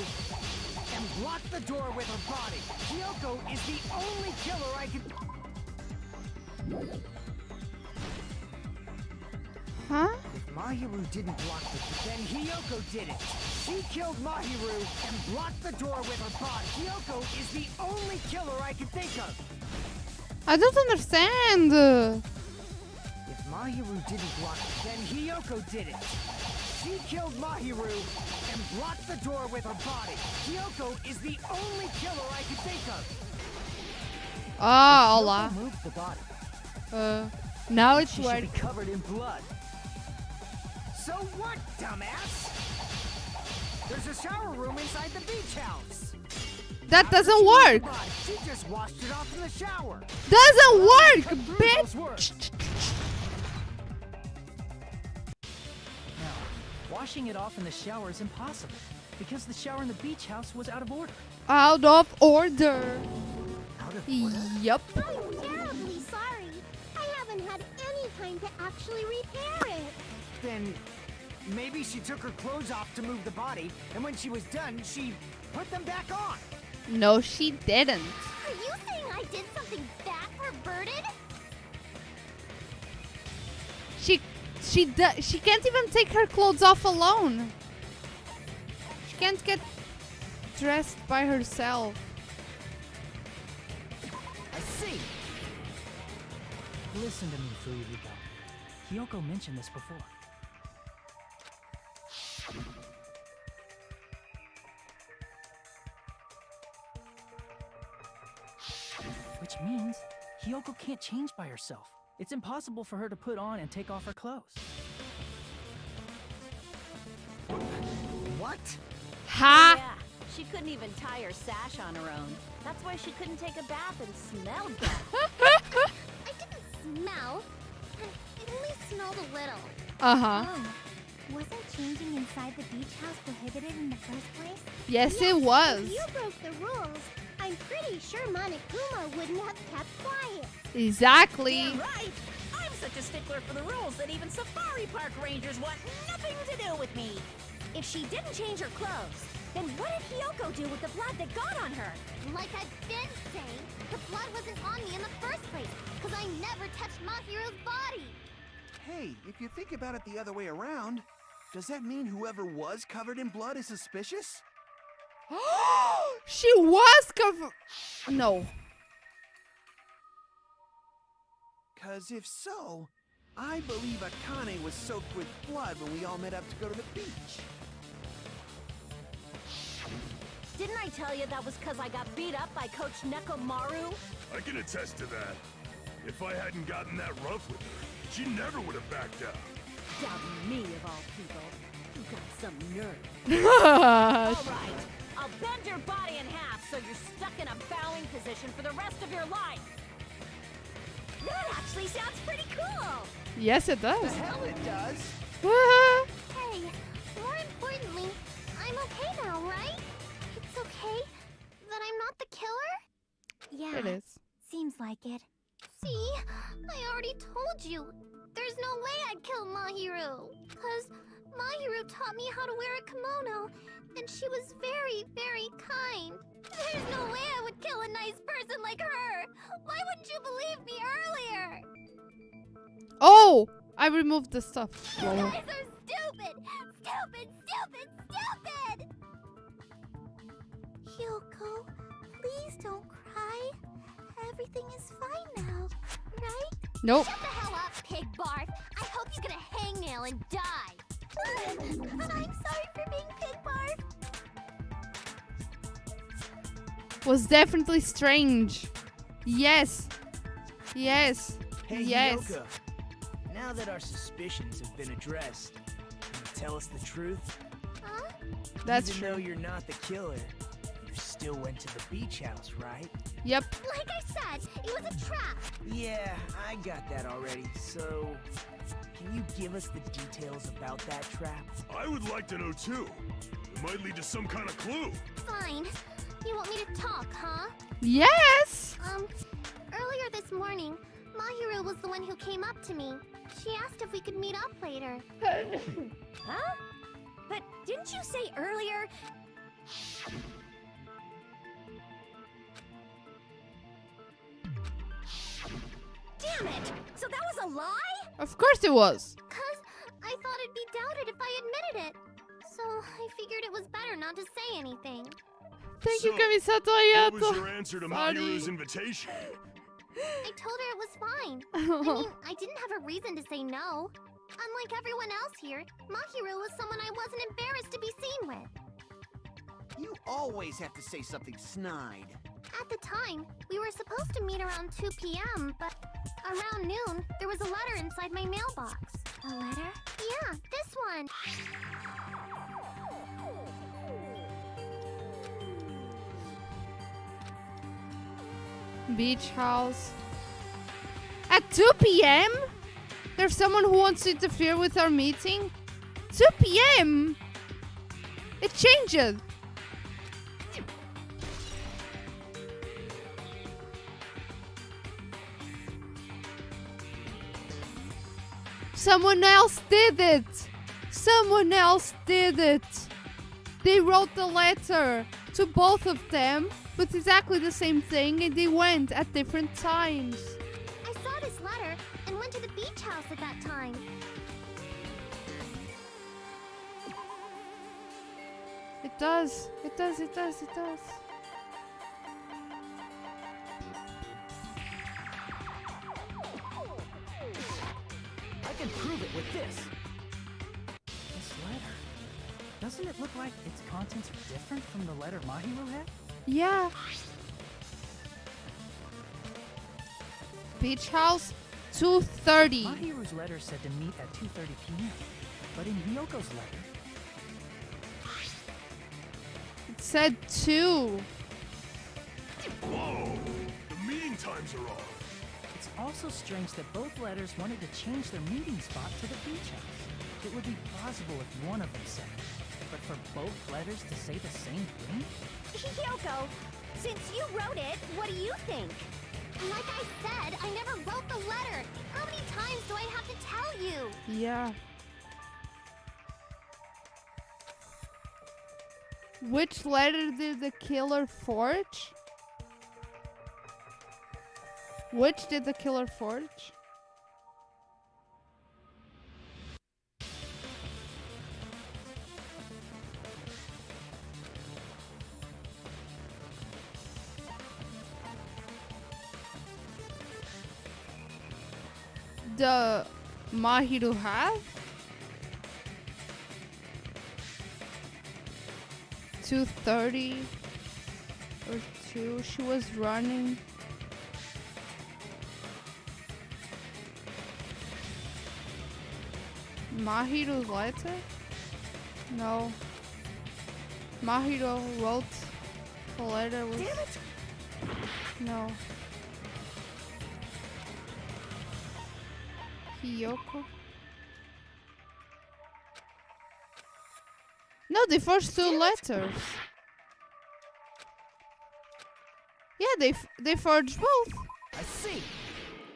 and blocked the door with her body. Hiyoko is the only killer I can... Huh? If Mahiru didn't block the door, then Hiyoko did it. She killed Mahiru and blocked the door with her body. Hiyoko is the only killer I can think of. I don't understand. If Mahiru didn't block it, then Hiyoko did it. She killed Mahiru and blocked the door with her body. Hiyoko is the only killer I can think of. Ah, Hiyoko Allah. moved the body. Now it's She where. should be covered in blood. So what, dumbass? There's a shower room inside the beach house. That After doesn't she moved work. the body, She just washed it off in the shower. Doesn't work, Her proof bitch. works. Now, washing it off in the shower is impossible because the shower in the beach house was out of order. Out of order. Out of order? Yup. I'm terribly sorry. I haven't had any time to actually repair it. Then maybe she took her clothes off to move the body, and when she was done, she put them back on. No, she didn't. Are you saying I did something that perverted? She can't even take her clothes off alone. She can't get dressed by herself. see. Listen to me, Fuyuhiko. Kyoko mentioned this before. Which means Kyoko can't change by herself. It's impossible for her to put on and take off her clothes. What? Ha! Yeah, she couldn't even tie her sash on her own. That's why she couldn't take a bath and smell good. I didn't smell. It only smelled a little. Uh-huh. Oh, wasn't changing inside the beach house prohibited in the first place? Yes, it was. If you broke the rules, I'm pretty sure Monokuma wouldn't have kept quiet. Exactly. You're right. I'm such a stickler for the rules that even safari park rangers want nothing to do with me. If she didn't change her clothes, then what did Kyoko do with the blood that got on her? Like I've been saying, the blood wasn't on me in the first place, because I never touched Mahiru's body. Hey, if you think about it the other way around, does that mean whoever was covered in blood is suspicious? She was covered. No. Cause if so, I believe Akane was soaked with blood when we all met up to go to the beach. Didn't I tell you that was because I got beat up by Coach Nekomaru? I can attest to that. If I hadn't gotten that rough with her, she never would have backed down. Doubting me of all people. You got some nerve. All right, I'll bend your body in half so you're stuck in a bowing position for the rest of your life. That actually sounds pretty cool. Yes, it does. The hell it does! Hey, more importantly, I'm okay now, right? It's okay that I'm not the killer? Yeah, It is. seems like it. See, I already told you. There's no way I'd kill Mahiru. Because Mahiru taught me how to wear a kimono, and she was very, very kind. There's no way I would kill a nice person like her. Why wouldn't you believe me earlier? Oh! I removed the stuff. You guys are stupid! Stupid, stupid, stupid! Hyoko, please don't cry. Everything is fine now, right? Nope. Shut the hell up, pig barf! I hope you get a hangnail and die! I'm sorry for being pig barf! Was definitely strange. Yes. Yes. Hey, Yes. Hyoko. Now that our suspicions have been addressed, can you tell us the truth? Huh? That's Even true. though you're not the killer, you still went to the beach house, right? Yep. Like I said, it was a trap! Yeah, I got that already. So, can you give us the details about that trap? I would like to know too. It might lead to some kind of clue. Fine. You want me to talk, huh? Yes. Earlier this morning, Mahiru was the one who came up to me. She asked if we could meet up later. Huh? But didn't you say earlier? Damn it! So that was a lie? Of course it was. 'Cause I thought it'd be doubted if I admitted it. So I figured it was better not to say anything. Thank So, you, Kamisato What was Ayato. your answer to Sorry. Mahiru's invitation? I told her it was fine. I mean, I didn't have a reason to say no. Unlike everyone else here, Mahiru was someone I wasn't embarrassed to be seen with. You always have to say something snide. At the time, we were supposed to meet around 2 p.m., but around noon, there was a letter inside my mailbox. A letter? Yeah, this one. Beach house. At 2 p.m.? There's someone who wants to interfere with our meeting? 2 p.m.? It changes. Someone else did it. Someone else did it. They wrote the letter to both of them with exactly the same thing, and they went at different times. I saw this letter and went to the beach house at that time. It does. It does. It does. It does. can prove it with this. This letter. Doesn't it look like its contents are different from the letter Mahiru had? Yeah. Beach house, 2:30. Mahiru's letter said to meet at 2:30 p.m. But in Hyoko's letter, It said 2. Whoa! The meeting times are off. it's also strange that both letters wanted to change their meeting spot to the beach house. It would be plausible if one of them said it, but for both letters to say the same thing? Hyoko, since you wrote it, what do you think? Like I said, I never wrote the letter. How many times do I have to tell you? Yeah. Which letter did the killer forge? Which did the killer forge? The Mahiru have? 2:30 or 2. She was running. Mahiru's letter? No. Mahiru wrote the letter with... Damn it! No. Hyoko? No, the first two letters. Yeah, they forged both. I see.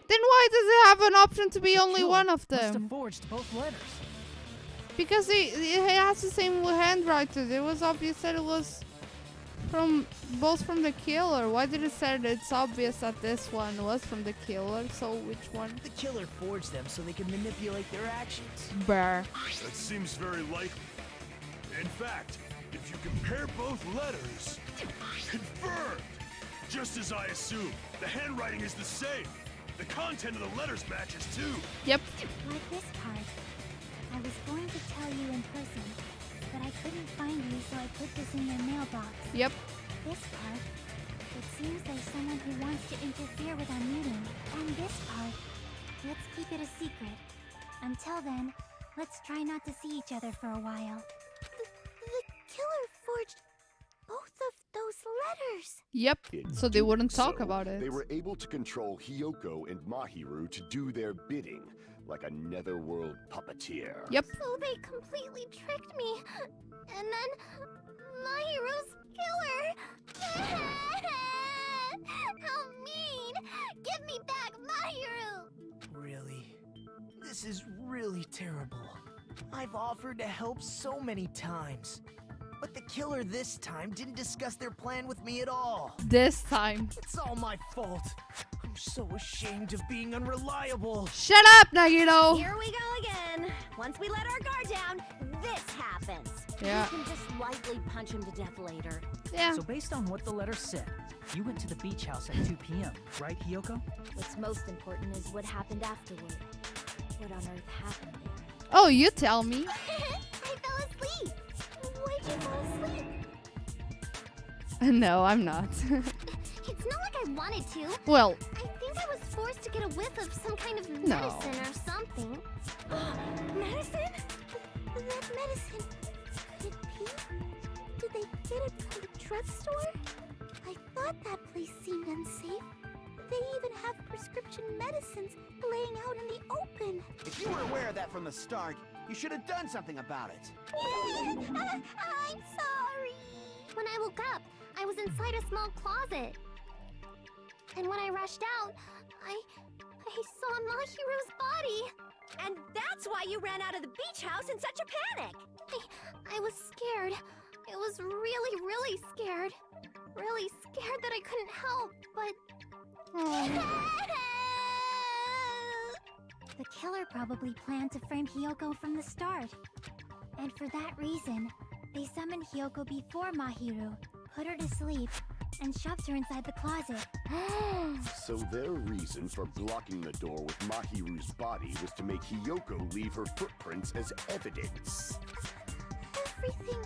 Then why does it have an option to be only Killer one of must have them? forged both letters. Because it has the same handwriting. It was obvious that it was from both from the killer. Why did it say that it's obvious that this one was from the killer? So which one? The killer forged them so they can manipulate their actions. Brr. That seems very likely. In fact, if you compare both letters, confirmed! Just as I assumed, the handwriting is the same. The content of the letters matches too. Yep. Like this part. I was going to tell you in person, but I couldn't find you, so I put this in your mailbox. Yep. This part. It seems there's someone who wants to interfere with our meeting. And this part. Let's keep it a secret. Until then, let's try not to see each other for a while. The killer forged both of those letters. Yep. In So they wouldn't doing talk so, about it. They were able to control Hyoko and Mahiru to do their bidding, like a netherworld puppeteer. Yep. So they completely tricked me. And then Mahiru's killer. How mean! Give me back Mahiru! Really? This is really terrible. I've offered to help so many times. But the killer this time didn't discuss their plan with me at all. This time. It's all my fault. I'm so ashamed of being unreliable. Shut up, Nagito! Here we go again. Once we let our guard down, this happens. Yeah. We can just lightly punch him to death later. Yeah. So based on what the letter said, you went to the beach house at 2 p.m., right, Hyoko? What's most important is what happened afterward. What on earth happened there? Oh, you tell me. I fell asleep. Why'd you fall asleep? No, I'm not. It's not like I wanted to. Well, I think I was forced to get a whiff of some kind of No. medicine or something. Medicine? That medicine. Could it be? Did they get it from the drugstore? I thought that place seemed unsafe. They even have prescription medicines laying out in the open. If you were aware of that from the start, you should have done something about it. I'm sorry. When I woke up, I was inside a small closet. And when I rushed out, I saw Mahiru's body. And that's why you ran out of the beach house in such a panic. I was scared. I was really, really scared. Really scared that I couldn't help, but... The killer probably planned to frame Hyoko from the start. And for that reason, they summoned Hyoko before Mahiru, put her to sleep, and shoved her inside the closet. So their reason for blocking the door with Mahiru's body was to make Hiyoko leave her footprints as evidence. Everything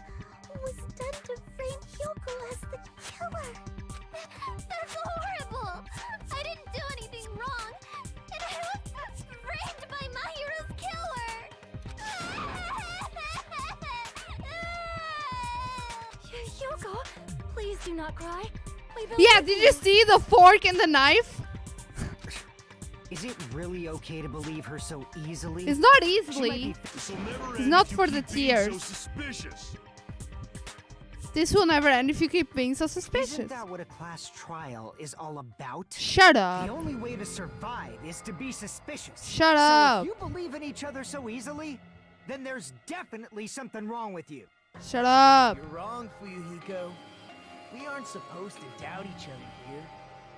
was done to frame Hyoko as the killer. That's horrible! I didn't do anything wrong, and I was framed by Mahiru's killer! Hyoko, please do not cry. Yeah, did you see the fork and the knife? Is it really okay to believe her so easily? It's not She easily. might be This'll never It's end not if you for keep the being so tears. suspicious. This will never end if you keep being so Isn't suspicious. that what a class trial is all about? Shut The up. only way to survive is to be suspicious. Shut So up. if you believe in each other so easily, then there's definitely something wrong with you. Shut up. You're wrong, Fuyuhiko. We aren't supposed to doubt each other here.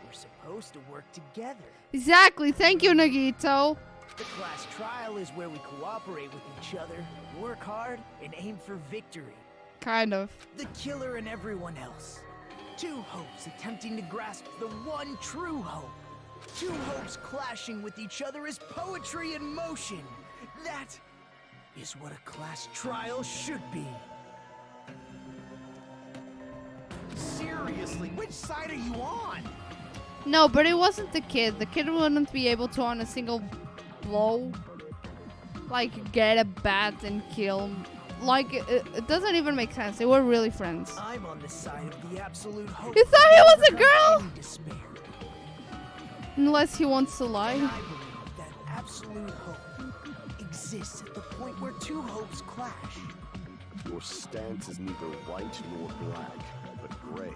We're supposed to work together. Exactly. Thank you, Nagito. The class trial is where we cooperate with each other, work hard, and aim for victory. Kind of. The killer and everyone else. Two hopes attempting to grasp the one true hope. Two hopes clashing with each other is poetry in motion. That is what a class trial should be. Seriously, which side are you on? No, but it wasn't the kid. The kid wouldn't be able to, on a single blow, like, get a bat and kill. Like, it doesn't even make sense. They were really friends. I'm on the side of the absolute hope. You thought he was a overcome girl? any despair. Unless he wants to And lie. I believe that absolute hope exists at the point where two hopes clash. Your stance is neither white nor black, but gray.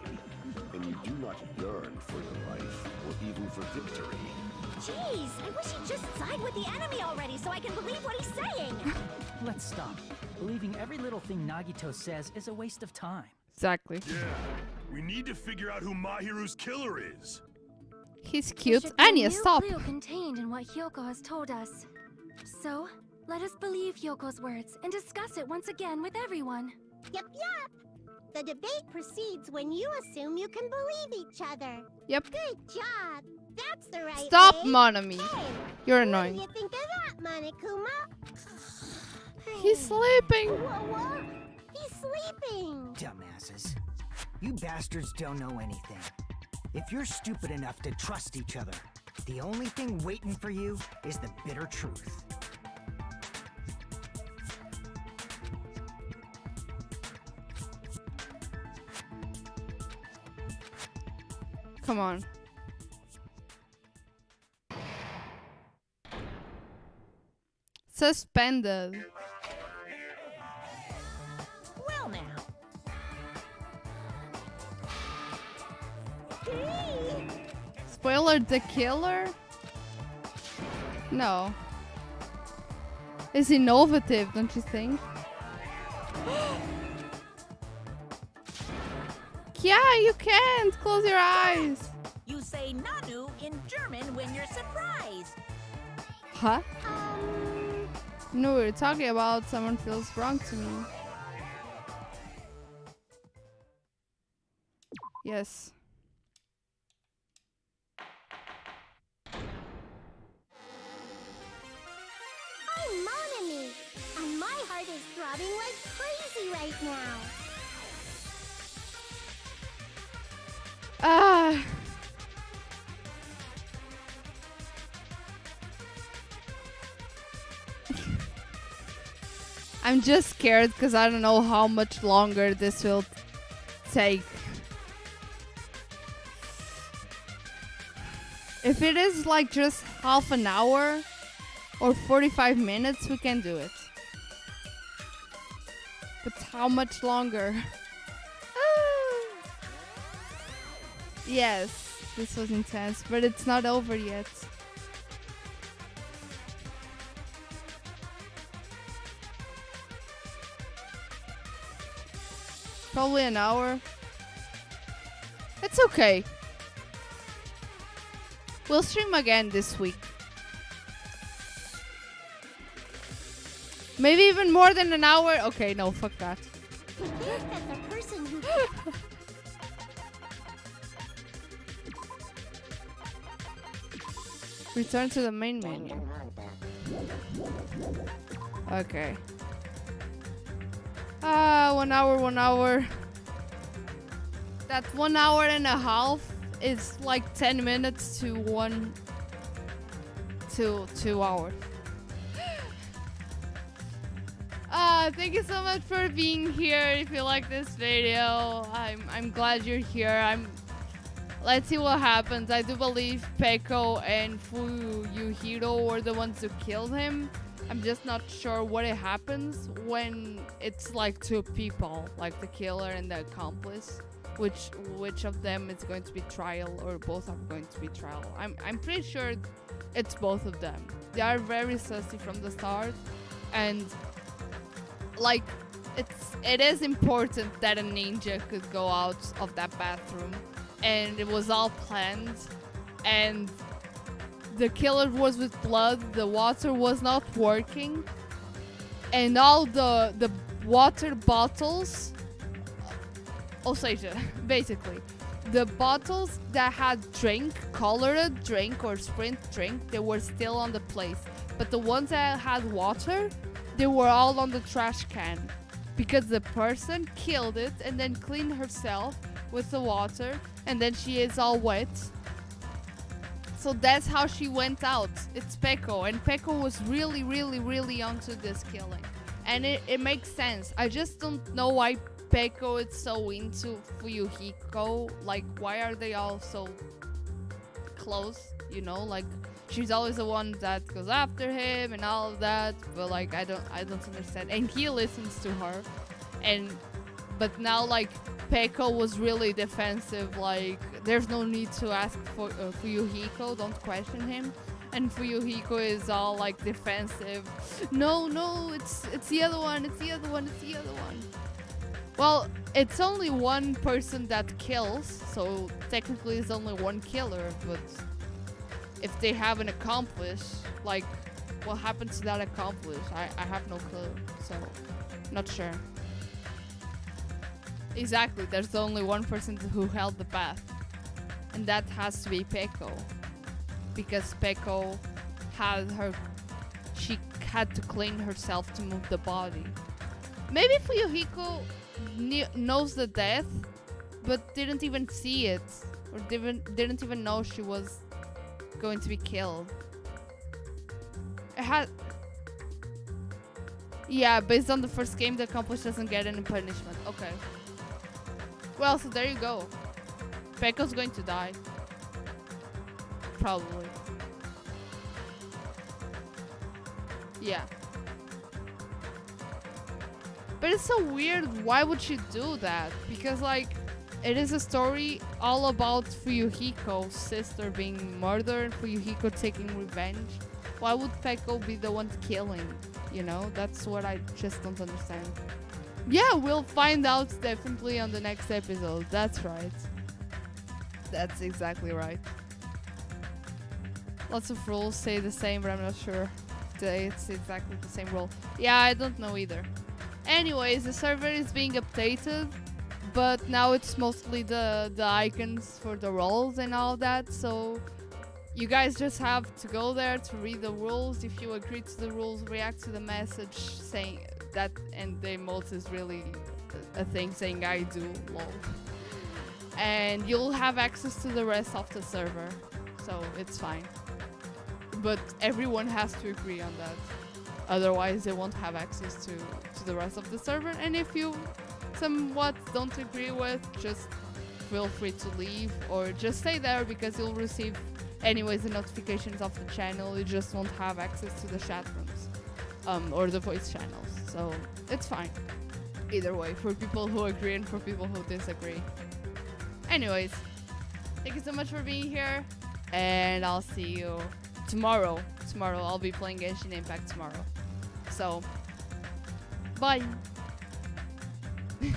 And you do not yearn for your life, or even for victory. Jeez, I wish he'd just side with the enemy already so I can believe what he's saying. Let's stop. Believing every little thing Nagito says is a waste of time. Exactly. Yeah, we need to figure out who Mahiru's killer is. He's There cute. should be a Anya, new stop. clue contained in what Hyoko has told us. So, let us believe Hyoko's words and discuss it once again with everyone. Yep. The debate proceeds when you assume you can believe each other. Yep. Good job. That's the right Stop, way. Monami. Hey, You're what do annoying. you think of that, Monokuma? He's sleeping. What? He's sleeping. Dumbasses. You bastards don't know anything. If you're stupid enough to trust each other, the only thing waiting for you is the bitter truth. Come on. Suspended. Well now. Spoiler, the killer? No. It's innovative, don't you think? Yeah, you can't. Close your eyes. You say Nanu in German when you're surprised. Huh? No, we were talking about someone feels wrong to me. Yes. I'm Monami, and my heart is throbbing like crazy right now. Ah. I'm just scared because I don't know how much longer this will take. If it is like just half an hour or 45 minutes, we can do it. But how much longer? Yes, this was intense, but it's not over yet. Probably an hour. It's okay. We'll stream again this week. Maybe even more than an hour. Okay, no, fuck that. To think that the person who Return to the main menu. Okay. 1 hour, 1 hour. That 1 hour and a half is like 10 minutes to 2 hours. Thank you so much for being here. If you like this video, I'm glad you're here. Let's see what happens. I do believe Peko and Fuyuhiro were the ones who killed him. I'm just not sure what it happens when it's like two people, like the killer and the accomplice. Which of them is going to be trial, or both are going to be trial. I'm pretty sure it's both of them. They are very sussy from the start, and like it is important that a ninja could go out of that bathroom, and it was all planned, and the killer was with blood, the water was not working, and all the water bottles, ou seja, basically the bottles that had colored drink or sprint drink, they were still on the place, but the ones that had water, they were all on the trash can, because the person killed it and then cleaned herself with the water, and then she is all wet. So that's how she went out. It's Peko, and Peko was really, really, really onto this killing, and it makes sense. I just don't know why Peko is so into Fuyuhiko. Like, why are they all so close? You know, like, she's always the one that goes after him and all of that, but like I don't understand. And he listens to her, but now like Peko was really defensive. Like, there's no need to ask for Fuyuhiko, don't question him. And Fuyuhiko is all like defensive. No, it's the other one. It's the other one. It's the other one. Well, it's only one person that kills, so technically it's only one killer, but if they have an accomplice, like, what happened to that accomplice? I have no clue, so not sure. Exactly, there's only one person who held the path, and that has to be Peko, because Peko she had to clean herself to move the body. Maybe Fuyuhiko knows the death, but didn't even see it, or didn't even know she was going to be killed. Yeah, based on the first game, the accomplice doesn't get any punishment. Okay. Well, so there you go. Peko's going to die. Probably. Yeah. But it's so weird, why would she do that? Because like, it is a story all about Fuyuhiko's sister being murdered, Fuyuhiko taking revenge. Why would Peko be the one killing? You know, that's what I just don't understand. Yeah, we'll find out definitely on the next episode. That's right. That's exactly right. Lots of rules say the same, but I'm not sure if it's exactly the same rule. Yeah, I don't know either. Anyways, the server is being updated, but now it's mostly the icons for the roles and all that, so you guys just have to go there to read the rules. If you agree to the rules, react to the message saying that, and the emote is really a thing saying I do, lol. And you'll have access to the rest of the server, so it's fine. But everyone has to agree on that. Otherwise, they won't have access to the rest of the server. And if you somewhat don't agree with, just feel free to leave or just stay there, because you'll receive anyways the notifications of the channel. You just won't have access to the chat rooms or the voice channels. So it's fine. Either way, for people who agree and for people who disagree. Anyways, thank you so much for being here, and I'll see you tomorrow. Tomorrow I'll be playing Genshin Impact tomorrow. So, bye!